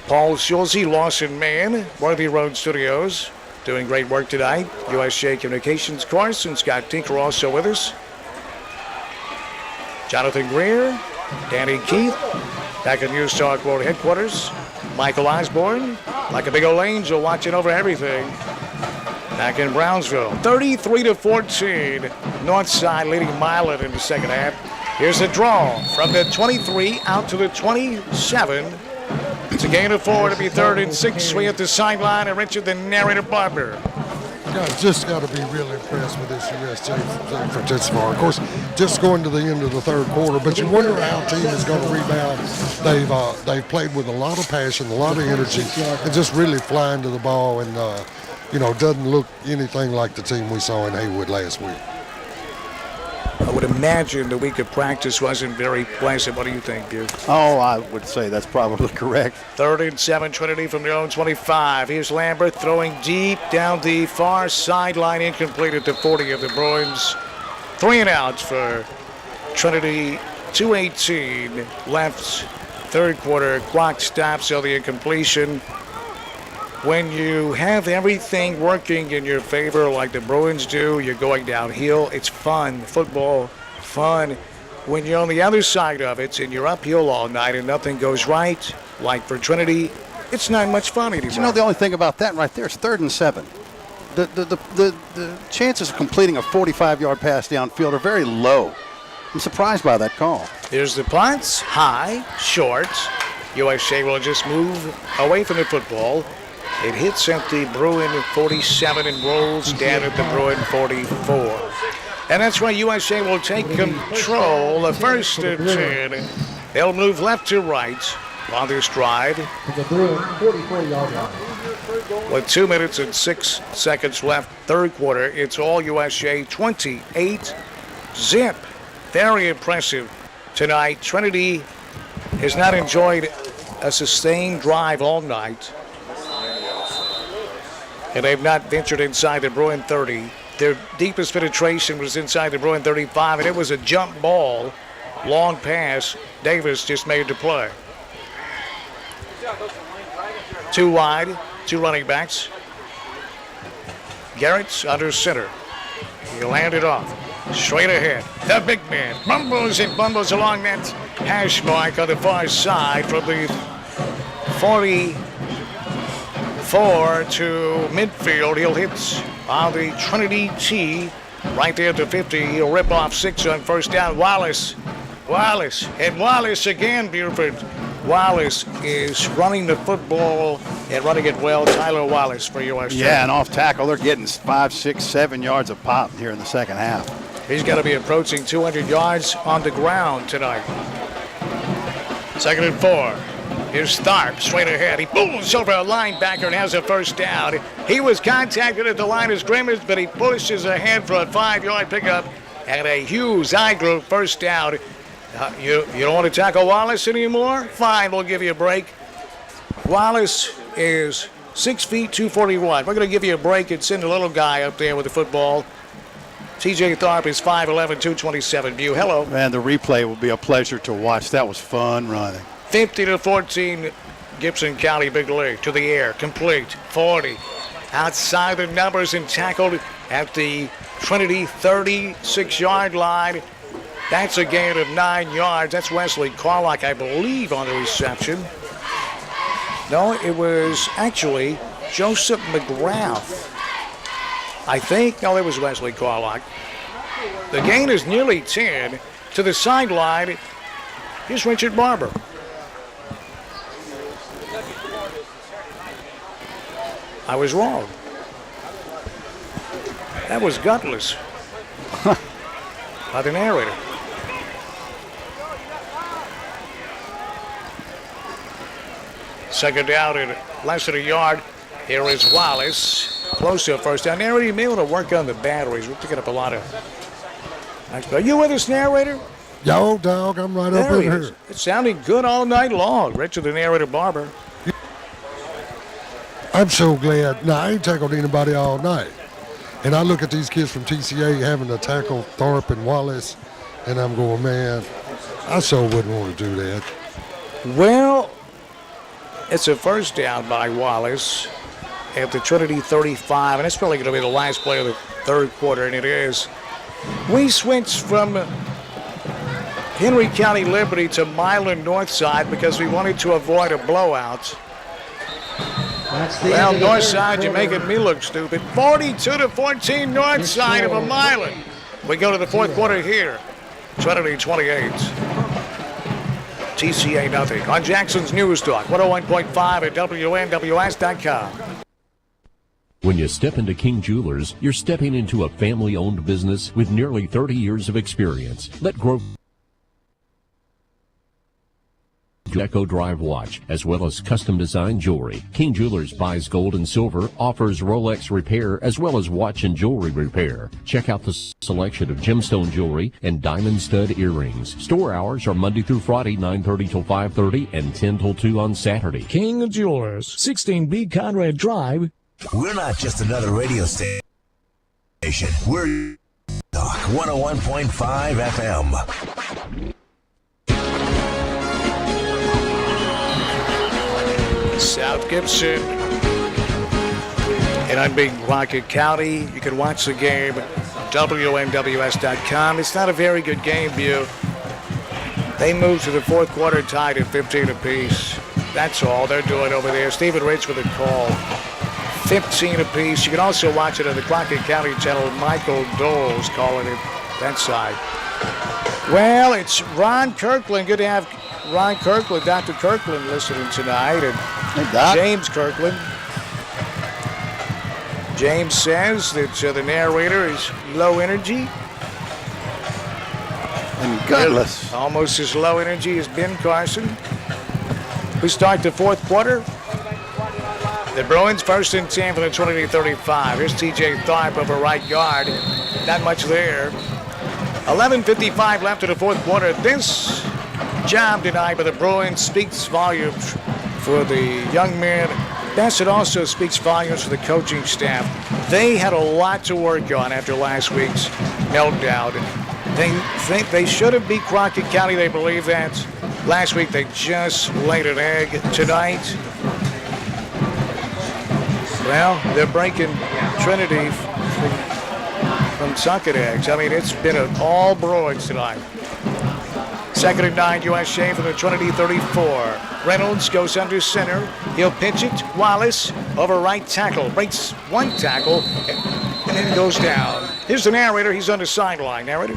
Paul Schulze, Lawson Mann, Worthy Road Studios, doing great work tonight. USJ Communications course, and Scott Tinker also with us. Jonathan Greer, Danny Keith, back at News Talk World Headquarters. Michael Osborne, like a big old angel watching over everything. Back in Brownsville, 33-14. Northside leading Milan in the second half. Here's the draw from the 23 out to the 27. It's a gain of 4 to be 3rd and 6. We at the sideline, and Richard, the narrator, Barber. Just got to be really impressed with this USJ for this far. Of course, just going to the end of the third quarter, but you wonder how a team is going to rebound. They've played with a lot of passion, a lot of energy, and just really flying to the ball, and doesn't look anything like the team we saw in Haywood last week. I would imagine the week of practice wasn't very pleasant. What do you think, Butte? Oh, I would say that's probably correct. 3rd and 7, Trinity from their own 25. Here's Lambert throwing deep down the far sideline, incomplete at the 40 of the Bruins. 3 and outs for Trinity. 2:18 left, third quarter. Clock stops, so the incompletion. When you have everything working in your favor like the Bruins do, you're going downhill. It's fun. Football, fun. When you're on the other side of it and you're uphill all night and nothing goes right, like for Trinity, it's not much fun anymore. You know, the only thing about that right there is 3rd and 7. The chances of completing a 45-yard pass downfield are very low. I'm surprised by that call. Here's the punts. High, short. USJ will just move away from the football. It hits at the Bruin 47 and rolls down at the Bruin 44. And that's why USJ will take control. The 1st and 10. They'll move left to right on this drive. The Bruin 44-yard line. With 2 minutes and 6 seconds left, third quarter, it's all USJ 28-zip. Very impressive tonight. Trinity has not enjoyed a sustained drive all night. And they've not ventured inside the Bruin 30. Their deepest penetration was inside the Bruin 35, and it was a jump ball, long pass. Davis just made the play. 2 wide, 2 running backs. Garrett's under center. He'll hand it off. Straight ahead. The big man mumbles and bumbles along that hash mark on the far side from the 44 to midfield. He'll hit on the Trinity T right there at the 50. He'll rip off 6 on first down. Wallace, and Wallace again, Buford. Wallace is running the football and running it well. Tyler Wallace for USJ. Yeah, and off tackle, they're getting 5, 6, 7 yards a pop here in the second half. He's got to be approaching 200 yards on the ground tonight. 2nd and 4. Here's Tharp straight ahead. He pulls over a linebacker and has a first down. He was contacted at the line of scrimmage, but he pushes ahead for a 5-yard pickup and a Hughes eye group first down. You don't want to tackle Wallace anymore? Fine, we'll give you a break. Wallace is 6 feet 241. We're going to give you a break and send a little guy up there with the football. TJ Tharp is 5'11", 227. View. Hello. Man, the replay will be a pleasure to watch. That was fun running. 50-14, Gibson County Big League to the air, complete. 40, outside the numbers and tackled at the Trinity 36-yard line. That's a gain of 9 yards. That's Wesley Carlock, I believe, on the reception. No, it was actually Joseph McGrath. I think. No, it was Wesley Carlock. The gain is nearly 10. To the sideline, here's Richard Barber. I was wrong. That was gutless by the narrator. Second down and less than a yard. Here is Wallace. Close to a first down. Narrator, you've been able to work on the batteries. We're picking up a lot of. Are you with us, narrator? Yo, dog, I'm right up in here. It's sounding good all night long. Richard, the narrator, Barber. I'm so glad. Now, I ain't tackled anybody all night. And I look at these kids from TCA having to tackle Tharp and Wallace, and I'm going, man, I so wouldn't want to do that. Well, it's a first down by Wallace at the Trinity 35, and it's probably going to be the last play of the third quarter, and it is. We switched from Henry County Liberty to Milan Northside because we wanted to avoid a blowout. Well, Northside, you're making me look stupid. 42-14 Northside of a Milan. We go to the fourth quarter here. Trinity 28. TCA nothing. On Jackson's News Talk, 101.5 at WNWS.com. When you step into King Jewelers, you're stepping into a family-owned business with nearly 30 years of experience. Let Grove Echo Drive watch, as well as custom design jewelry. King Jewelers buys gold and silver, offers Rolex repair, as well as watch and jewelry repair. Check out the selection of gemstone jewelry and diamond stud earrings. Store hours are Monday through Friday, 9:30 till 5:30 and 10 till 2 on Saturday. King Jewelers, 16B Conrad Drive. We're not just another radio station. We're Talk 101.5 FM. South Gibson and I'm being Rocket County. You can watch the game at WNWS.com. It's not a very good game view. They moved to the fourth quarter tied at 15 apiece. That's all they're doing over there. Stephen Rich with a call. 15 apiece. You can also watch it on the Crockett County channel. Michael Dole's calling it that side. Well, it's Ron Kirkland. Good to have Ron Kirkland, Dr. Kirkland, listening tonight. And James Kirkland. James says that the narrator is low energy. And gutless. Almost as low energy as Ben Carson. We start the fourth quarter. The Bruins first and 10 for the 20-35. Here's TJ Tharp over right guard. Not much there. 11:55 left in the fourth quarter. This job tonight by the Bruins speaks volumes for the young men. It also speaks volumes for the coaching staff. They had a lot to work on after last week's meltdown. They think they should have beat Crockett County. They believe that. Last week they just laid an egg. Tonight, well, they're breaking Trinity from sucking eggs. I mean, it's been an all Bruins tonight. Second and 9, USJ for the Trinity 34. Reynolds goes under center. He'll pitch it. Wallace over right tackle. Breaks one tackle and then goes down. Here's the narrator. He's on the sideline. Narrator.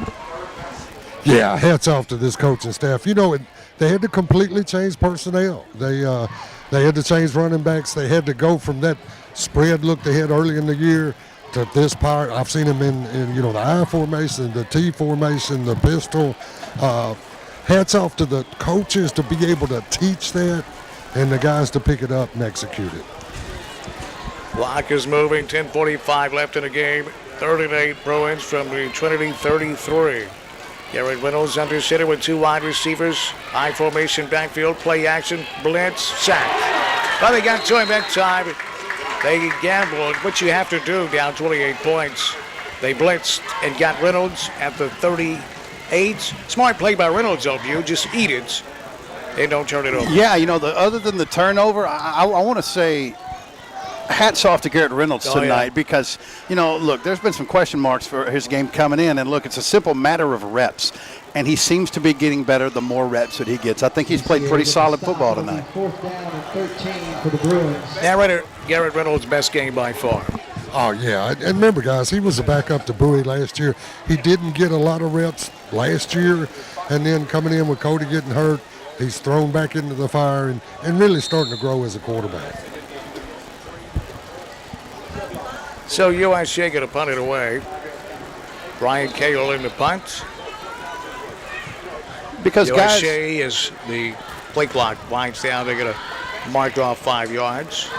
Yeah, hats off to this coaching staff. You know, they had to completely change personnel. They had to change running backs. They had to go from that spread look they had early in the year to this part. I've seen them in the I formation, the T formation, the pistol. Hats off to the coaches to be able to teach that and the guys to pick it up and execute it. Clock is moving. 10:45 left in the game. 38 Bruins from the Trinity 33. Garrett Reynolds under center with two wide receivers. I formation backfield, play action, blitz, sack. Well, they got to him that time. They gambled, what you have to do down 28 points. They blitzed and got Reynolds at the 38. Smart play by Reynolds, though, you just eat it and don't turn it over. Yeah, other than the turnover, I want to say hats off to Garrett Reynolds tonight because, look, there's been some question marks for his game coming in. And, look, it's a simple matter of reps. And he seems to be getting better the more reps that he gets. I think he's played pretty solid football tonight. Fourth down and 13 for the Bruins. Narrator, Garrett Reynolds' best game by far. Oh, yeah. And remember, guys, he was a backup to Bowie last year. He didn't get a lot of reps last year. And then coming in with Cody getting hurt, he's thrown back into the fire and really starting to grow as a quarterback. So USJ going to punt it away. Brian Cagle in the punt. Because USJ is the play clock winds down. They're going to mark off 5 yards.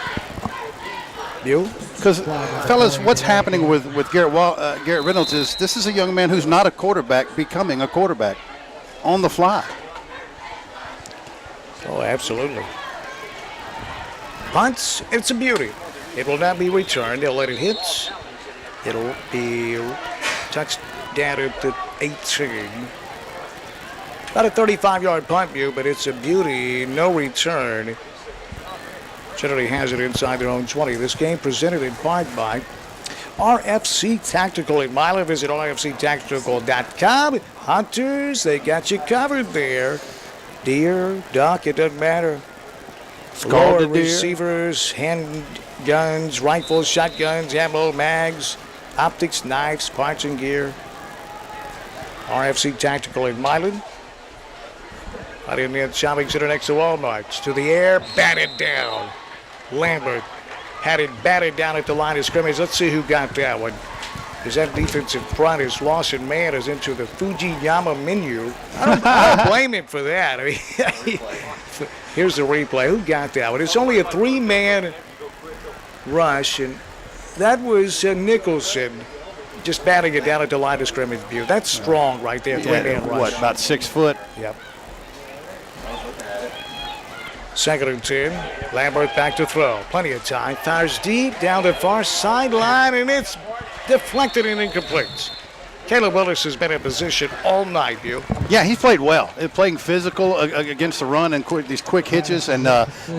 Because, fellas, what's happening with Garrett Reynolds is this is a young man who's not a quarterback becoming a quarterback on the fly. Oh, absolutely. Punts, it's a beauty. It will not be returned. They'll let it hit. It'll be touched down at the 18. About a 35-yard punt view, but it's a beauty. No return. Trinity has it inside their own 20. This game presented in part by RFC Tactical in Milan. Visit rfctactical.com. Hunters, they got you covered there. Deer, duck, it doesn't matter. Lower receivers, handguns, rifles, shotguns, ammo, mags, optics, knives, parts and gear. RFC Tactical in Milan. Out in the shopping center next to Walmart. To the air, batted down. Lambert had it batted down at the line of scrimmage. Let's see who got that one. Is that defensive front is Lawson Man is into the Fujiyama menu. I don't blame him for that. I mean, here's the replay. Who got that one? It's only a 3-man rush, and that was Nicholson just batting it down at the line of scrimmage view. That's strong right there, 3-man rush. What, about 6 foot? Yep. 2nd and 10. Lambert back to throw. Plenty of time. Fires deep down the far sideline, and it's deflected and incomplete. Caleb Willis has been in position all night, Hugh. Yeah, he's played well. Playing physical against the run and these quick hitches, and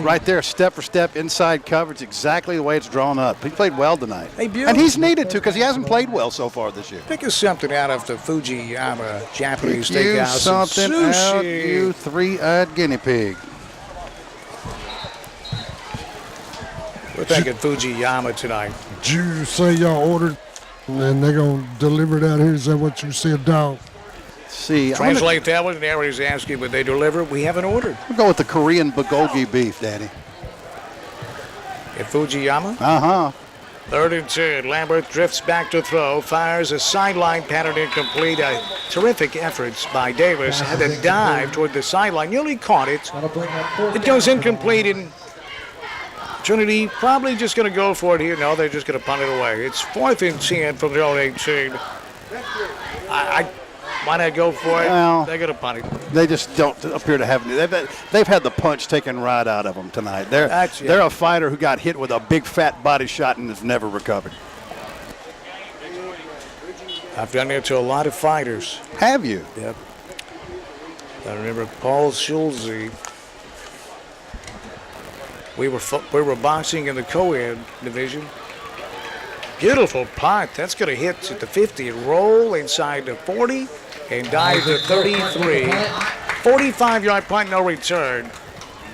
right there, step for step, inside coverage, exactly the way it's drawn up. He played well tonight. Hey, and he's needed to because he hasn't played well so far this year. Pick us something out of the Fujiyama Japanese Pick you steakhouse. something out, you 3-eyed guinea pig. We're thinking Fujiyama tonight. Did you say y'all ordered and they're going to deliver it out here? Is that what you said, dog? See, translate that one. Now he's asking, would they deliver? We haven't ordered. We'll go with the Korean bulgogi beef, Daddy. At Fujiyama? Uh-huh. 3rd and 10. Lambert drifts back to throw. Fires a sideline pattern incomplete. Terrific efforts by Davis. Had to dive toward the sideline. Nearly caught it. It goes incomplete, and Trinity probably just going to go for it here. No, they're just going to punt it away. It's 4th and 10 from their own 18. Why not go for it? Well, they're going to punt it. They just don't appear to have any. They've had the punch taken right out of them tonight. They're a fighter who got hit with a big fat body shot and has never recovered. I've done that to a lot of fighters. Have you? Yep. I remember Paul Schulze. We were boxing in the co-ed division. Beautiful punt. That's going to hit at the 50 and roll inside the 40 and dive to 33. 45-yard punt, no return.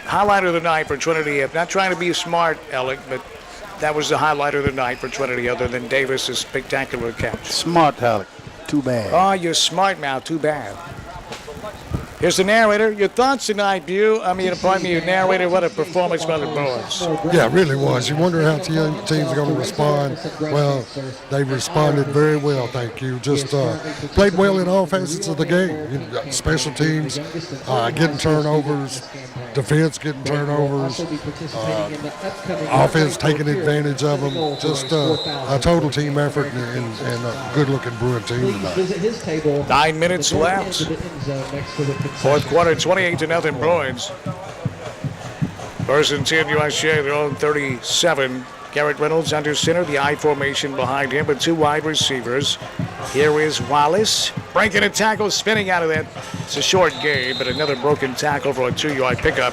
Highlight of the night for Trinity. I'm not trying to be smart, Alec, but that was the highlight of the night for Trinity, other than Davis's spectacular catch. Smart, Alec. Too bad. Oh, you're smart, Mal. Too bad. Here's the narrator. Your thoughts tonight, Bew? Pardon me, your narrator. What a performance by the Bruins. Yeah, it really was. You wonder how teams are going to respond. Well, they responded very well, thank you. Just played well in all facets of the game. Special teams, getting turnovers, defense getting turnovers, offense taking advantage of them. Just a total team effort and a good-looking Bruin team tonight. 9 minutes left. 4th quarter, 28-0 Bruins. 1st and 10 USJ, their own 37. Garrett Reynolds under center, the I formation behind him, but 2 wide receivers. Here is Wallace, breaking a tackle, spinning out of that. It's a short game, but another broken tackle for a 2-yard pickup.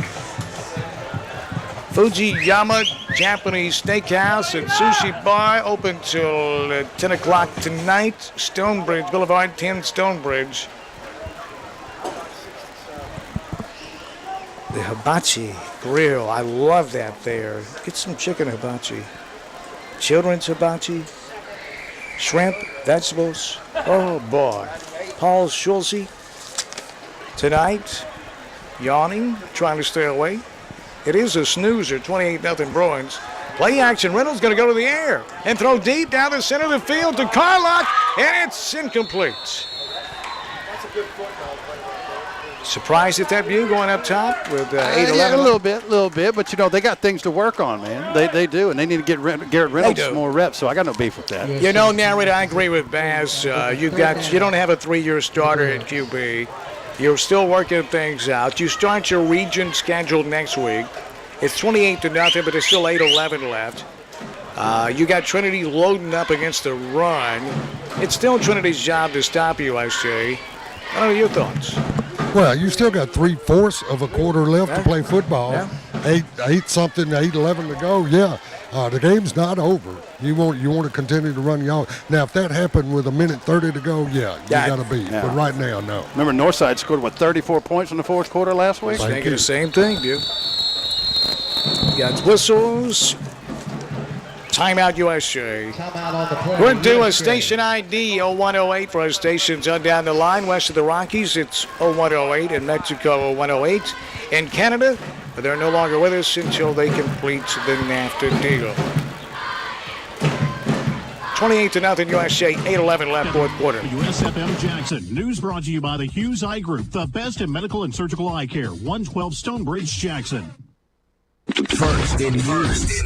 Fujiyama Japanese Steakhouse and Sushi Bar open till 10 o'clock tonight. Stonebridge Boulevard, 10 Stonebridge. The hibachi grill, I love that there. Get some chicken hibachi. Children's hibachi. Shrimp, vegetables. Oh boy. Paul Schulze tonight, yawning, trying to stay away. It is a snoozer, 28-0 Bruins. Play action, Reynolds going to go to the air and throw deep down the center of the field to Carlock, and it's incomplete. That's a good football. Surprised at that view going up top with 8-11? Yeah, a little bit, but they got things to work on, man. They do, and they need to get Garrett Reynolds some more reps, so I got no beef with that. Narrator, I agree with Baz. You don't have a 3-year starter at QB. You're still working things out. You start your region schedule next week. It's 28-0, but there's still 8-11 left. You got Trinity loading up against the run. It's still Trinity's job to stop USJ. What are your thoughts? Well, you still got 3/4 of a quarter left to play football. Yeah. 8-11 to go. Yeah, the game's not over. You want to continue to run y'all. Now, if that happened with 1:30 to go, you got to beat. Yeah. But right now, no. Remember, Northside scored 34 points in the 4th quarter last week. Thinking the same thing, dude. You got whistles. Timeout USJ. Timeout on the play. We're due a USJ. station ID 0108 for our stations on down the line. West of the Rockies, it's 0108. In Mexico, 0108. In Canada, they're no longer with us until they complete the NAFTA deal. 28-0 USJ, 8:11 left fourth quarter. USFM Jackson. News brought to you by the Hughes Eye Group, the best in medical and surgical eye care. 112 Stonebridge, Jackson. First in news,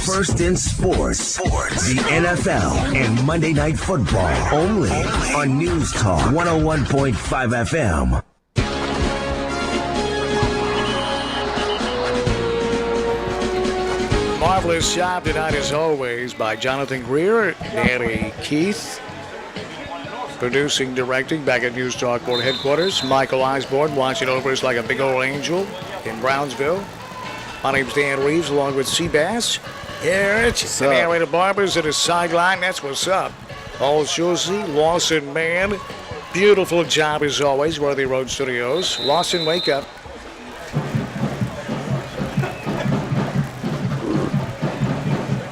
first in sports, the NFL and Monday Night Football, only on News Talk 101.5 FM. Marvelous job tonight, as always, by Jonathan Greer, Danny Keith, producing, directing back at News Talk Board headquarters. Michael Osborne watching over us like a big old angel in Brownsville. My name's Dan Reeves, along with Seabass. It's the narrator Barbers at the sideline. That's what's up. Paul Schulze, Lawson Mann. Beautiful job, as always, Worthy Road Studios. Lawson, wake up.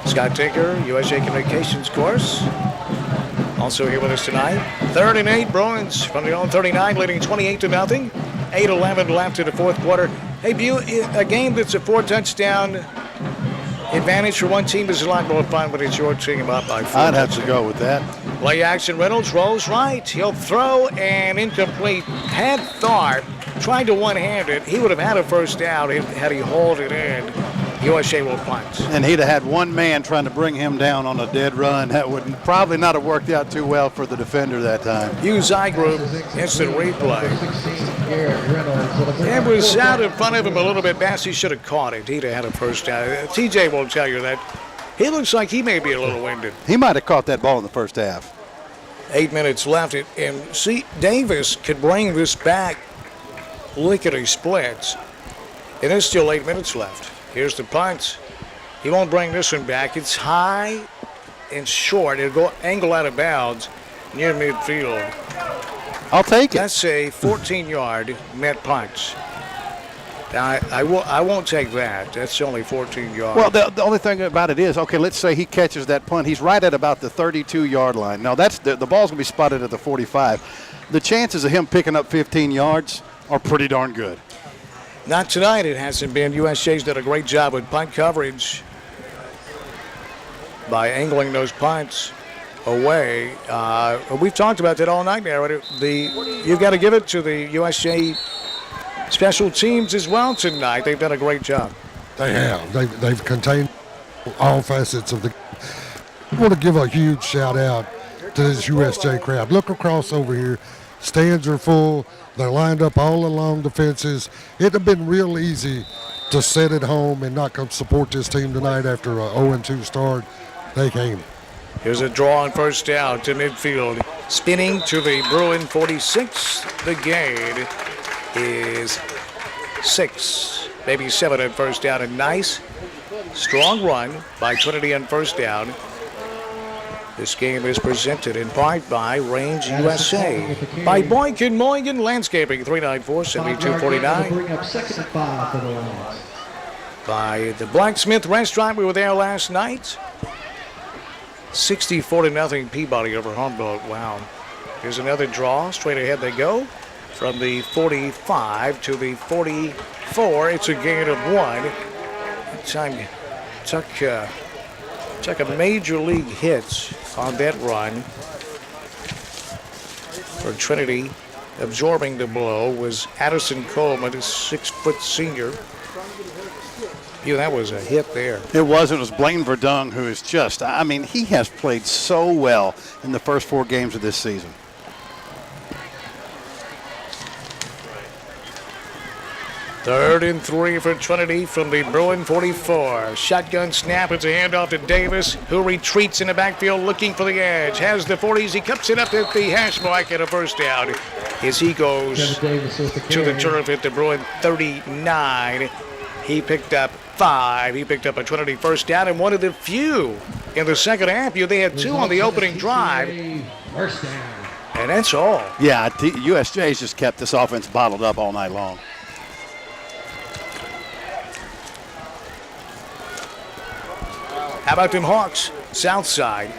Scott Tinker, USA Communications course. Also here with us tonight. 3rd and 8, Bruins from the own 39, leading 28-0. 8:11 left in the fourth quarter. Hey, a game that's a 4-touchdown advantage for one team is a lot more fun when it's your team up by 4. I'd have to go with that. Play action, Reynolds rolls right. He'll throw and incomplete. Had Tharp tried to one-hand it. He would have had a first down had he hauled it in. USA will punt. And he'd have had one man trying to bring him down on a dead run. That would probably not have worked out too well for the defender that time. Hughes Eye Group, instant replay. It was out in front of him a little bit. Bassey should have caught it. He'd have had a first down. TJ will tell you that. He looks like he may be a little winded. He might have caught that ball in the first half. 8 minutes left. And see, Davis could bring this back lickety splits. And there's still 8 minutes left. Here's the punt. He won't bring this one back. It's high and short. It'll go angle out of bounds near midfield. I'll take it. That's a 14-yard net punt. Now, I won't take that. That's only 14 yards. Well, the only thing about it is, okay, let's say he catches that punt. He's right at about the 32-yard line. Now, that's the ball's going to be spotted at the 45. The chances of him picking up 15 yards are pretty darn good. Not tonight, it hasn't been. USJ's done a great job with punt coverage by angling those punts away. We've talked about that all night now. You've got to give it to the USJ special teams as well tonight. They've done a great job. They have. They've contained all facets of the game. I want to give a huge shout out to this USJ crowd. Look across over here. Stands are full. They're lined up all along the fences. It'd have been real easy to sit at home and not come support this team tonight after a 0-2 start. They came. Here's a draw on first down to midfield. Spinning to the Bruin 46. The gain is 6, maybe 7 at first down. A nice, strong run by Trinity on first down. This game is presented in part by Range USA. By Boykin Moygan Landscaping, 394-7249. Bring up 2nd and 5 for the Lions. By the Blacksmith Restaurant, we were there last night. 64-0 Peabody over Humboldt. Wow. Here's another draw. Straight ahead they go. From the 45 to the 44. It's a gain of 1. That time took a major league hit on that run. For Trinity, absorbing the blow was Addison Coleman, a 6-foot senior. That was a hit there. It was. It was Blaine Verdung, who is just, I mean, he has played so well in the first 4 games of this season. Third and 3 for Trinity from the Bruin 44. Shotgun snap. It's a handoff to Davis, who retreats in the backfield looking for the edge. Has the 40s. He cups it up at the hash mark and a first down as he goes to the turf at the Bruin 39. He picked up 5. He picked up a Trinity first down and one of the few in the second half. They had 2 on the opening drive. First down. And that's all. Yeah, USJ's just kept this offense bottled up all night long. How about them Hawks? South side.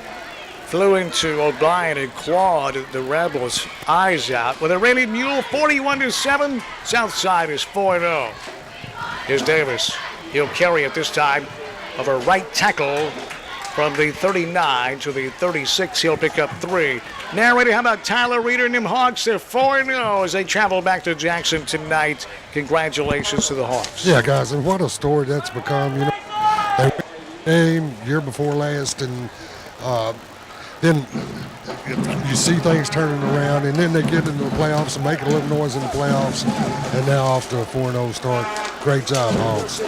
Flew into O'Brien and clawed the Rebels' eyes out with a rated mule 41-7. South side is 4-0. Here's Davis. He'll carry it this time over right tackle from the 39 to the 36. He'll pick up 3. Narrator, how about Tyler Reeder and them Hawks? They're 4-0 as they travel back to Jackson tonight. Congratulations to the Hawks. Yeah, guys, and what a story that's become. You know, they won the game year before last, and then you see things turning around, and then they get into the playoffs and make a little noise in the playoffs, and now off to a 4-0 start. Great job, Hawks.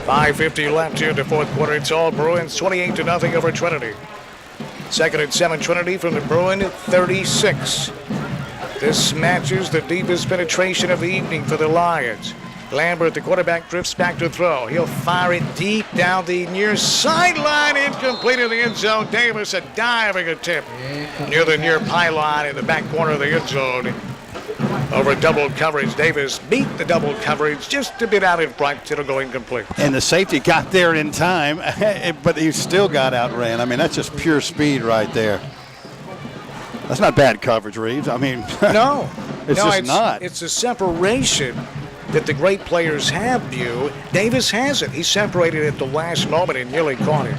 5:50 left here in the fourth quarter. It's all Bruins, 28-0 over Trinity. Second and 7 Trinity from the Bruin 36. This matches the deepest penetration of the evening for the Lions. Lambert, the quarterback, drifts back to throw. He'll fire it deep down the near sideline, incomplete in the end zone. Davis, a diving attempt near the near pylon in the back corner of the end zone. Over double coverage, Davis beat the double coverage just a bit out in front. It'll go incomplete. And the safety got there in time, but he still got outran. I mean, that's just pure speed right there. That's not bad coverage, Reeves. I mean, no, it's not. It's a separation that the great players have, view. Davis has it. He separated at the last moment and nearly caught it.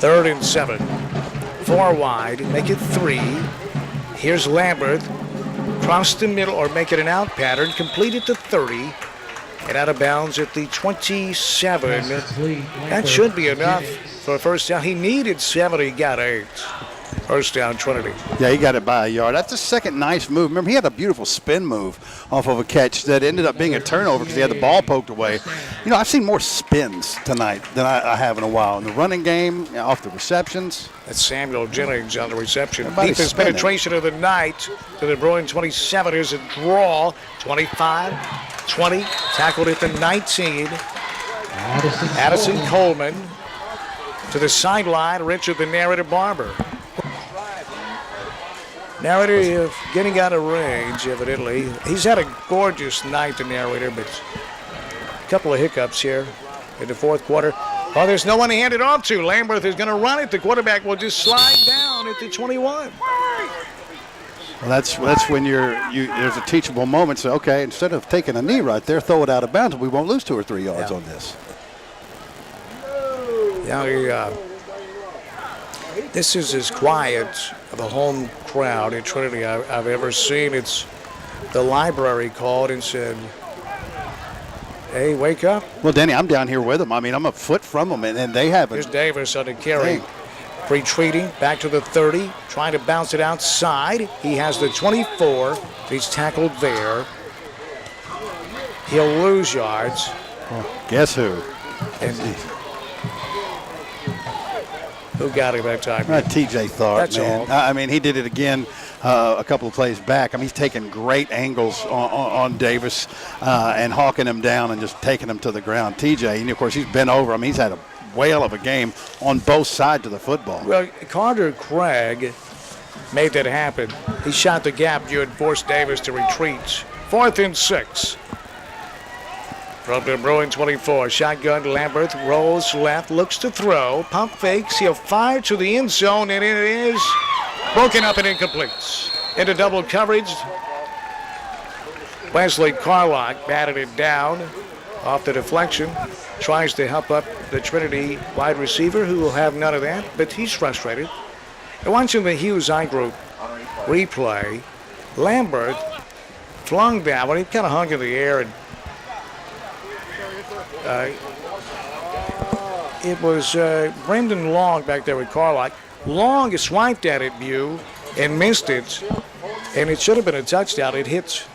3rd and 7. 4 wide, make it 3. Here's Lambert. Cross the middle or make it an out pattern. Complete at the 30. And out of bounds at the 27. That should be enough for a first down. He needed 7. He got 8. First down, Trinity. Yeah, he got it by a yard. That's the second nice move. Remember, he had a beautiful spin move off of a catch that ended up being a turnover because he had the ball poked away. You know, I've seen more spins tonight than I have in a while. In the running game, off the receptions. That's Samuel Jennings on the reception. Everybody's Deepest spinning. penetration of the night to the Bruin 27. Here's a draw. 25, 20. Tackled at the 19. Addison Coleman to the sideline. Richard, the narrator, Barber. Narrator getting out of range, evidently. He's had a gorgeous night, the narrator, but a couple of hiccups here in the fourth quarter. Oh, there's no one to hand it off to. Lambert is going to run it. The quarterback will just slide down at the 21. Well, that's when there's a teachable moment. So, okay, instead of taking a knee right there, throw it out of bounds. We won't lose 2 or 3 yards on this. Yeah, this is as quiet of a home crowd in Trinity I've ever seen. It's the library called and said, hey, wake up. Well, Danny, I'm down here with them. I mean, I'm a foot from them, and they haven't. Here's Davis on the carry. Retreating back to the 30, trying to bounce it outside. He has the 24. He's tackled there. He'll lose yards. Guess who? Who got him that time? TJ Tharp, That's man. all. I mean, he did it again a couple of plays back. I mean, he's taking great angles on Davis and hawking him down and just taking him to the ground. TJ, and of course, he's been over. I mean, he's had a whale of a game on both sides of the football. Well, Carter Craig made that happen. He shot the gap. You had forced Davis to retreat. 4th and 6. From the Bruin 24, shotgun, Lambert rolls left, looks to throw, pump fakes, he'll fire to the end zone, and it is broken up and incomplete. Into double coverage, Wesley Carlock batted it down off the deflection, tries to help up the Trinity wide receiver, who will have none of that, but he's frustrated. And watching the Hughes Eye Group replay, Lambert flung down, well, he kind of hung in the air, and it was Brendan Long back there with Carlock. Long swiped at it, View, and missed it, and it should have been a touchdown. It hit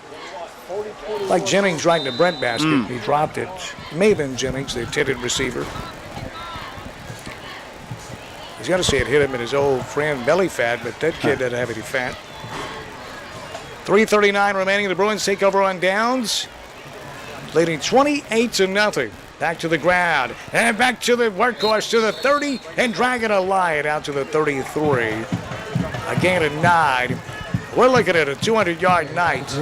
like Jennings right in the breadbasket. He dropped it. May have been Jennings, the intended receiver. He's got to see it hit him in his old friend belly fat, but that kid doesn't have any fat. 3:39 remaining. The Bruins take over on downs, leading 28-0. Back to the ground, and back to the workhorse to the 30, and dragging a line out to the 33. A gain of 9. We're looking at a 200-yard night.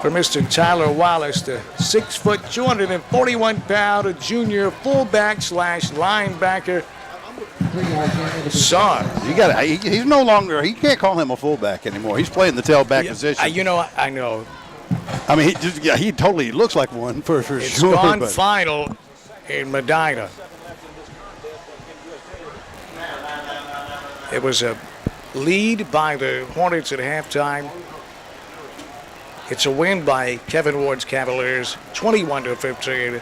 for Mr. Tyler Wallace, the 6 foot, 241-pound junior fullback / linebacker. Son, he's no longer. He can't call him a fullback anymore. He's playing the tailback position. I know. I mean, he totally looks like one for sure. It's gone final in Medina. It was a lead by the Hornets at halftime. It's a win by Kevin Ward's Cavaliers, 21-15.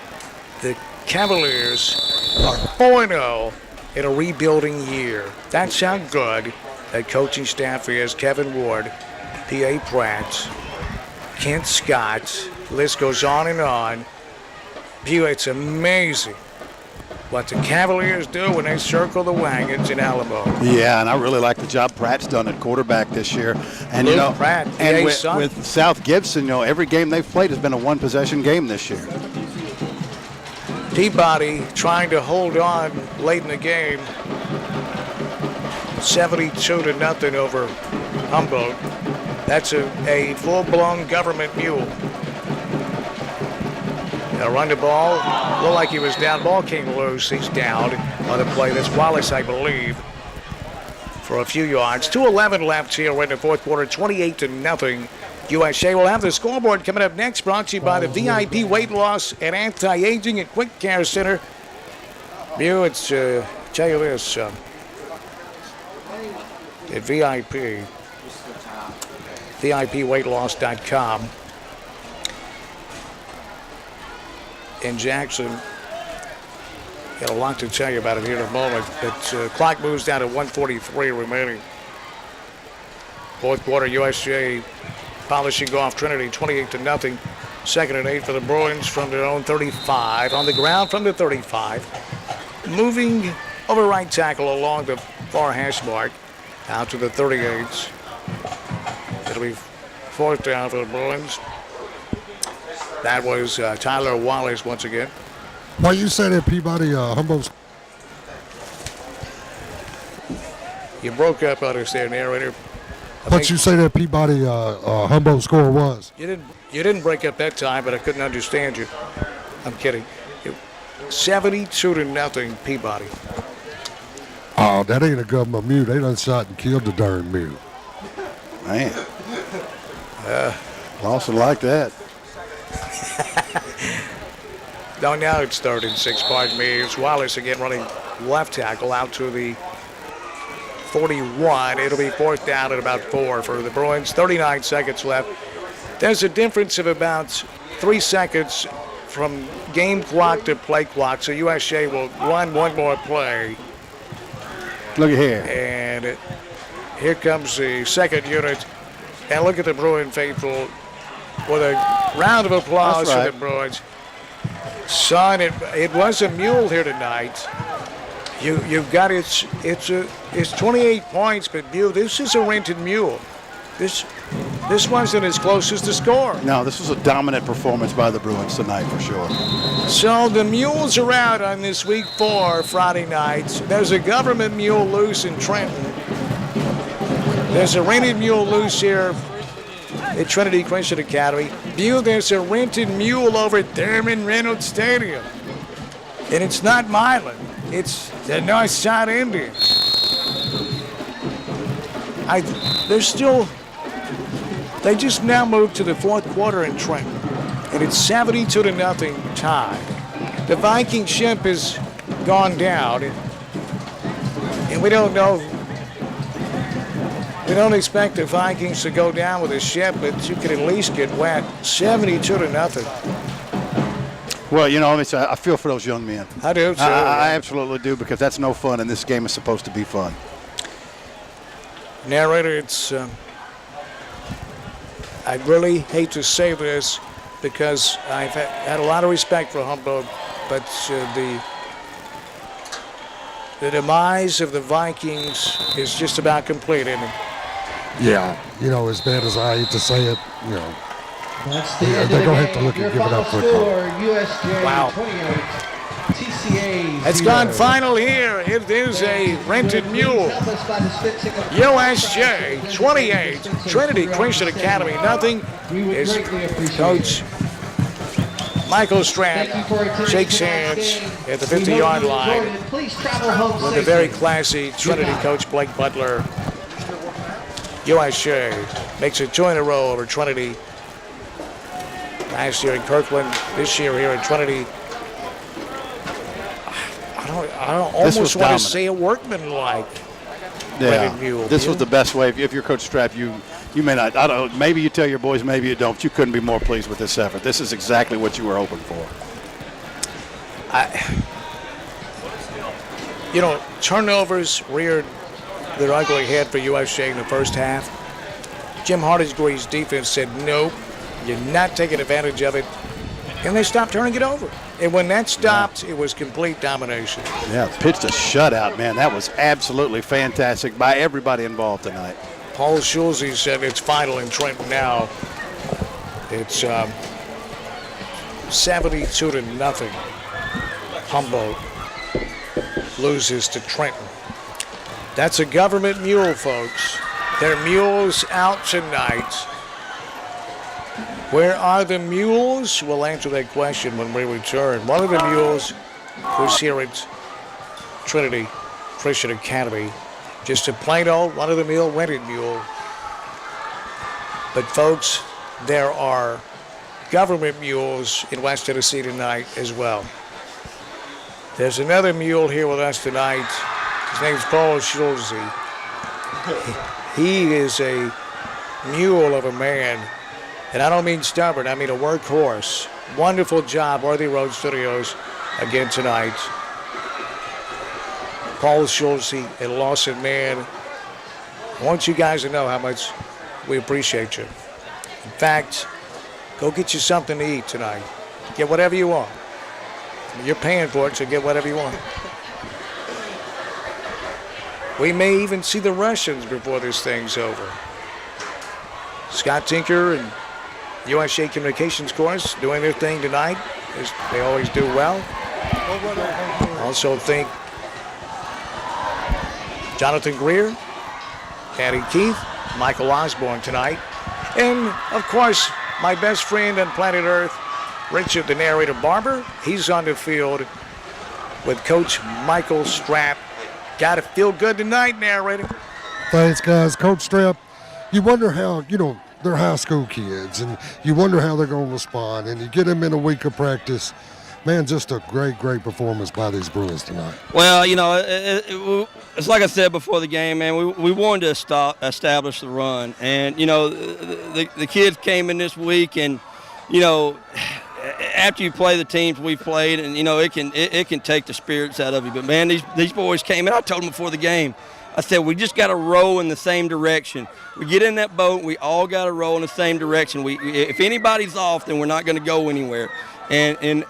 The Cavaliers are 4-0 in a rebuilding year. That's how good that coaching staff is. Kevin Ward, P.A. Pratt, Kent Scott, list goes on and on. It's amazing what the Cavaliers do when they circle the wagons in Alamo. Yeah, and I really like the job Pratt's done at quarterback this year. And Luke Pratt, and with South Gibson, every game they've played has been a one-possession game this year. Peabody trying to hold on late in the game. 72-0 over Humboldt. That's a full-blown government mule. They'll run the ball. Looked like he was down. Ball came loose. He's down on the play. That's Wallace, I believe, for a few yards. 2:11 left here. We're in the fourth quarter. 28-0. USJ will have the scoreboard coming up next. Brought to you by the VIP Weight Loss and Anti-Aging and Quick Care Center. It's tell you this. At VIP. VIPweightloss.com. In Jackson, got a lot to tell you about it here in a moment. But clock moves down to 1:43 remaining. Fourth quarter, USJ polishing off Trinity, 28-0. 2nd and 8 for the Bruins from their own 35. On the ground from the 35. Moving over right tackle along the far hash mark out to the 38s. It'll be 4th down for the Bruins. That was Tyler Wallace once again. Why you say that Peabody Humboldt? You broke up on us there, narrator. What you say that Peabody Humboldt score was? You didn't break up that time, but I couldn't understand you. I'm kidding. 72-0 Peabody. Oh, that ain't a government mule. They done shot and killed the darn mule. Man. Lost it like that. No, now it's 3rd and 6, pardon me. It's Wallace again running left tackle out to the 41. It'll be 4th down at about 4 for the Bruins. 39 seconds left. There's a difference of about 3 seconds from game clock to play clock, so USJ will run one more play. Look at here. And here comes the second unit. And look at the Bruin faithful with a round of applause for the Bruins. Son, it was a mule here tonight. You've got it's 28 points, but this is a rented mule. This wasn't as close as the score. No, this was a dominant performance by the Bruins tonight for sure. So the mules are out on this week 4 Friday nights. There's a government mule loose in Trenton. There's a rented mule loose here at Trinity Christian Academy. There's a rented mule over at Thurman Reynolds Stadium. And it's not Milan. It's the North Side Indians. They just now moved to the fourth quarter in Trenton. And it's 72-0 tie. The Viking ship has gone down. And we don't know. We don't expect the Vikings to go down with a ship, but you can at least get wet. 72-0. Well, I feel for those young men. I do, too. I absolutely do, because that's no fun, and this game is supposed to be fun. Narrator, it's... I really hate to say this because I've had a lot of respect for Humboldt, but the demise of the Vikings is just about complete, isn't it? Yeah, as bad as I hate to say it, That's the they're going to have to look at giving up football. USJ Wow. 28, TCA It's gone final here. It is a rented mule. USJ 28, Trinity Christian Academy nothing. Is Coach Michael Stratt shakes hands at the 50-yard line with the very classy Trinity coach Blake Butler. USJ makes it 2 in a row over Trinity. Last year in Kirkland, this year here in Trinity. I almost want to say a workman-like. Yeah, mule. this was the best way. If you're Coach Strapp, you may not. I don't know. Maybe you tell your boys, maybe you don't. But you couldn't be more pleased with this effort. This is exactly what you were hoping for. Turnovers reared their ugly head for USJ in the first half. Jim Hardinsbury's defense said, nope, you're not taking advantage of it. And they stopped turning it over. And when that stopped, it was complete domination. Yeah, pitched a shutout, man. That was absolutely fantastic by everybody involved tonight. Paul Schulze said it's final in Trenton now. It's 72-0. Humboldt loses to Trenton. That's a government mule, folks. Their mules out tonight. Where are the mules? We'll answer that question when we return. One of the mules was here at Trinity Christian Academy. Just a plain old run-of-the-mill rented mule. But, folks, there are government mules in West Tennessee tonight as well. There's another mule here with us tonight. His name's Paul Schulze. He is a mule of a man. And I don't mean stubborn, I mean a workhorse. Wonderful job, Worthy Road Studios, again tonight. Paul Schulze, a Lawson man. I want you guys to know how much we appreciate you. In fact, go get you something to eat tonight. Get whatever you want. You're paying for it, so get whatever you want. We may even see the Russians before this thing's over. Scott Tinker and USJ Communications course doing their thing tonight, as they always do well. Also think Jonathan Greer, Patty Keith, Michael Osborne tonight. And, of course, my best friend on planet Earth, Richard the Narrator Barber. He's on the field with Coach Michael Strapp. Got to feel good tonight, Narrator. Thanks, guys. Coach Strapp, you wonder how, they're high school kids, and you wonder how they're going to respond, and you get them in a week of practice. Man, just a great, great performance by these Bruins tonight. Well, it's like I said before the game, man, we wanted to establish the run. And, the kids came in this week, and, after you play the teams we've played, and, it can take the spirits out of you. But, man, these boys came in. I told them before the game, I said, we just got to row in the same direction. We get in that boat, we all got to row in the same direction. If anybody's off, then we're not going to go anywhere. And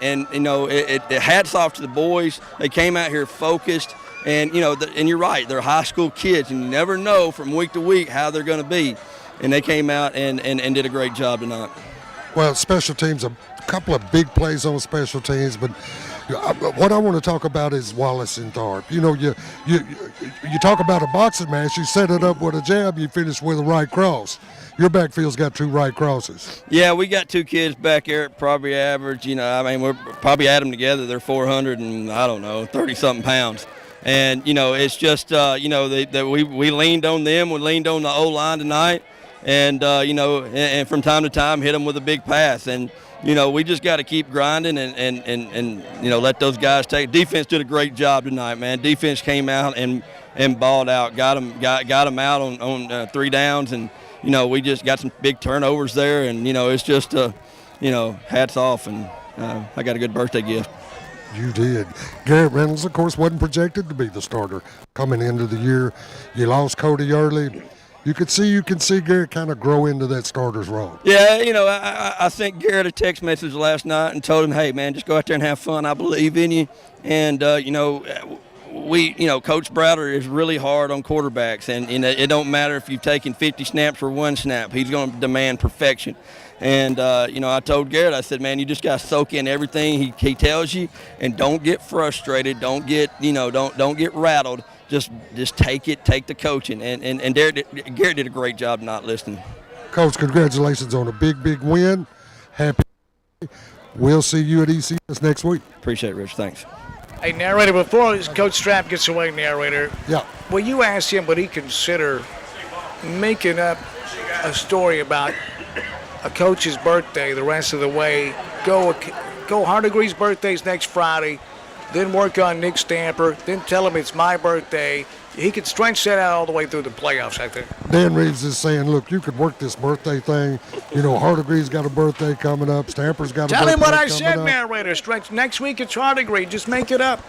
hats off to the boys. They came out here focused, and and you're right, they're high school kids, and you never know from week to week how they're going to be. And they came out and did a great job tonight. Well, special teams, a couple of big plays on special teams, but what I want to talk about is Wallace and Tharp. You talk about a boxing match, you set it up with a jab, you finish with a right cross. Your backfield's got 2 right crosses. Yeah, we got 2 kids back there at probably average, we're probably add them together, they're 400 and, 30-something pounds. And, it's just, that we leaned on them, we leaned on the O-line tonight, and, and from time to time hit them with a big pass. And, we just got to keep grinding and let those guys take. Defense did a great job tonight, man. Defense came out and balled out, got them out on 3 downs, and we just got some big turnovers there, and it's just hats off, and I got a good birthday gift. You did. Garrett Reynolds, of course, wasn't projected to be the starter coming into the year. You lost Cody early. You can see Garrett kind of grow into that starter's role. Yeah, I sent Garrett a text message last night and told him, hey, man, just go out there and have fun. I believe in you. And, Coach Browder is really hard on quarterbacks, and it don't matter if you've taken 50 snaps or 1 snap. He's going to demand perfection. And, I told Garrett, I said, man, you just got to soak in everything he tells you, and don't get frustrated. Don't get, don't get rattled. Just take the coaching. And Garrett did a great job not listening. Coach, congratulations on a big, big win. Happy. We'll see you at ECS next week. Appreciate it, Rich. Thanks. Hey, narrator, before Coach Strap gets away, narrator, yeah, will you ask him, would he consider making up a story about a coach's birthday the rest of the way? Go Hardegree's birthday's next Friday, then work on Nick Stamper, then tell him it's my birthday. He could stretch that out all the way through the playoffs, I think. Dan Reeves is saying, look, you could work this birthday thing. Hardegree's got a birthday coming up. Stamper's got a birthday coming up. Tell him what I said, narrator. Stretch. Next week it's Hardegree. Just make it up.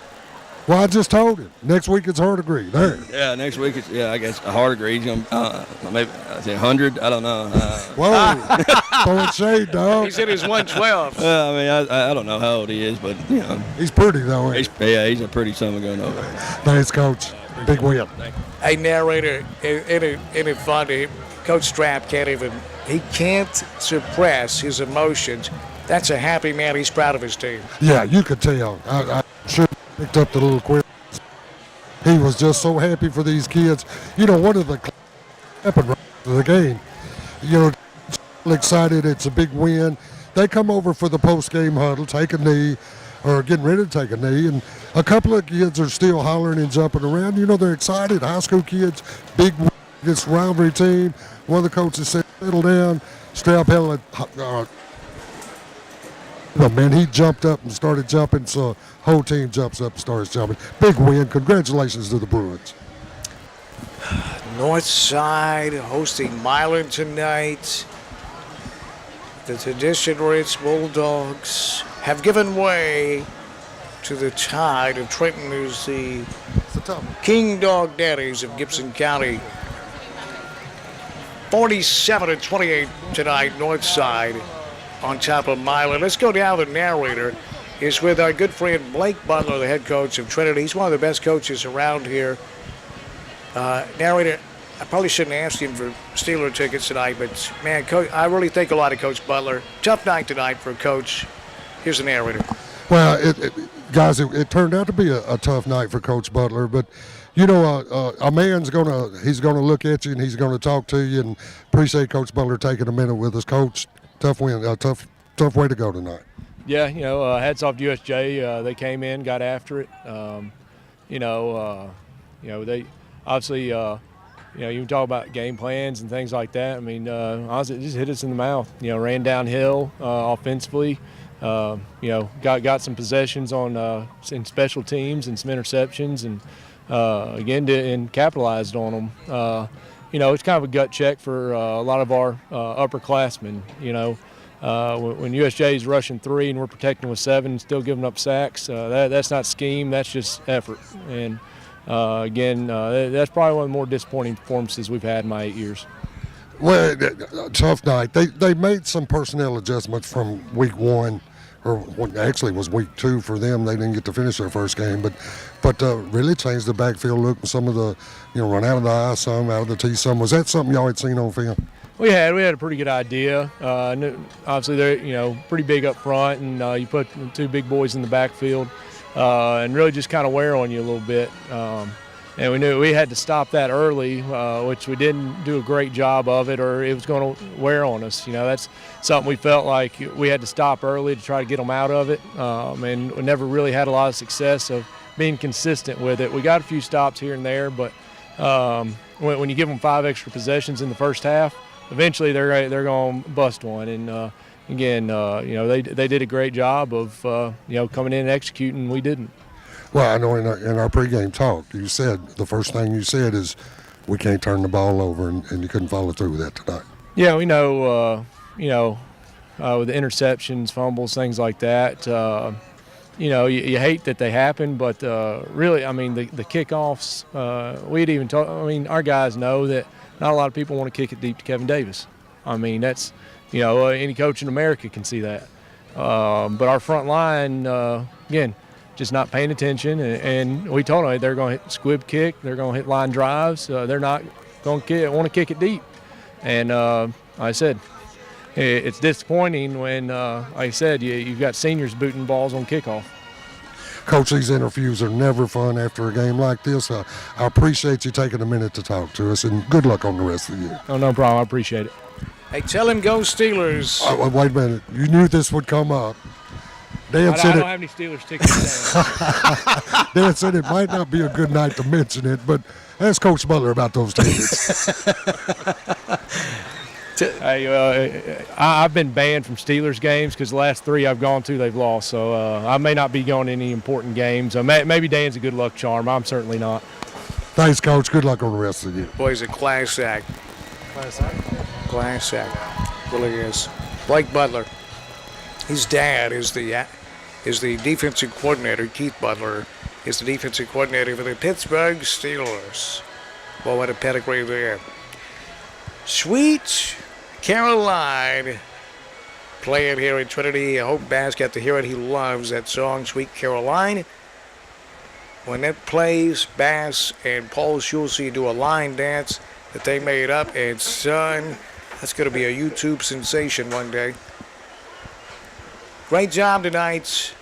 Well, I just told him. Next week it's Hardegree. There. Yeah, next week it's, I guess Hardegree. He's going to, maybe, I say 100. I don't know. Whoa. Throwing shade, dog. He said he's 112. I don't know how old he is, but, He's pretty, though. He's a pretty son of a gun over. Thanks, Coach. Big win. Hey, narrator, isn't it funny? Coach Strap can't suppress his emotions. That's a happy man. He's proud of his team. Yeah, you could tell. I should have picked up the little quiz. He was just so happy for these kids. One of the happened right after the game. Excited. It's a big win. They come over for the post-game huddle, take a knee, or getting ready to take a knee, and a couple of kids are still hollering and jumping around. They're excited. High school kids, big this rivalry team. One of the coaches said, settle down. Strap held man, he jumped up and started jumping, so whole team jumps up and starts jumping. Big win. Congratulations to the Bruins. Northside hosting Milan tonight. The tradition-rich Bulldogs have given way to the Tide of Trenton, who's the King Dog Daddies of Gibson County. 47-28 tonight, Northside on top of Milan. Let's go down. The narrator is with our good friend Blake Butler, the head coach of Trinity. He's one of the best coaches around here. Narrator, I probably shouldn't ask him for Steeler tickets tonight, but man, I really think a lot of Coach Butler. Tough night tonight for Coach. Here's the narrator. Well, guys, it turned out to be a tough night for Coach Butler, but a man's he's gonna look at you and he's gonna talk to you, and appreciate Coach Butler taking a minute with us. Coach, tough win, tough way to go tonight. Yeah, hats off to USJ. They came in, got after it. They obviously, you can talk about game plans and things like that. I mean, honestly, it just hit us in the mouth. Ran downhill offensively. Got some possessions on in special teams and some interceptions, and and capitalized on them. It's kind of a gut check for a lot of our upperclassmen. When USJ is rushing 3 and we're protecting with 7 and still giving up sacks, that's not scheme, that's just effort. And that's probably one of the more disappointing performances we've had in my 8 years. Well, tough night. They made some personnel adjustments from week 1, or what actually was week 2 for them. They didn't get to finish their first game, but really changed the backfield look and some of the, run out of the I some, out of the T some. Was that something y'all had seen on film? We had a pretty good idea. Obviously, they're pretty big up front, and you put 2 big boys in the backfield, and really just kind of wear on you a little bit. And we knew we had to stop that early, which we didn't do a great job of it, or it was going to wear on us. That's something we felt like we had to stop early to try to get them out of it, and we never really had a lot of success of being consistent with it. We got a few stops here and there, but when you give them 5 extra possessions in the first half, eventually they're going to bust one. And they did a great job of coming in and executing. We didn't. Well, I know in our pregame talk, the first thing you said is we can't turn the ball over, and you couldn't follow through with that tonight. Yeah, we know, with the interceptions, fumbles, things like that, you hate that they happen, but really, I mean, the kickoffs, we'd even talk, our guys know that not a lot of people want to kick it deep to Kevin Davis. I mean, that's, any coach in America can see that. But our front line, just not paying attention. And we told them they're going to hit squib kick, they're going to hit line drives, they're not going to want to kick it deep. And like I said, it's disappointing when, like I said, you've got seniors booting balls on kickoff. Coach, these interviews are never fun after a game like this. I appreciate you taking a minute to talk to us, and good luck on the rest of the year. Oh, no problem. I appreciate it. Hey, tell him go Steelers. Wait a minute. You knew this would come up. Dan I said don't have any Steelers tickets. Dan said it might not be a good night to mention it, but ask Coach Butler about those tickets. Hey, I've been banned from Steelers games because the last 3 I've gone to, they've lost. So I may not be going to any important games. Maybe Dan's a good luck charm. I'm certainly not. Thanks, Coach. Good luck on the rest of the year. Boy's a class act. Class act? Class act. Really is. Blake Butler. His dad is the defensive coordinator. Keith Butler is the defensive coordinator for the Pittsburgh Steelers. Boy, what a pedigree there. Sweet Caroline, playing here in Trinity. I hope Bass got to hear it. He loves that song, Sweet Caroline. When that plays, Bass and Paul Schulze do a line dance that they made up, and son, that's going to be a YouTube sensation one day. Great job tonight,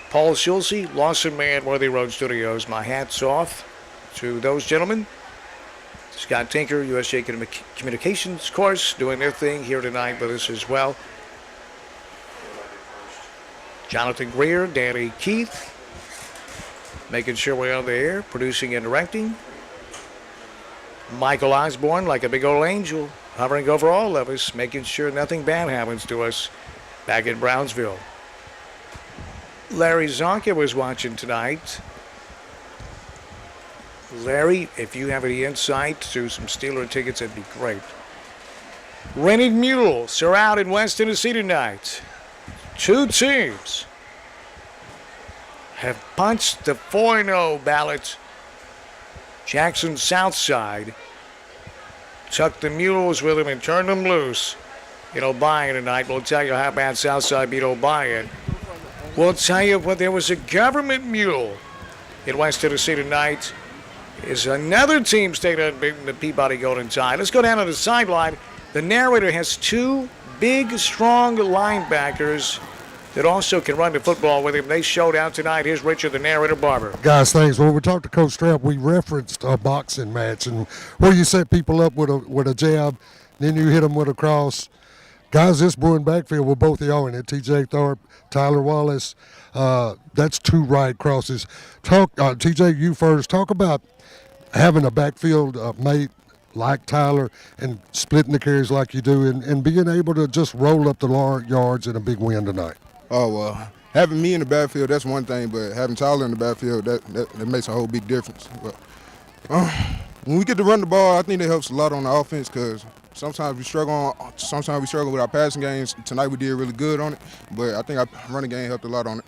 Paul Schulze, Lawson Man, Worthy Road Studios. My hat's off to those gentlemen. Scott Tinker, USJ Communications course, doing their thing here tonight with us as well. Jonathan Greer, Danny Keith, making sure we're on the air, producing and directing. Michael Osborne, like a big old angel, hovering over all of us, making sure nothing bad happens to us back in Brownsville. Larry Zonka was watching tonight. Larry, if you have any insight to some Steeler tickets, that'd be great. Rented Mules are out in West Tennessee tonight. 2 teams have punched the 4-0 ballot. Jackson Southside tucked the Mules with them and turned them loose in O'Brien tonight. We'll tell you how bad Southside beat O'Brien. We'll tell you what, there was a government mule in West Tennessee tonight. Is another team stayed unbeaten, the Peabody Golden Tide. Let's go down to the sideline. The narrator has 2 big, strong linebackers that also can run the football with him. They showed out tonight. Here's Richard, the narrator, Barber. Guys, thanks. When we talked to Coach Strap, we referenced a boxing match and where you set people up with a jab, then you hit them with a cross. Guys, this Bruin backfield with both of y'all in it, TJ Thorpe, Tyler Wallace, that's 2 right crosses. TJ, you first. Talk about having a backfield mate like Tyler and splitting the carries like you do and being able to just roll up the yards in a big win tonight. Oh, well, having me in the backfield, that's one thing, but having Tyler in the backfield, that makes a whole big difference. But when we get to run the ball, I think that helps a lot on the offense because sometimes we struggle with our passing games. Tonight we did really good on it, but I think our running game helped a lot on it.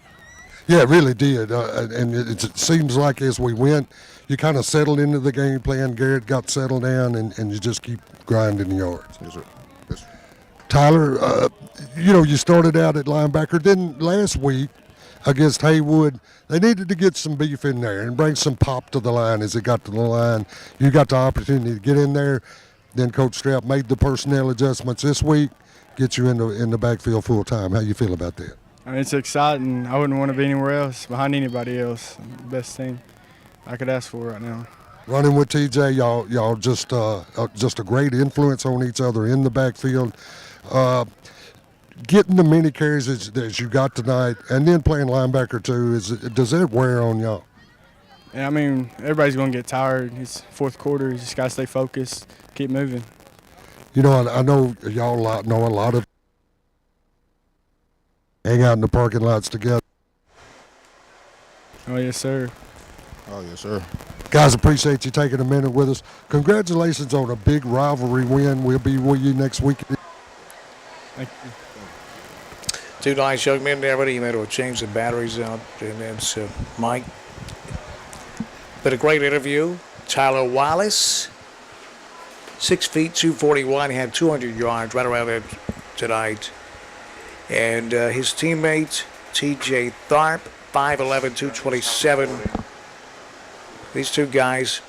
Yeah, it really did, and it seems like as we went, you kind of settled into the game plan. Garrett got settled down, and you just keep grinding the yards. Yes, sir. Yes, sir. Tyler, you started out at linebacker. Then last week against Haywood, they needed to get some beef in there and bring some pop to the line as it got to the line. You got the opportunity to get in there. Then Coach Strap made the personnel adjustments this week, get you in the backfield full time. How you feel about that? I mean, it's exciting. I wouldn't want to be anywhere else, behind anybody else. Best team I could ask for right now. Running with TJ, y'all just a great influence on each other in the backfield. Getting the many carries as you got tonight, and then playing linebacker too, does that wear on y'all? Yeah, I mean, everybody's going to get tired. It's fourth quarter. You just got to stay focused, keep moving. I know y'all know a lot of hang out in the parking lots together. Oh, yes, sir. Oh, yes, sir. Guys, appreciate you taking a minute with us. Congratulations on a big rivalry win. We'll be with you next week. Thank you. 2 nice young men there, but he made to change the batteries out. And that's Mike. But a great interview. Tyler Wallace, 6 feet, 241, had 200 yards right around there tonight. And his teammate, TJ Tharp, 5'11", 227. These two guys